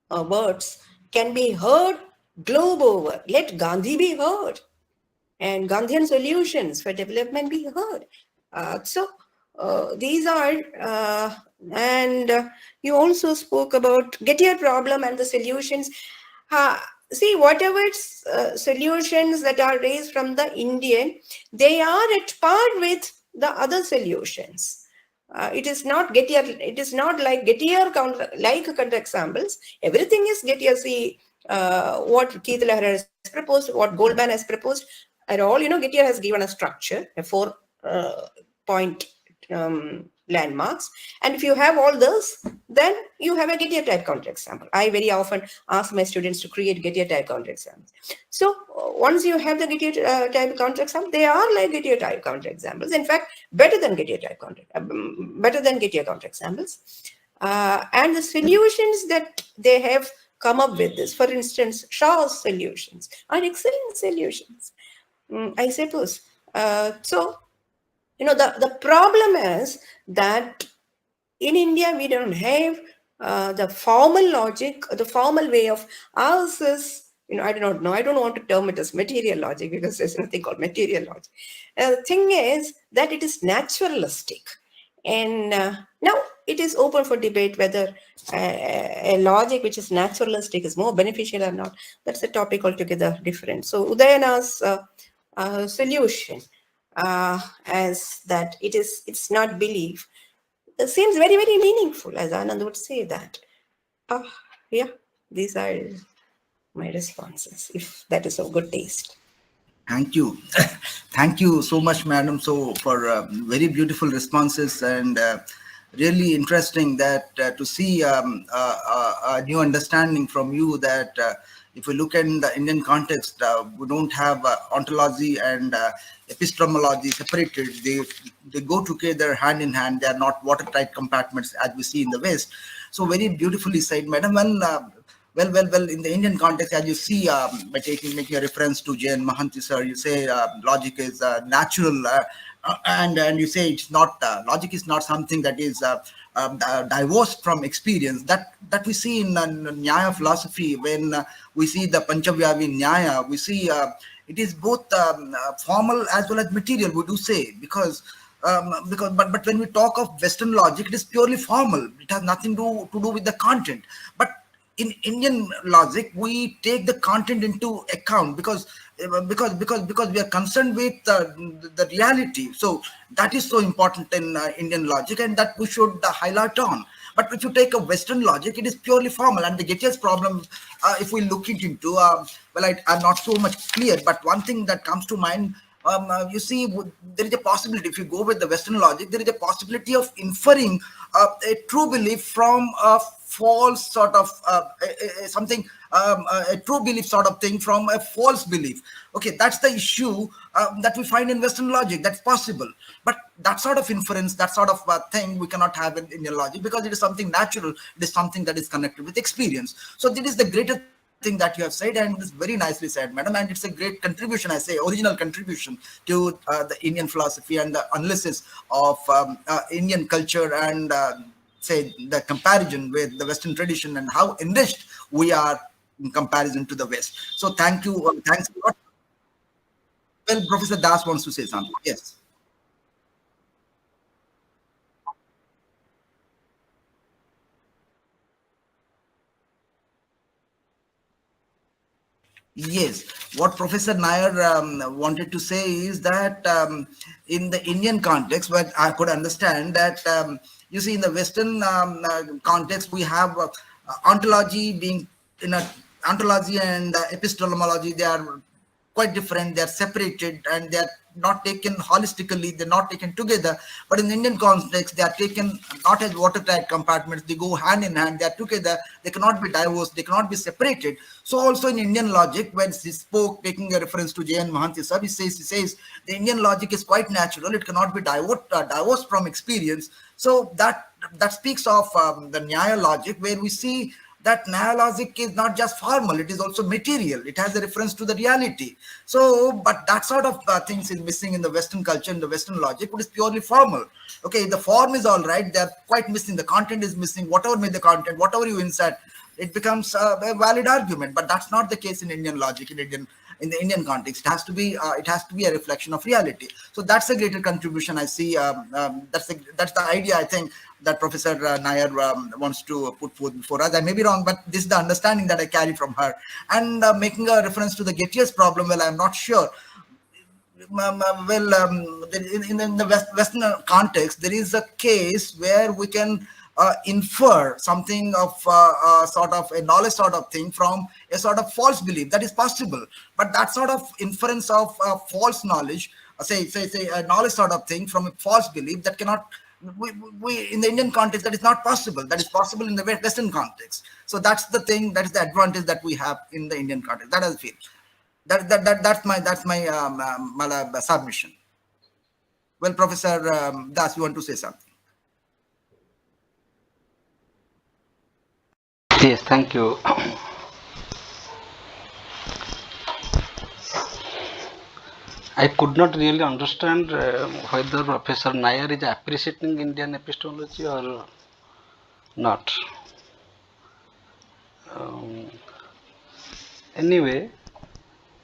words can be heard globe over. Let Gandhi be heard and Gandhian solutions for development be heard. These are, and you also spoke about Gettier problem and the solutions. See, whatever solutions that are raised from the Indian, they are at par with the other solutions. It is not Gettier. It is not like Gettier counter examples. Everything is Gettier. See what Keith Lahar has proposed, what Goldman has proposed. At all, Gettier has given a structure, a 4-point landmarks, and if you have all those, then you have a Gettier type counterexample. I very often ask my students to create Gettier type counterexamples. So once you have the Gettier type counterexample, they are like Gettier type counterexamples. In fact, better than Gettier counterexamples. And the solutions that they have come up with this, for instance, Shaw's solutions are excellent solutions, I suppose. The problem is that in India, we don't have the formal logic, the formal way of ours is, I do not know. I don't want to term it as material logic because there's nothing called material logic. The thing is that it is naturalistic. And now it is open for debate whether a logic which is naturalistic is more beneficial or not. That's a topic altogether different. So Udayana's solution as that it's not belief seems very, very meaningful, as Anand would say that. Yeah, these are my responses, if that is of good taste.
Thank you. Thank you so much, madam, for very beautiful responses, and really interesting that to see a new understanding from you that if we look in the Indian context, we don't have ontology and epistemology separated. They go together hand in hand. They are not watertight compartments as we see in the West. So very beautifully said, madam. And well, in the Indian context, as you see, by making a reference to J.N. Mahanti sir, you say logic is natural, and you say it's not, logic is not something that is divorced from experience. That we see in Nyaya philosophy. When we see the Panchavyavi Nyaya, we see it is both formal as well as material, we do say, because But when we talk of Western logic, it is purely formal. It has nothing to do with the content. But in Indian logic, we take the content into account because we are concerned with the reality. So that is so important in Indian logic, and that we should highlight on. But if you take a Western logic, it is purely formal. And the Gettiers problem, if we look it into, I'm not so much clear, but one thing that comes to mind, you see, there is a possibility, if you go with the Western logic, there is a possibility of inferring a true belief from a false sort of something, a true belief sort of thing from a false belief. Okay, that's the issue that we find in Western logic. That's possible. But that sort of inference, that sort of thing we cannot have in Indian logic, because it is something natural. It is something that is connected with experience. So this is the greater thing that you have said, and it's very nicely said, madam, and it's a great contribution, I say, original contribution to the Indian philosophy and the analysis of Indian culture, and say the comparison with the Western tradition and how enriched we are in comparison to the West. So thank you. Thanks a lot. Well, Professor Das wants to say something. Yes. Yes, what Professor Nair wanted to say is that in the Indian context, but I could understand that, you see, in the Western context, we have ontology being in a ontology and epistemology, they are quite different, they're separated, and they're not taken holistically, they're not taken together. But in the Indian context, they are taken not as watertight compartments, they go hand in hand, they are together, they cannot be divorced, they cannot be separated. So also in Indian logic, when he spoke, taking a reference to J.N. Mohanty sir, he says the Indian logic is quite natural, it cannot be divorced from experience. So that speaks of the Nyaya logic, where we see that Nyaya logic is not just formal, it is also material. It has a reference to the reality. So, but that sort of things is missing in the Western culture, in the Western logic, which is purely formal. Okay, the form is all right, they're quite missing, the content is missing, whatever made the content, whatever you insert, it becomes a valid argument. But that's not the case in Indian logic, in the Indian context. It has to be a reflection of reality. So that's a greater contribution I see. That's the idea, I think, that Professor Nair wants to put forth before us. I may be wrong, but this is the understanding that I carry from her. And making a reference to the Gettiers problem, well, I'm not sure. In the Western context, there is a case where we can infer something of sort of a knowledge sort of thing from a sort of false belief. That is possible. But that sort of inference of false knowledge, say a knowledge sort of thing from a false belief, that cannot, we in the Indian context, that is not possible. That is possible in the Western context. So that's the thing, that is the advantage that we have in the Indian context. That I feel. That's my submission. Well, Professor Das, you want to say something?
Yes, thank you. I could not really understand whether Professor Nair is appreciating Indian epistemology or not. Anyway,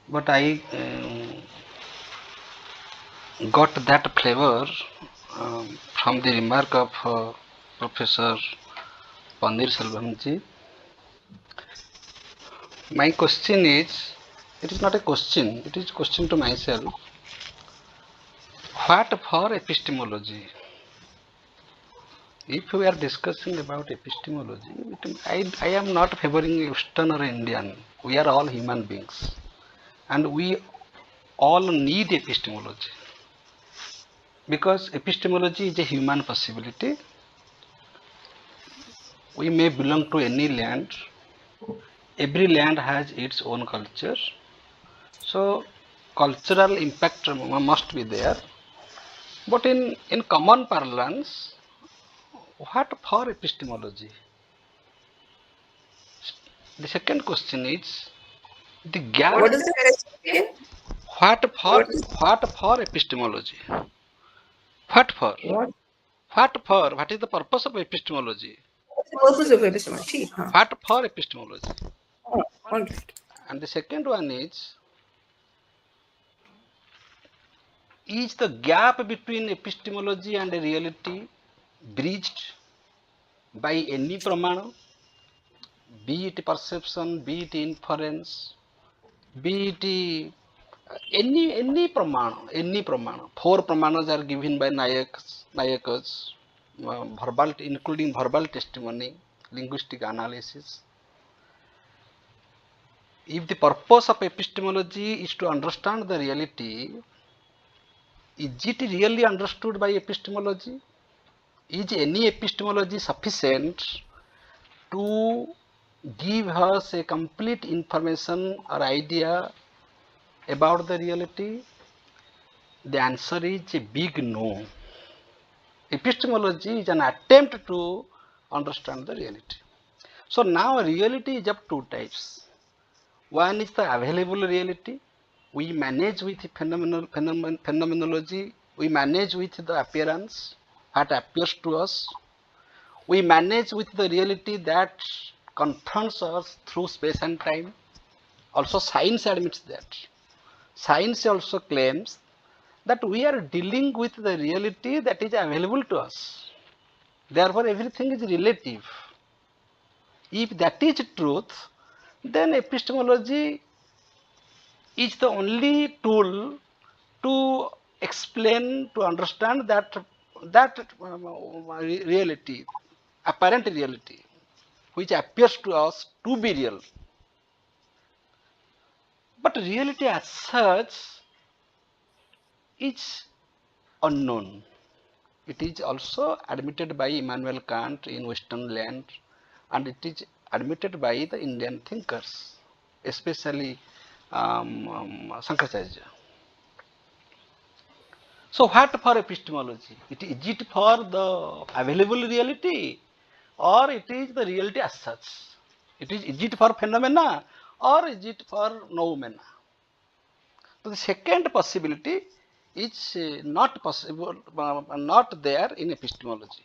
but I got that flavor from the remark of Professor Panir Selvanji. My question is, it is not a question, it is a question to myself. What for epistemology? If we are discussing about epistemology, I am not favoring Western or Indian. We are all human beings. And we all need epistemology. Because epistemology is a human possibility. We may belong to any land. Every land has its own culture. So cultural impact must be there. But in common parlance, what for epistemology? The second question is the gap.
What is the question again?
What for epistemology? What for? What is the purpose of epistemology?
What's the purpose of epistemology?
What for epistemology?
Oh, all right.
And the second one is is the gap between epistemology and reality bridged by any pramana, be it perception, be it inference, be it any pramana. Four pramanas are given by Nayakas, verbal, including verbal testimony, linguistic analysis. If the purpose of epistemology is to understand the reality, is it really understood by epistemology? Is any epistemology sufficient to give us a complete information or idea about the reality? The answer is a big no. Epistemology is an attempt to understand the reality. So now reality is of two types. One is the available reality. We manage with phenomenology. We manage with the appearance, what appears to us. We manage with the reality that confronts us through space and time. Also science admits that. Science also claims that we are dealing with the reality that is available to us. Therefore everything is relative. If that is truth, then epistemology is the only tool to explain, to understand that reality, apparent reality, which appears to us to be real. But reality as such is unknown. It is also admitted by Immanuel Kant in Western land, and it is admitted by the Indian thinkers, especially Sankaracharya. So what for epistemology? Is it for the available reality, or it is the reality as such? Is it for phenomena, or is it for noumena? So the second possibility is not possible, not there in epistemology.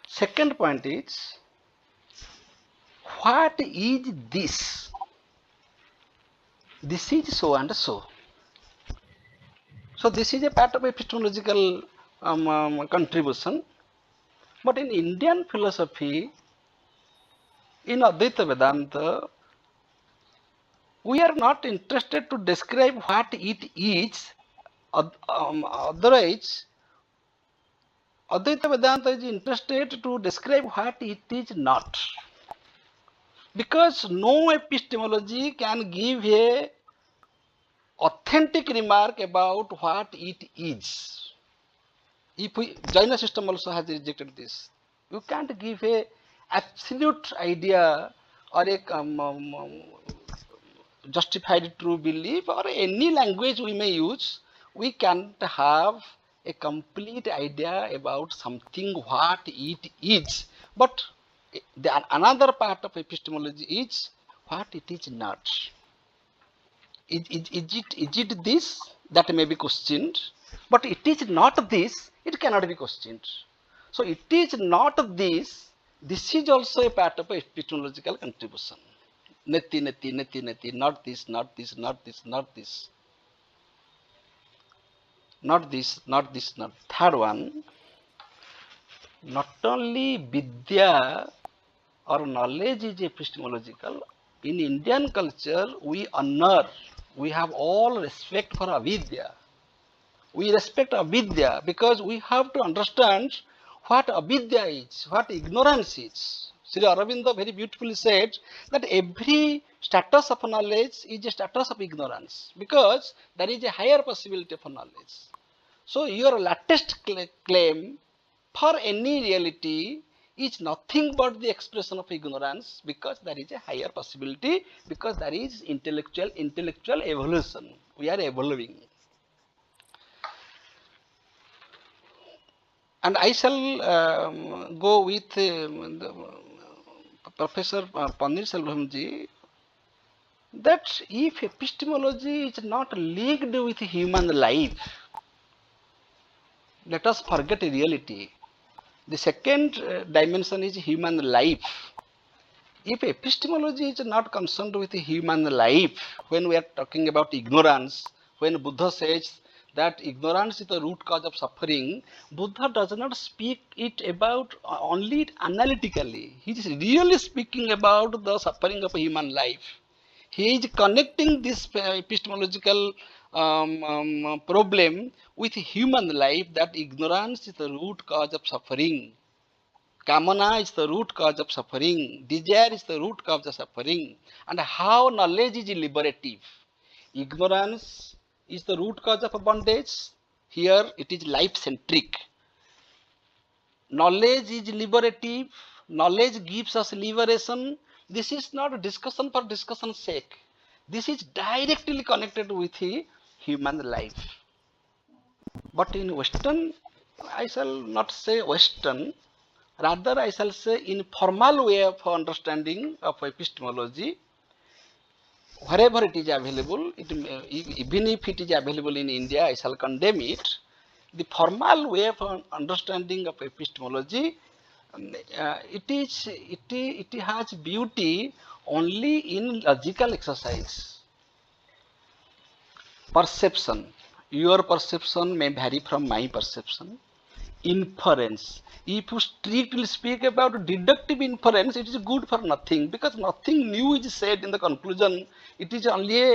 Second point is, what is this? This is so and so. So this is a part of epistemological contribution. But in Indian philosophy, in Advaita Vedanta, we are not interested to describe what it is. Otherwise, Advaita Vedanta is interested to describe what it is not. Because no epistemology can give a authentic remark about what it is. If Jaina system also has rejected this, you can't give a absolute idea or a justified true belief, or any language we may use. We can't have a complete idea about something what it is. But another part of epistemology is what it is not. Is it this? That may be questioned, but it is not this, it cannot be questioned. So it is not this, this is also a part of epistemological contribution. Neti, neti, neti, neti, not this, not this, not this, not this. Not this, not this, not. Third one, not only Vidya or knowledge is epistemological. In Indian culture, we honor, we have all respect for avidya. We respect avidya because we have to understand what avidya is, what ignorance is. Sri Aurobindo very beautifully said that every status of knowledge is a status of ignorance, because there is a higher possibility for knowledge. So your latest claim for any reality is nothing but the expression of ignorance, because there is a higher possibility, because there is intellectual evolution. We are evolving. And I shall go with Professor Panir Selvam-ji, that if epistemology is not linked with human life, let us forget reality. The second dimension is human life. If epistemology is not concerned with human life, when we are talking about ignorance, when Buddha says that ignorance is the root cause of suffering, Buddha does not speak it about only analytically. He is really speaking about the suffering of human life. He is connecting this epistemological problem with human life, that ignorance is the root cause of suffering. Kamana is the root cause of suffering. Desire is the root cause of suffering. And how knowledge is liberative. Ignorance is the root cause of bondage. Here it is life-centric. Knowledge is liberative. Knowledge gives us liberation. This is not a discussion for discussion's sake. This is directly connected with human life. But in Western, I shall not say Western, rather I shall say informal way of understanding of epistemology, wherever it is available, even if it is available in India, I shall condemn it. The formal way of understanding of epistemology, it has beauty only in logical exercise. Perception. Your perception may vary from my perception. Inference. If you strictly speak about deductive inference, it is good for nothing, because nothing new is said in the conclusion. It is only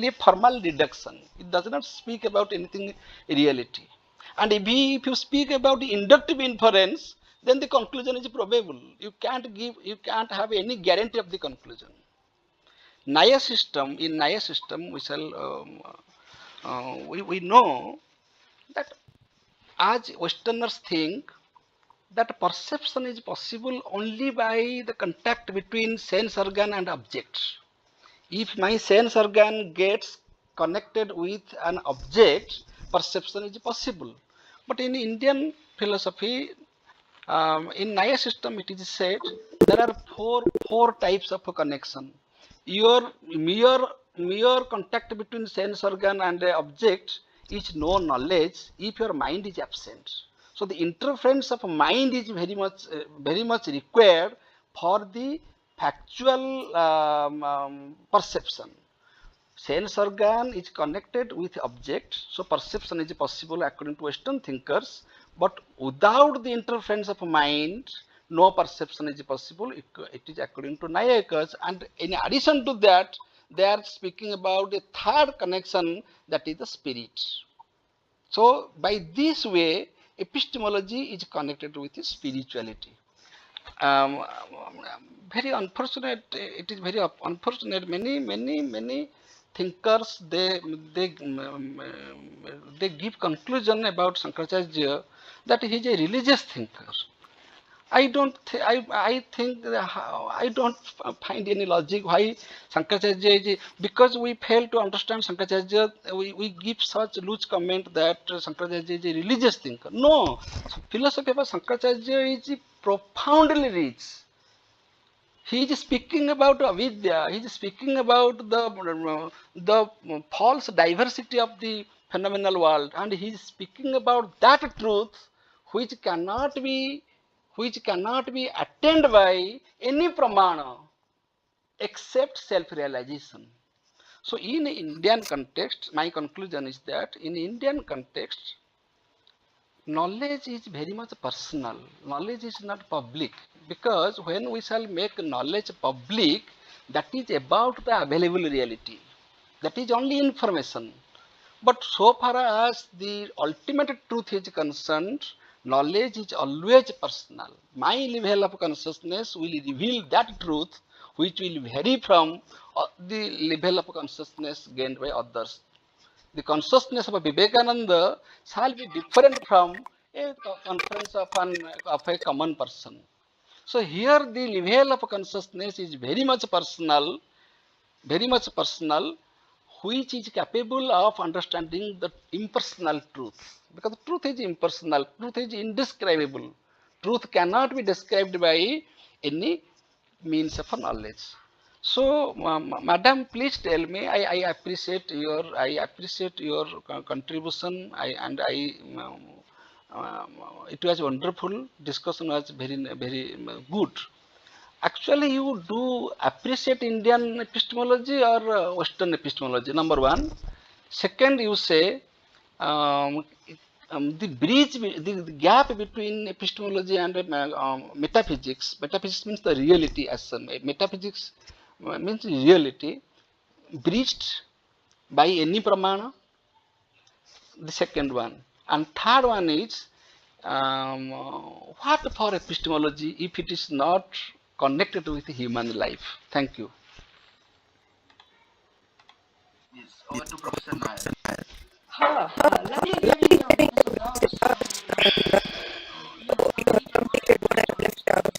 a formal deduction. It does not speak about anything reality. And if you speak about inductive inference, then the conclusion is probable. You can't have any guarantee of the conclusion. In Naya system, we shall we know that as Westerners think that perception is possible only by the contact between sense organ and object. If my sense organ gets connected with an object, perception is possible. But in Indian philosophy, in Naya system, it is said there are four types of connection. Your mere contact between sense organ and the object is no knowledge if your mind is absent. So the interference of mind is very much required for the factual perception. Sense organ is connected with object, so perception is possible according to Western thinkers. But without the interference of mind, no perception is possible. It is according to Nayakers. And in addition to that, they are speaking about a third connection, that is the spirit. So by this way, epistemology is connected with spirituality. Very unfortunate. It is very unfortunate. Many thinkers they give conclusion about Shankaracharya that he is a religious thinker. I don't find any logic why Shankaracharya is, because we fail to understand Shankaracharya, we give such loose comment that Shankaracharya is a religious thinker. No, philosophy of Shankaracharya is profoundly rich. He is speaking about avidya. He is speaking about the false diversity of the phenomenal world, and he is speaking about that truth which cannot be attained by any pramana except self-realization. So in Indian context, my conclusion is that in Indian context, knowledge is very much personal. Knowledge is not public, because when we shall make knowledge public, that is about the available reality. That is only information. But so far as the ultimate truth is concerned, knowledge is always personal. My level of consciousness will reveal that truth which will vary from the level of consciousness gained by others. The consciousness of Vivekananda shall be different from a conference of a common person. So here the level of consciousness is very much personal, which is capable of understanding the impersonal truth. Because truth is impersonal, truth is indescribable. Truth cannot be described by any means of knowledge. So, Madam, please tell me. I appreciate your contribution. It was wonderful. Discussion was very good. actually you do appreciate Indian epistemology or Western epistemology? Number one. Second, you say the bridge, the gap between epistemology and metaphysics. Metaphysics means the reality, as metaphysics means reality, breached by any pramana. The second one, and third one is what for epistemology if it is not connected with human life? Thank you.
Yes, over to Professor Nair.
Lovely hearing Professor Das. Yeah, completed what I left out.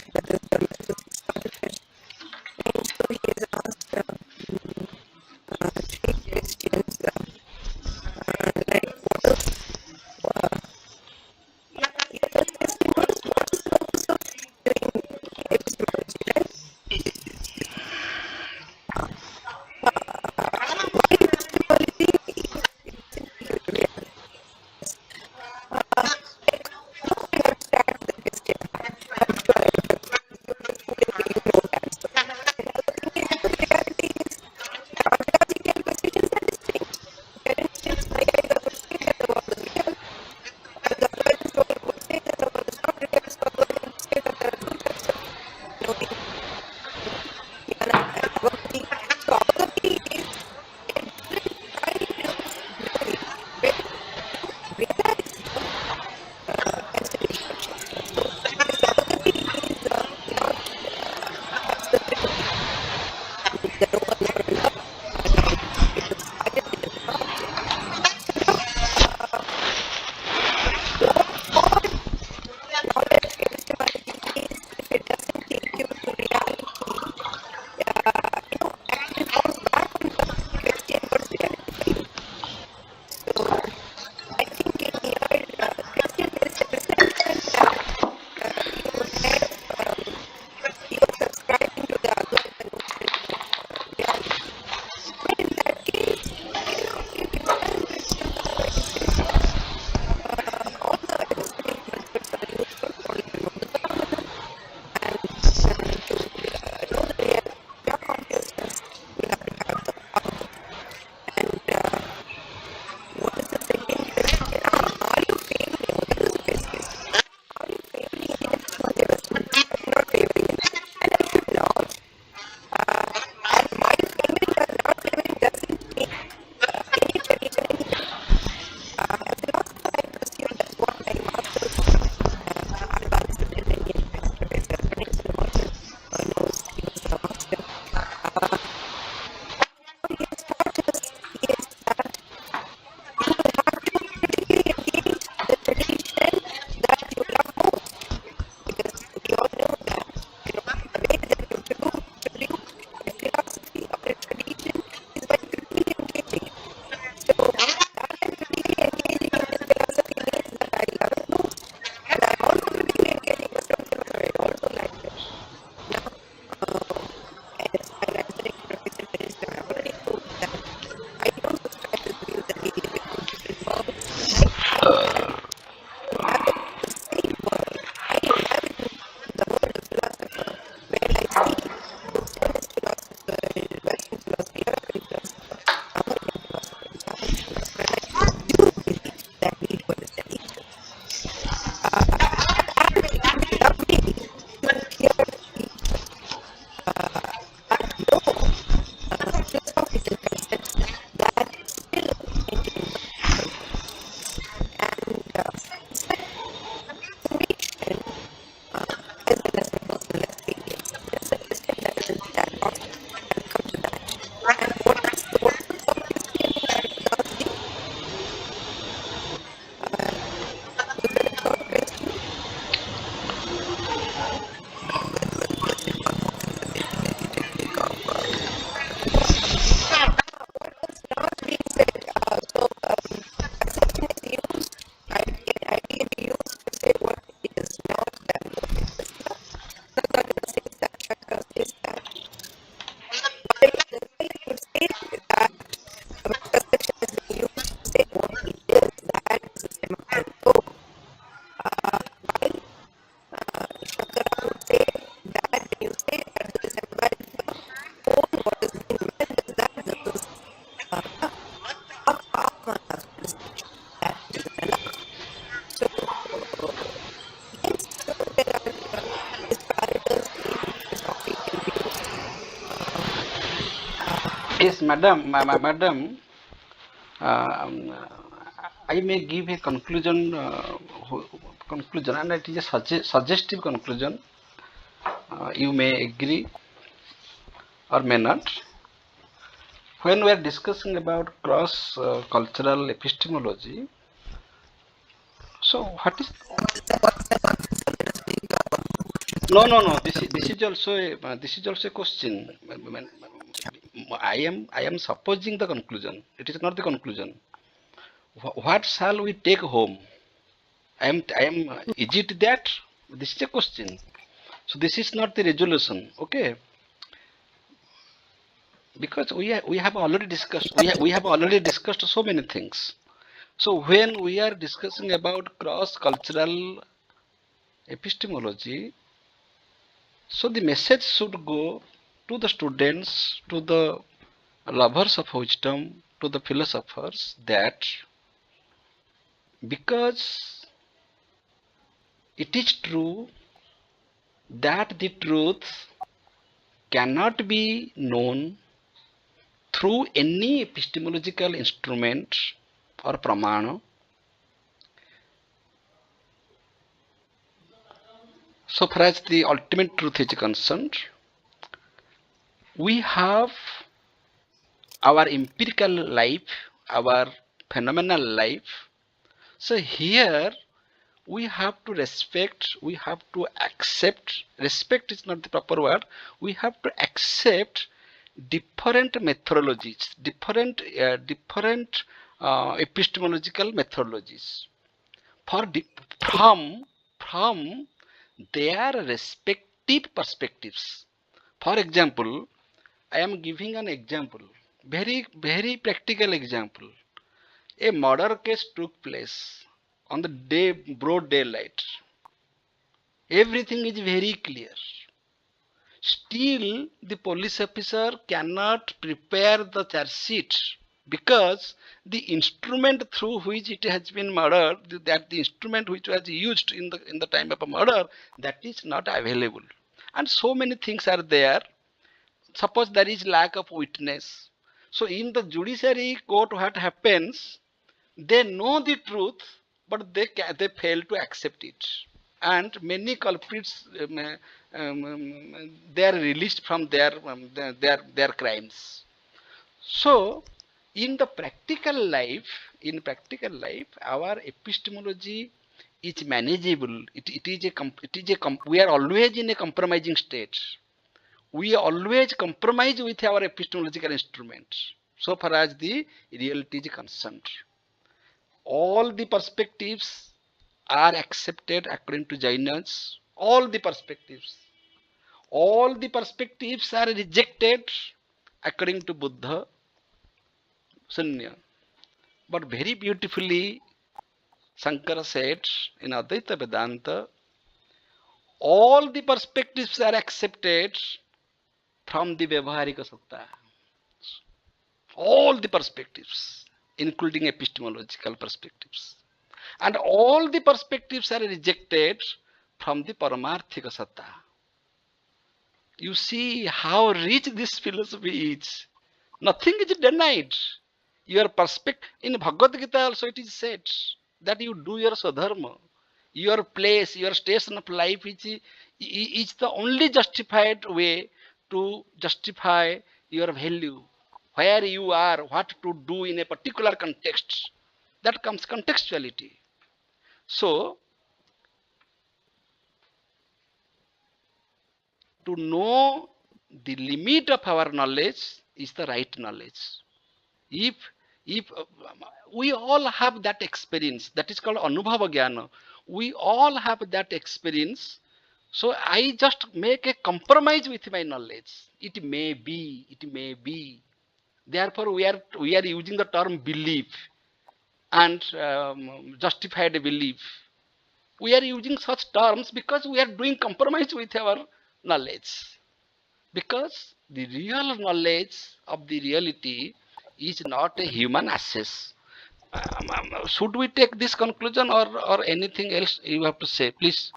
Yes, madam. Um, I may give a conclusion, and it is a suggestive conclusion. You may agree or may not. When we are discussing about cross cultural epistemology, so what is no. This is also a question. I am supposing the conclusion. It is not the conclusion. What shall we take home? I am. Is it that? This is a question. So this is not the resolution. Okay, because we have already discussed. We have already discussed so many things. So when we are discussing about cross cultural epistemology, so the message should go to the students, to the lovers of wisdom, to the philosophers, that because it is true that the truth cannot be known through any epistemological instrument or pramana. So far as the ultimate truth is concerned, we have our empirical life, our phenomenal life. So here we have to respect, we have to accept, respect is not the proper word, we have to accept different methodologies, different epistemological methodologies from their respective perspectives. For example, I am giving an example, very practical example. A murder case took place on the broad daylight. Everything is very clear. Still, the police officer cannot prepare the charge sheet because the instrument through which it has been murdered, that the instrument which was used in the time of a murder, that is not available. And so many things are there. Suppose there is lack of witness. So in the judiciary court, what happens? They know the truth, but they fail to accept it, and many culprits they are released from their crimes. So in practical life, our epistemology is manageable. We are always in a compromising state. We always compromise with our epistemological instruments so far as the reality is concerned. All the perspectives are accepted according to Jainas. All the perspectives are rejected according to Buddha, Sunya. But very beautifully, Shankara said in Advaita Vedanta, all the perspectives are accepted from the Vyavaharika Satta. All the perspectives, including epistemological perspectives. And all the perspectives are rejected from the Paramarthika Satta. You see how rich this philosophy is. Nothing is denied. Your perspective, in Bhagavad Gita also it is said that you do your sadharma. Your place, your station of life is the only justified way to justify your value. Where you are, what to do in a particular context. That comes contextuality. So, to know the limit of our knowledge is the right knowledge. If we all have that experience, that is called Anubhava Jnana. We all have that experience. So I just make a compromise with my knowledge. It may be. Therefore, we are using the term belief and justified belief. We are using such terms because we are doing compromise with our knowledge. Because the real knowledge of the reality is not a human access. Should we take this conclusion or anything else you have to say? Please,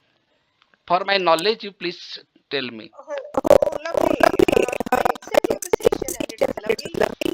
for my knowledge, you please tell me.
Oh, lovely. I accept your position and it is lovely.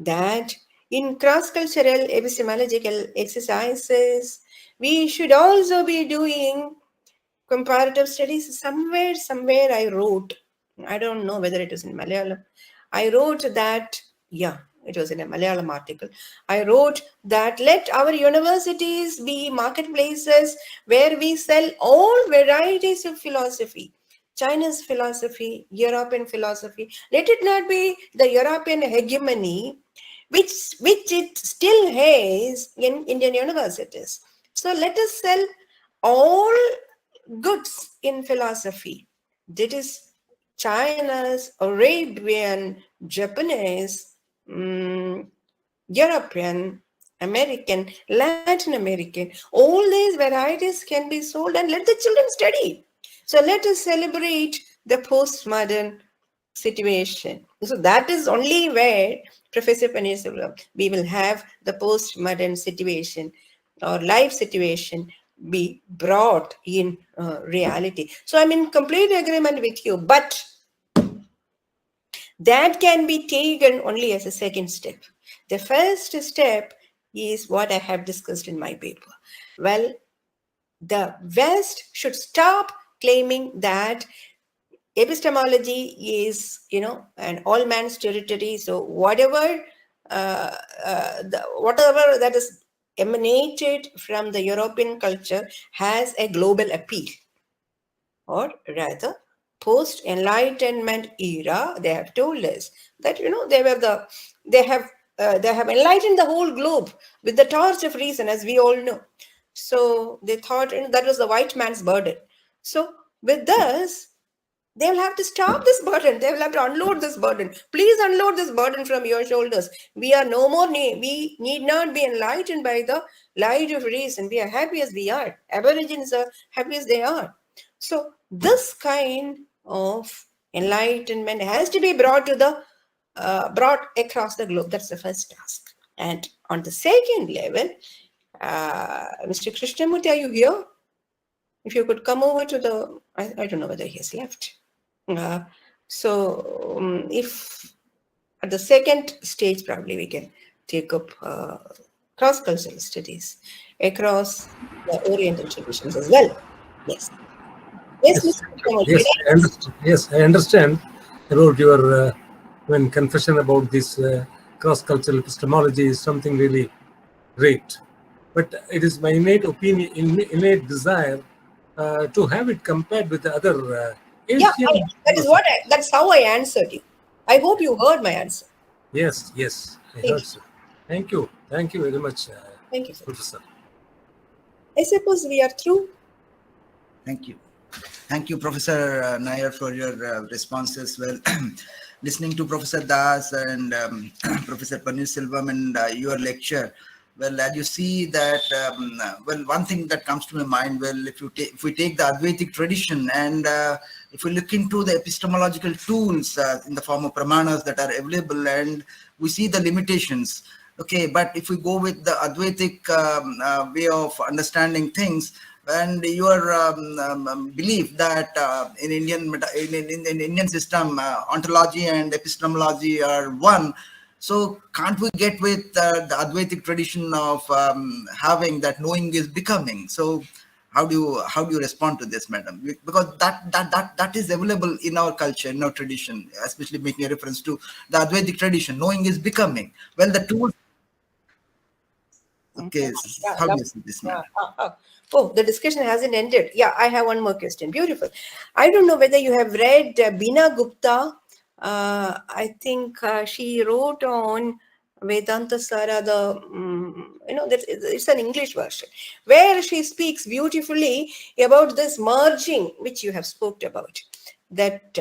that in cross-cultural epistemological exercises, we should also be doing comparative studies. Somewhere I wrote, I don't know whether it was in Malayalam, I wrote that, yeah, it was in a Malayalam article. I wrote that let our universities be marketplaces where we sell all varieties of philosophy. Chinese philosophy, European philosophy. Let it not be the European hegemony, which it still has in Indian universities. So let us sell all goods in philosophy. That is China's, Arabian, Japanese, European, American, Latin American. All these varieties can be sold and let the children study. So let us celebrate the postmodern situation. So that is only where, Professor Paneerselvam, we will have the postmodern situation or life situation be brought in reality. So I'm in complete agreement with you, but that can be taken only as a second step. The first step is what I have discussed in my paper. Well, the West should stop claiming that epistemology is, an all man's territory. So whatever that is emanated from the European culture has a global appeal, or rather, post-enlightenment era, they have told us that they have enlightened the whole globe with the torch of reason, as we all know. So they thought that was the white man's burden. So with this, they will have to stop this burden. They will have to unload this burden. Please unload this burden from your shoulders. We are no more, we need not be enlightened by the light of reason. We are happy as we are. Aborigines are happy as they are. So this kind of enlightenment has to be brought across the globe. That's the first task. And on the second level, Mr. Krishnamurti, are you here? If you could come over to the, I don't know whether he has left. If at the second stage, probably we can take up cross-cultural studies across the Oriental traditions as well. Yes. Yes,
Yes,
Mr. Kamal,
yes, I understand about your confession about this cross-cultural epistemology is something really great. But it is my innate opinion, innate desire to have it compared with the other
Yeah,
Asian.
that's how I answered you. I hope you heard my answer.
Yes, I heard so. Thank you very much,
Thank you, sir.
Professor.
I suppose we are through.
Thank you. Thank you, Professor Nair, for your responses. Well, listening to Professor Das and Professor Paneerselvam and your lecture, well, as you see that, well, one thing that comes to my mind, well, if we take the Advaitic tradition and if we look into the epistemological tools in the form of pramanas that are available, and we see the limitations. Okay, but if we go with the Advaitic way of understanding things, and your belief that in Indian system, ontology and epistemology are one. So can't we get with the Advaitic tradition of having that knowing is becoming? So how do you respond to this, madam? Because that is available in our culture, in our tradition, especially making a reference to the Advaitic tradition. Knowing is becoming. Well, the tools. Okay, how do you see this, madam?
Oh, the discussion hasn't ended. Yeah, I have one more question. Beautiful. I don't know whether you have read Bina Gupta. I think she wrote on Vedanta Sara, it's an English version, where she speaks beautifully about this merging, which you have spoke about, that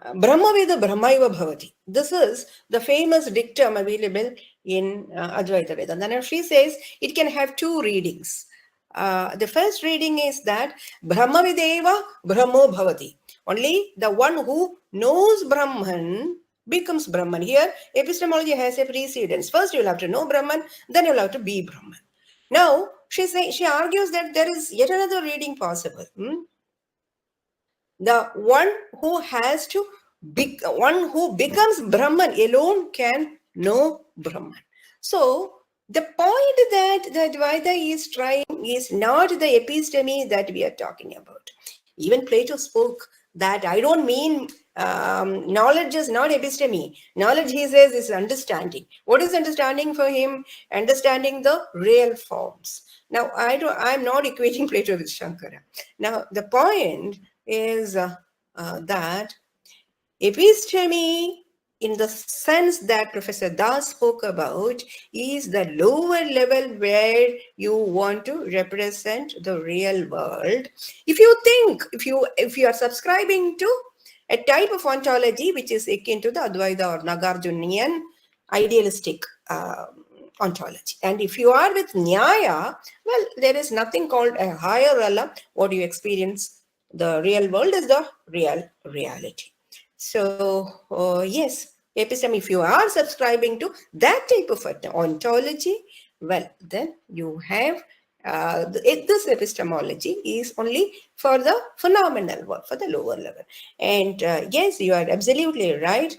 Brahmaveda Brahmaiva Bhavati. This is the famous dictum available in Advaita Vedanta. Now she says it can have two readings. The first reading is that Brahmavideva Brahmo Bhavati. Only the one who knows Brahman becomes Brahman. Here, epistemology has a precedence. First, you'll have to know Brahman, then you'll have to be Brahman. Now, she argues that there is yet another reading possible. The one who has to one who becomes Brahman alone can know Brahman. So the point that Dvaita is trying is not the episteme that we are talking about. Even Plato spoke that I don't mean knowledge is not episteme. Knowledge, he says, is understanding. What is understanding for him? Understanding the real forms. Now, I'm not equating Plato with Shankara. Now, the point is that episteme, in the sense that Professor Das spoke about, is the lower level where you want to represent the real world. If you think, if you are subscribing to a type of ontology which is akin to the Advaita or Nagarjunian idealistic ontology, and if you are with Nyaya, well, there is nothing called a higher realm. What you experience, the real world is the real reality. So, yes, episteme, if you are subscribing to that type of ontology, well, then you have this epistemology is only for the phenomenal world, for the lower level. And yes, you are absolutely right.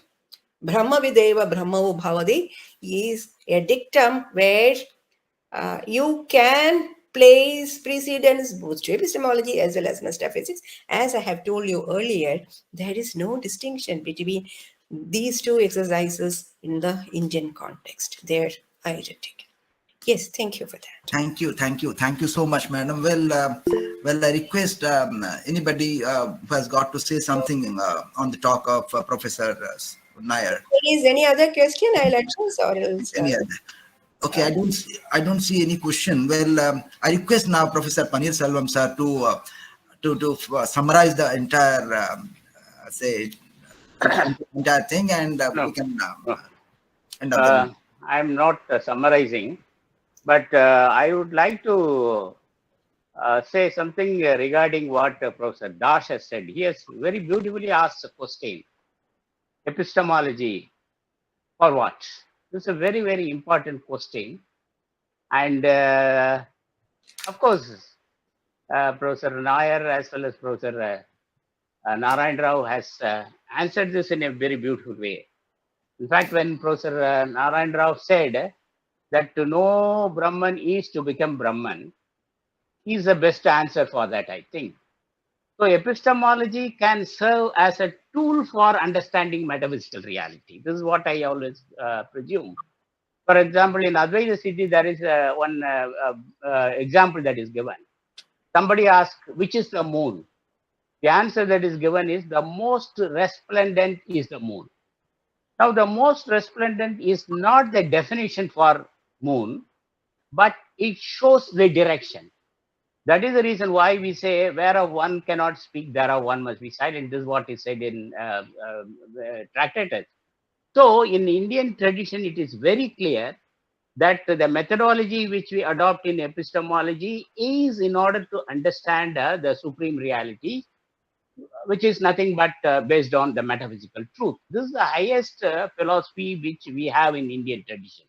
Brahma videva brahmavo bhavade is a dictum where you can place precedence both to epistemology as well as metaphysics. As I have told you earlier, there is no distinction between these two exercises in the Indian context. They're identical. Yes, thank you for that.
Thank you so much, madam. Well, I request anybody who has got to say something on the talk of Professor Nair.
Is any other question I'll address or else?
Any other? Okay, I don't see any question. Well, I request now Professor Paneerselvam sir to summarize the entire say entire thing, and
No,
we can
no.
end up the meeting.
I'm not summarizing, but I would like to say something regarding what Professor Dash has said. He has very beautifully asked a question. Epistemology for what? This is a very, very important question. And of course, Professor Nair as well as Professor Narayan Rao has answered this in a very beautiful way. In fact, when Professor Narayan Rao said that to know Brahman is to become Brahman, is the best answer for that, I think. So epistemology can serve as a tool for understanding metaphysical reality. This is what I always presume. For example, in Advaita Siddhi, there is one example that is given. Somebody asks, which is the moon? The answer that is given is the most resplendent is the moon. Now, the most resplendent is not the definition for moon, but it shows the direction. That is the reason why we say, whereof one cannot speak, thereof one must be silent. This is what is said in Tractatus. So, in Indian tradition, it is very clear that the methodology which we adopt in epistemology is in order to understand the supreme reality, which is nothing but based on the metaphysical truth. This is the highest philosophy which we have in Indian tradition.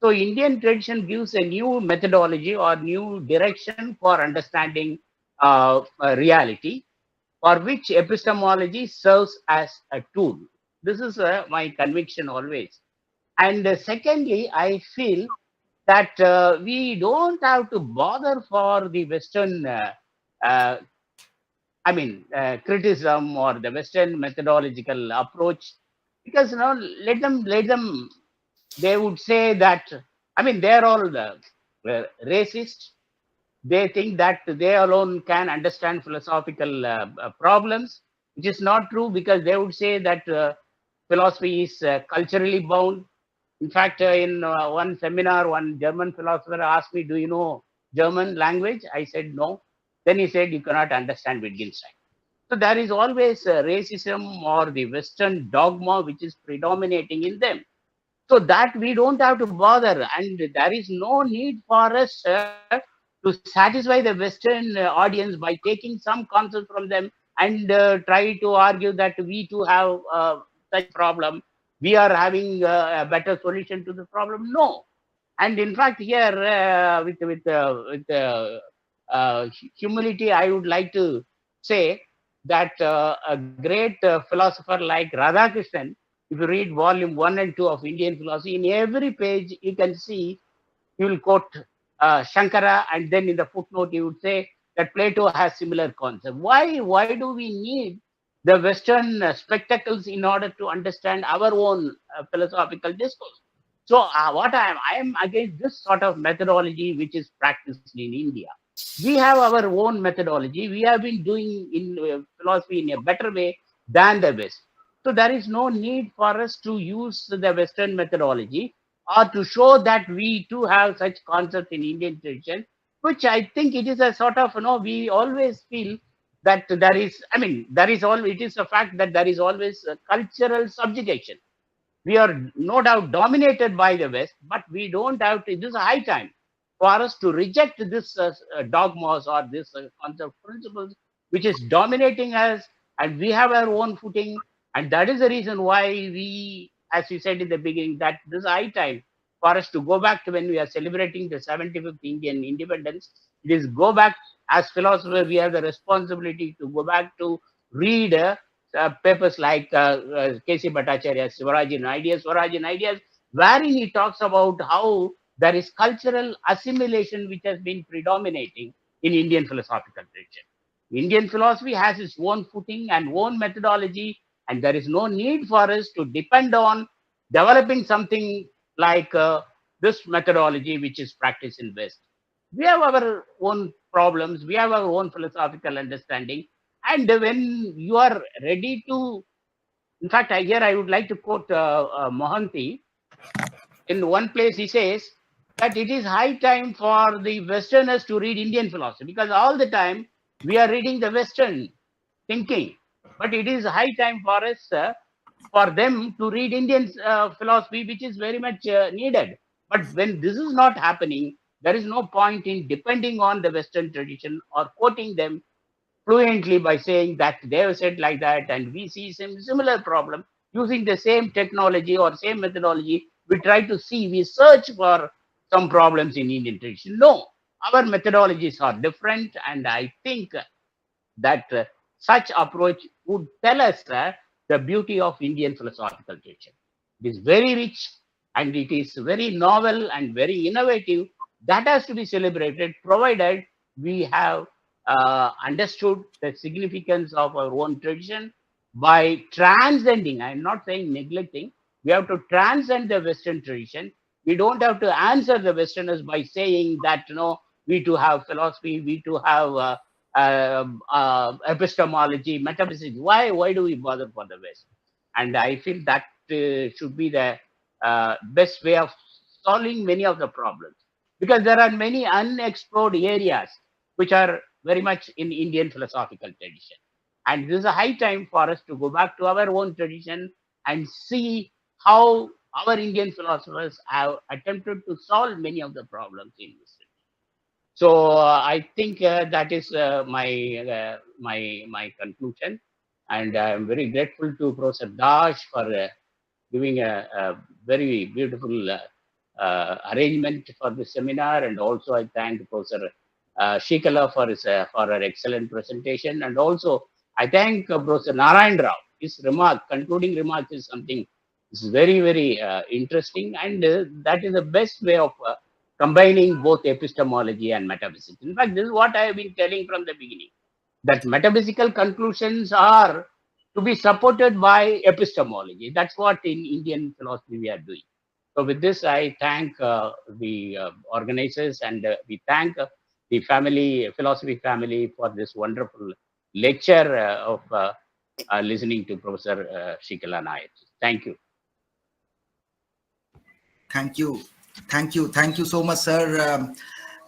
So Indian tradition gives a new methodology or new direction for understanding reality, for which epistemology serves as a tool. This is my conviction always. And secondly, I feel that we don't have to bother for the Western uh, criticism or the Western methodological approach, because let them. They would say that they're all racist. They think that they alone can understand philosophical problems, which is not true, because they would say that philosophy is culturally bound. In fact, in one seminar, one German philosopher asked me, "Do you know German language?" I said no. Then he said, "You cannot understand Wittgenstein." So there is always racism or the Western dogma which is predominating in them. So that we don't have to bother, and there is no need for us to satisfy the Western audience by taking some concept from them and try to argue that we too have such problem. We are having a better solution to the problem. No, and in fact, here with humility, I would like to say that a great philosopher like Radhakrishnan, if you read volume 1 and 2 of Indian philosophy, in every page you can see, he will quote Shankara, and then in the footnote he would say that Plato has similar concept. Why do we need the Western spectacles in order to understand our own philosophical discourse? So I am against this sort of methodology which is practiced in India. We have our own methodology. We have been doing in philosophy in a better way than the West. So there is no need for us to use the Western methodology or to show that we too have such concepts in Indian tradition, which I think it is a sort of, we always feel that there is, it is a fact that there is always a cultural subjugation. We are no doubt dominated by the West, but we don't have to, it is a high time for us to reject this dogmas or this concept principles, which is dominating us, and we have our own footing. And that is the reason why we, as you said in the beginning, that this is high time for us to go back to when we are celebrating the 75th Indian independence. It is go back, as philosophers, we have the responsibility to go back to read papers like K.C. Bhattacharya's Swaraj in Ideas, wherein he talks about how there is cultural assimilation which has been predominating in Indian philosophical tradition. Indian philosophy has its own footing and own methodology, and there is no need for us to depend on developing something like this methodology which is practiced in West. We have our own problems, we have our own philosophical understanding, and when you are ready to, in fact, here I would like to quote Mohanty. In one place, he says that it is high time for the Westerners to read Indian philosophy, because all the time we are reading the Western thinking. But it is high time for us, for them to read Indian philosophy, which is very much needed. But when this is not happening, there is no point in depending on the Western tradition or quoting them fluently by saying that they have said like that, and we see some similar problem using the same technology or same methodology. We try to see, we search for some problems in Indian tradition. No, our methodologies are different, and I think that such approach would tell us the beauty of Indian philosophical tradition. It is very rich and it is very novel and very innovative. That has to be celebrated, provided we have understood the significance of our own tradition by transcending. I'm not saying neglecting. We have to transcend the Western tradition. We don't have to answer the Westerners by saying that, we too have philosophy, we too have epistemology, metaphysics. Why do we bother for the West? And I feel that should be the best way of solving many of the problems, because there are many unexplored areas which are very much in Indian philosophical tradition. And this is a high time for us to go back to our own tradition and see how our Indian philosophers have attempted to solve many of the problems in this. So I think that is my conclusion, and I'm very grateful to Professor Dash for giving a very beautiful arrangement for the seminar, and also I thank Professor Sreekala for her excellent presentation, and also I thank Professor Narayan Rao. His concluding remark is something is very interesting, and that is the best way of combining both epistemology and metaphysics. In fact, this is what I have been telling from the beginning, that metaphysical conclusions are to be supported by epistemology. That's what in Indian philosophy we are doing. So with this, I thank the organizers, and we thank the philosophy family for this wonderful lecture of listening to Professor Sreekala Nair. Thank you.
Thank you so much, sir.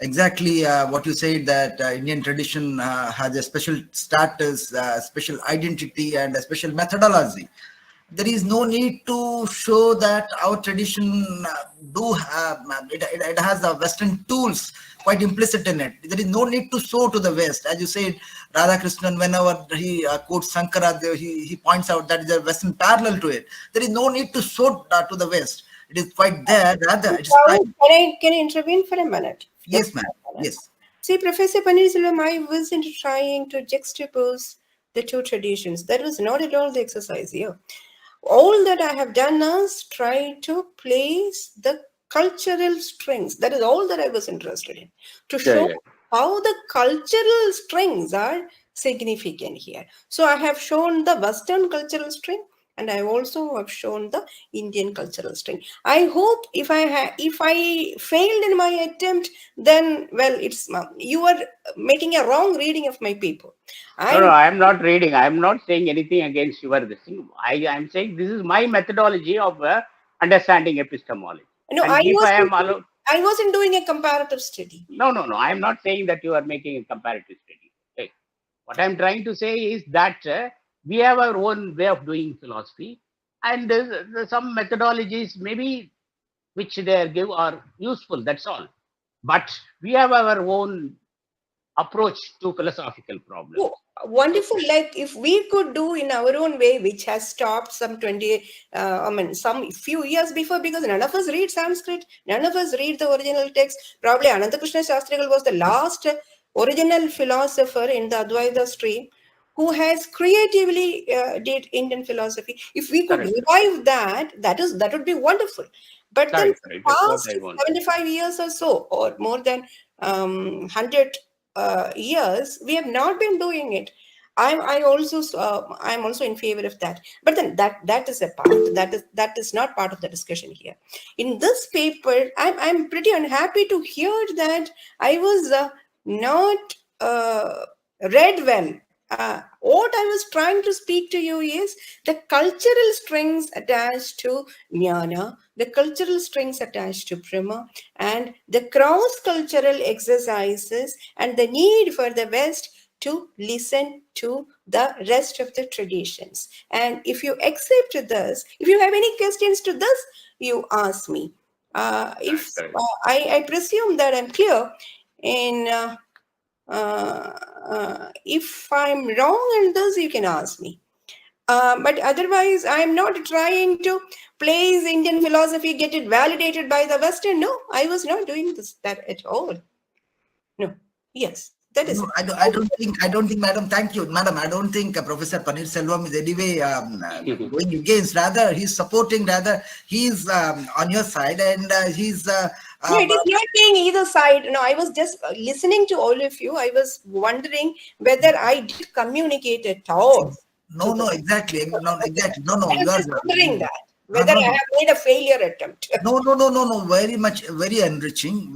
Exactly what you said, that Indian tradition has a special status, special identity, and a special methodology. There is no need to show that our tradition it has the Western tools quite implicit in it. There is no need to show to the West. As you said, Radhakrishnan, whenever he quotes Sankara, he points out that there is a Western parallel to it. There is no need to show to the West. It is quite there. Rather, it is quite...
Can I intervene for a minute?
Yes, ma'am. Yes.
See, Professor Paneerselvam, I wasn't trying to juxtapose the two traditions. That was not at all the exercise here. All that I have done is try to place the cultural strings. That is all that I was interested in, to show how the cultural strings are significant here. So I have shown the Western cultural string, and I also have shown the Indian cultural string. I hope if I failed in my attempt, then well, it's you are making a wrong reading of my paper.
No, I am not reading. I am not saying anything against your this thing. I am saying this is my methodology of understanding epistemology.
No,
And if I am allowed,
I wasn't doing a comparative study.
no. I am not saying that you are making a comparative study. Okay. What I am trying to say is that we have our own way of doing philosophy, and some methodologies maybe which they give are useful. That's all. But we have our own approach to philosophical problems.
Oh, wonderful. Like if we could do in our own way, which has stopped some 20, some few years before, because none of us read Sanskrit, none of us read the original text. Probably Anantakrishna Shastrigal was the last original philosopher in the Advaita stream who has creatively did Indian philosophy. If we could revive that, that would be wonderful. But then past 75 years or so, or more than 100 years, we have not been doing it. I'm also in favor of that. But then that is a part that is not part of the discussion here. In this paper, I'm pretty unhappy to hear that I was not read well. What I was trying to speak to you is the cultural strings attached to jnana, the cultural strings attached to prema, and the cross-cultural exercises, and the need for the West to listen to the rest of the traditions. And if you accept this, if you have any questions to this, you ask me. I presume that I'm clear in... if I'm wrong in this, you can ask me. But otherwise, I'm not trying to place Indian philosophy, get it validated by the Western. No, I was not doing that at all. No. Yes, that is.
No, I don't think, madam. Thank you, madam. I don't think Professor Paneerselvam is anyway going against. Rather, he's supporting. Rather, he's on your side, and he's.
No, it is not being either side. No, I was just listening to all of you. I was wondering whether I did communicate at all.
No, exactly. No,
I was just wondering that. Whether I have made a failure attempt.
No. Very much, very enriching,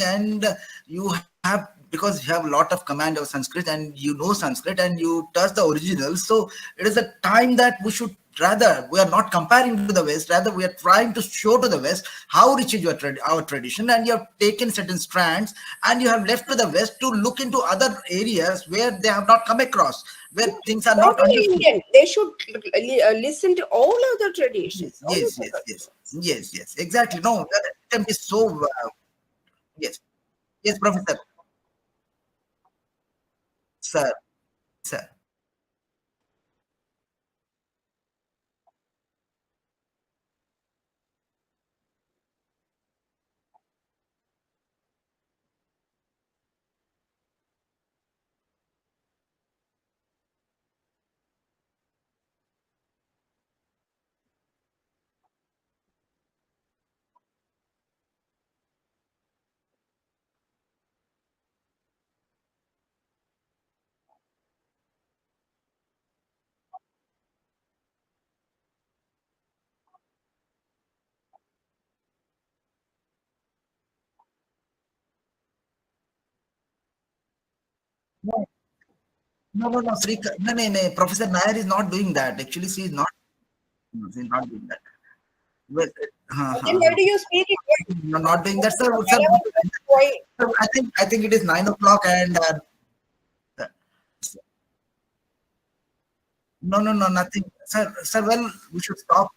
and you have, because you have a lot of command of Sanskrit and you know Sanskrit and you touch the original. So it is a time that we should rather, we are not comparing to the West, rather we are trying to show to the West how rich is our tradition, and you have taken certain strands and you have left to the West to look into other areas where they have not come across, where things are not understood.
Indian. They should listen to all other traditions.
Yes, exactly. No, that attempt is so, yes, Professor. Sir. No, Professor Nair is not doing that. Actually, she's not doing that. Well,
Then why do you speak it?
no, not doing that, sir. I think it is 9 o'clock and no, nothing, sir. Well, we should stop.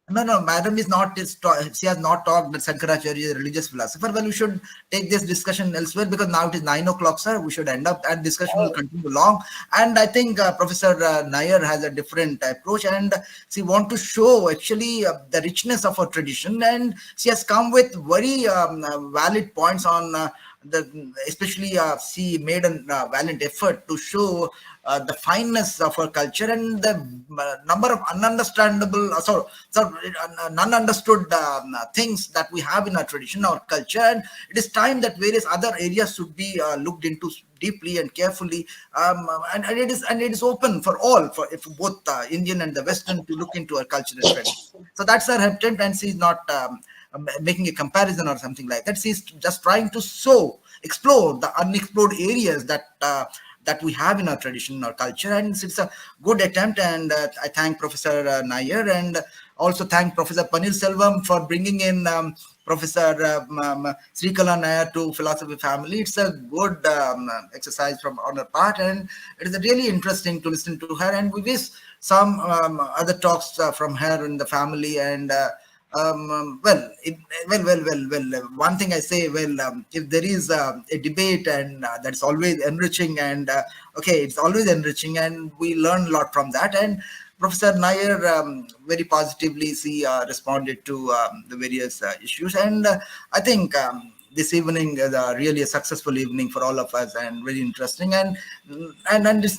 No, madam is not. She has not talked that Shankaracharya is a religious philosopher. Well, we should take this discussion elsewhere because now it is 9 o'clock, sir. We should end up, and discussion will continue long. And I think Professor Nair has a different approach, and she wants to show actually the richness of our tradition, and she has come with very valid points on especially she made a valiant effort to show the fineness of her culture and the number of ununderstandable, non-understood things that we have in our tradition, our culture. And it is time that various other areas should be looked into deeply and carefully, and it is open for all, for both Indian and the Western, to look into our culture and tradition. So that's her attempt, and she's not making a comparison or something like that. She's just trying to explore the unexplored areas that we have in our tradition, our culture, and it's a good attempt. And I thank Professor Nair, and also thank Professor Panirselvam for bringing in Professor Sreekala Nair to Philosophy Family. It's a good exercise from on her part, and it is really interesting to listen to her. And we wish some other talks from her in the family. And one thing I say, if there is a debate, and that's always enriching, and okay, it's always enriching, and we learn a lot from that. And Professor Nair very positively responded to the various issues, and I think this evening is really a successful evening for all of us, and very interesting. And this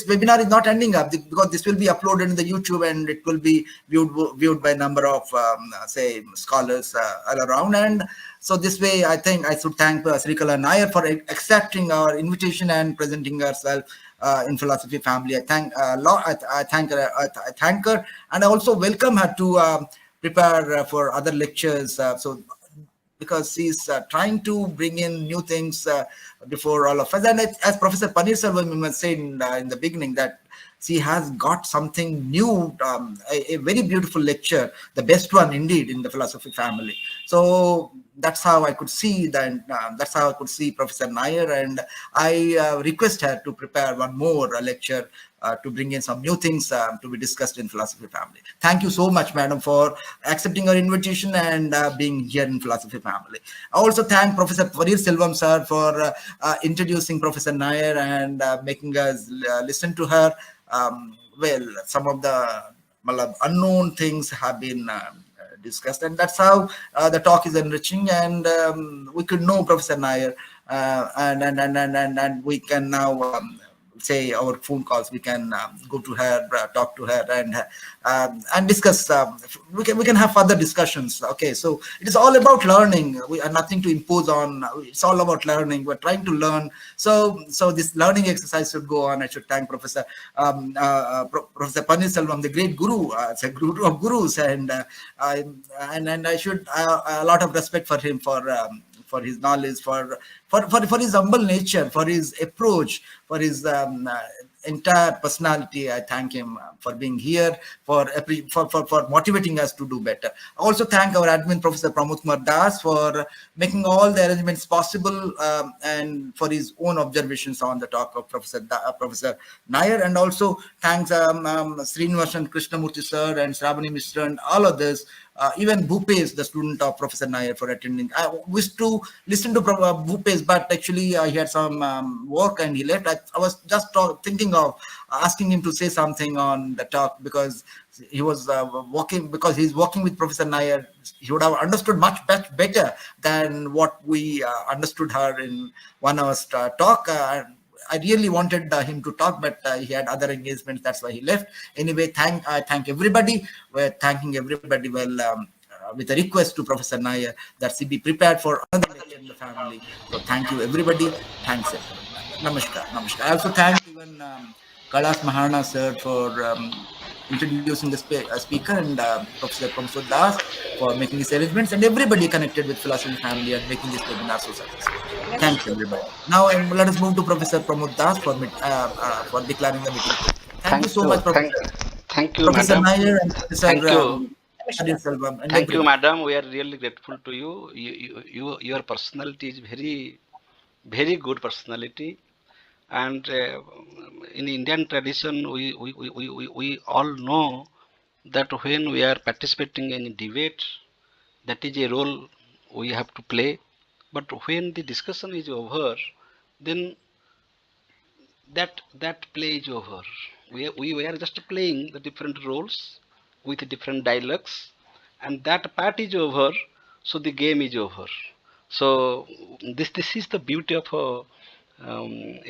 webinar is not ending up, because this will be uploaded in the YouTube, and it will be viewed by a number of say scholars all around. And so this way, I think I should thank Sreekala Nair for accepting our invitation and presenting herself in Philosophy Family. I thank I thank her, and I also welcome her to prepare for other lectures. Because she's trying to bring in new things before all of us. And as Professor Panirselvam was saying in the beginning, that she has got something new, a very beautiful lecture, the best one indeed in the Philosophy Family. So that's how I could see that. That's how I could see Professor Nair, and I request her to prepare one more lecture to bring in some new things to be discussed in Philosophy Family. Thank you so much, madam, for accepting our invitation and being here in Philosophy Family. I also thank Professor Panirselvam sir for introducing Professor Nair and making us listen to her. Some of the unknown things have been discussed, and that's how the talk is enriching, and we could know Professor Nair, and we can now say our phone calls, we can go to her, talk to her, and discuss. We can have further discussions. Okay, so it is all about learning. We are nothing to impose on. It's all about learning. We're trying to learn. So this learning exercise should go on. I should thank Professor Professor Panirselvam, the great guru. It's a guru of gurus, and I should a lot of respect for him for his knowledge, for his humble nature, for his approach, for his entire personality. I thank him for being here, for motivating us to do better. I also thank our admin, Professor Pramod Kumar Das, for making all the arrangements possible, and for his own observations on the talk of Professor Nair. And also thanks Srinivasan Krishnamurthy sir and Shravani Mishra and all others. Even Bhupesh, the student of Professor Nair, for attending. I wish to listen to Bhupesh, but actually he had some work and he left. I was just thinking of asking him to say something on the talk, because he was he's working with Professor Nair. He would have understood much better than what we understood her in 1 hour's talk. I really wanted him to talk, but he had other engagements. That's why he left. Anyway, I thank everybody. We're thanking everybody. With a request to Professor Nair that she be prepared for another lecture in the family. So thank you, everybody. Thanks, everyone. Namaskar. I also thank even Kailash Maharana sir for introducing the speaker, and Professor Pramod Das for making these arrangements, and everybody connected with Philosophy Family and making this webinar so successful. Thanks, everybody. Now let us move to Professor Pramod Das for declaring the meeting. Thank you so much, Professor.
Thank you,
Professor
madam.
Nair and Professor
Thank you.
Selvam and
Thank you,
everybody.
madam. We are really grateful to you. Your personality is very, very good personality. And in Indian tradition, we all know that when we are participating in debate, that is a role we have to play. But when the discussion is over, then that play is over. We are just playing the different roles with different dialogues, and that part is over, so the game is over. So this is the beauty of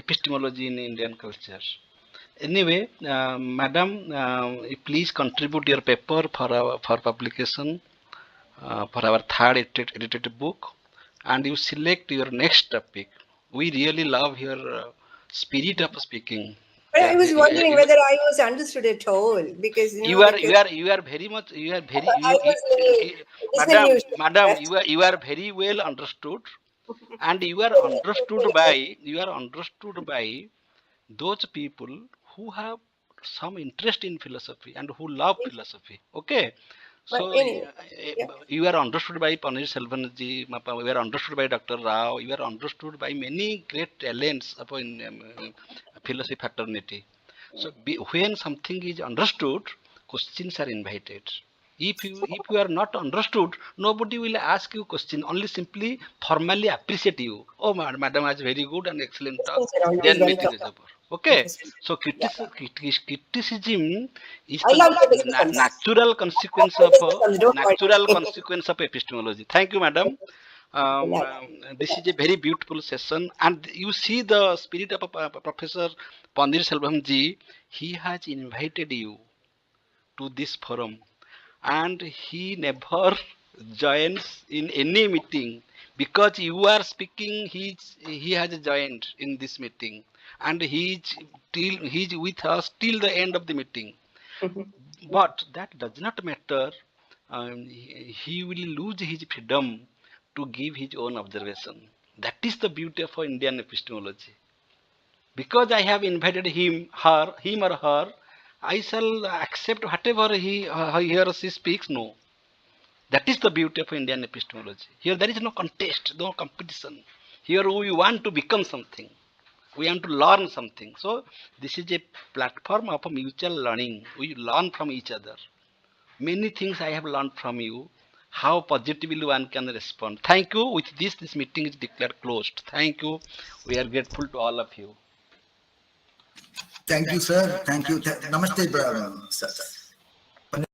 epistemology in Indian culture. Anyway, madam, please contribute your paper for publication for our third edited book, and you select your next topic. We really love your spirit of speaking.
But I was wondering whether I was understood at all, because
You are very much
I was
madam, you are very well understood, and you are understood by those people who have some interest in philosophy and who love philosophy. Okay,
But
so
anyway, yeah.
you are understood by Paneer Selvanji, you are understood by Dr. Rao, you are understood by many great talents upon philosophy fraternity. So when something is understood, questions are invited. If you are not understood, nobody will ask you question. Only simply formally appreciate you. Oh, madam has very good and excellent talk.
Questions are always
Then meeting
welcome.
is over. Okay.
Yes.
So
Yeah.
criticism is
I
the
love criticisms.
natural consequence
Criticisms, don't worry.
of epistemology. Thank you, madam. This is a very beautiful session, and you see the spirit of Professor Pandir Selvam He has invited you to this forum, and he never joins in any meeting because you are speaking. He has joined in this meeting, and he's with us till the end of the meeting. But that does not matter. He will lose his freedom to give his own observation. That is the beauty of Indian epistemology. Because I have invited him or her, I shall accept whatever he or she speaks. No, that is the beauty of Indian epistemology. Here there is no contest, no competition. Here we want to become something. We want to learn something. So this is a platform of mutual learning. We learn from each other. Many things I have learned from you. How positively one can respond. Thank you. With this meeting is declared closed. Thank you. We are grateful to all of you.
Thank you, sir. Thank you. Namaste, sir.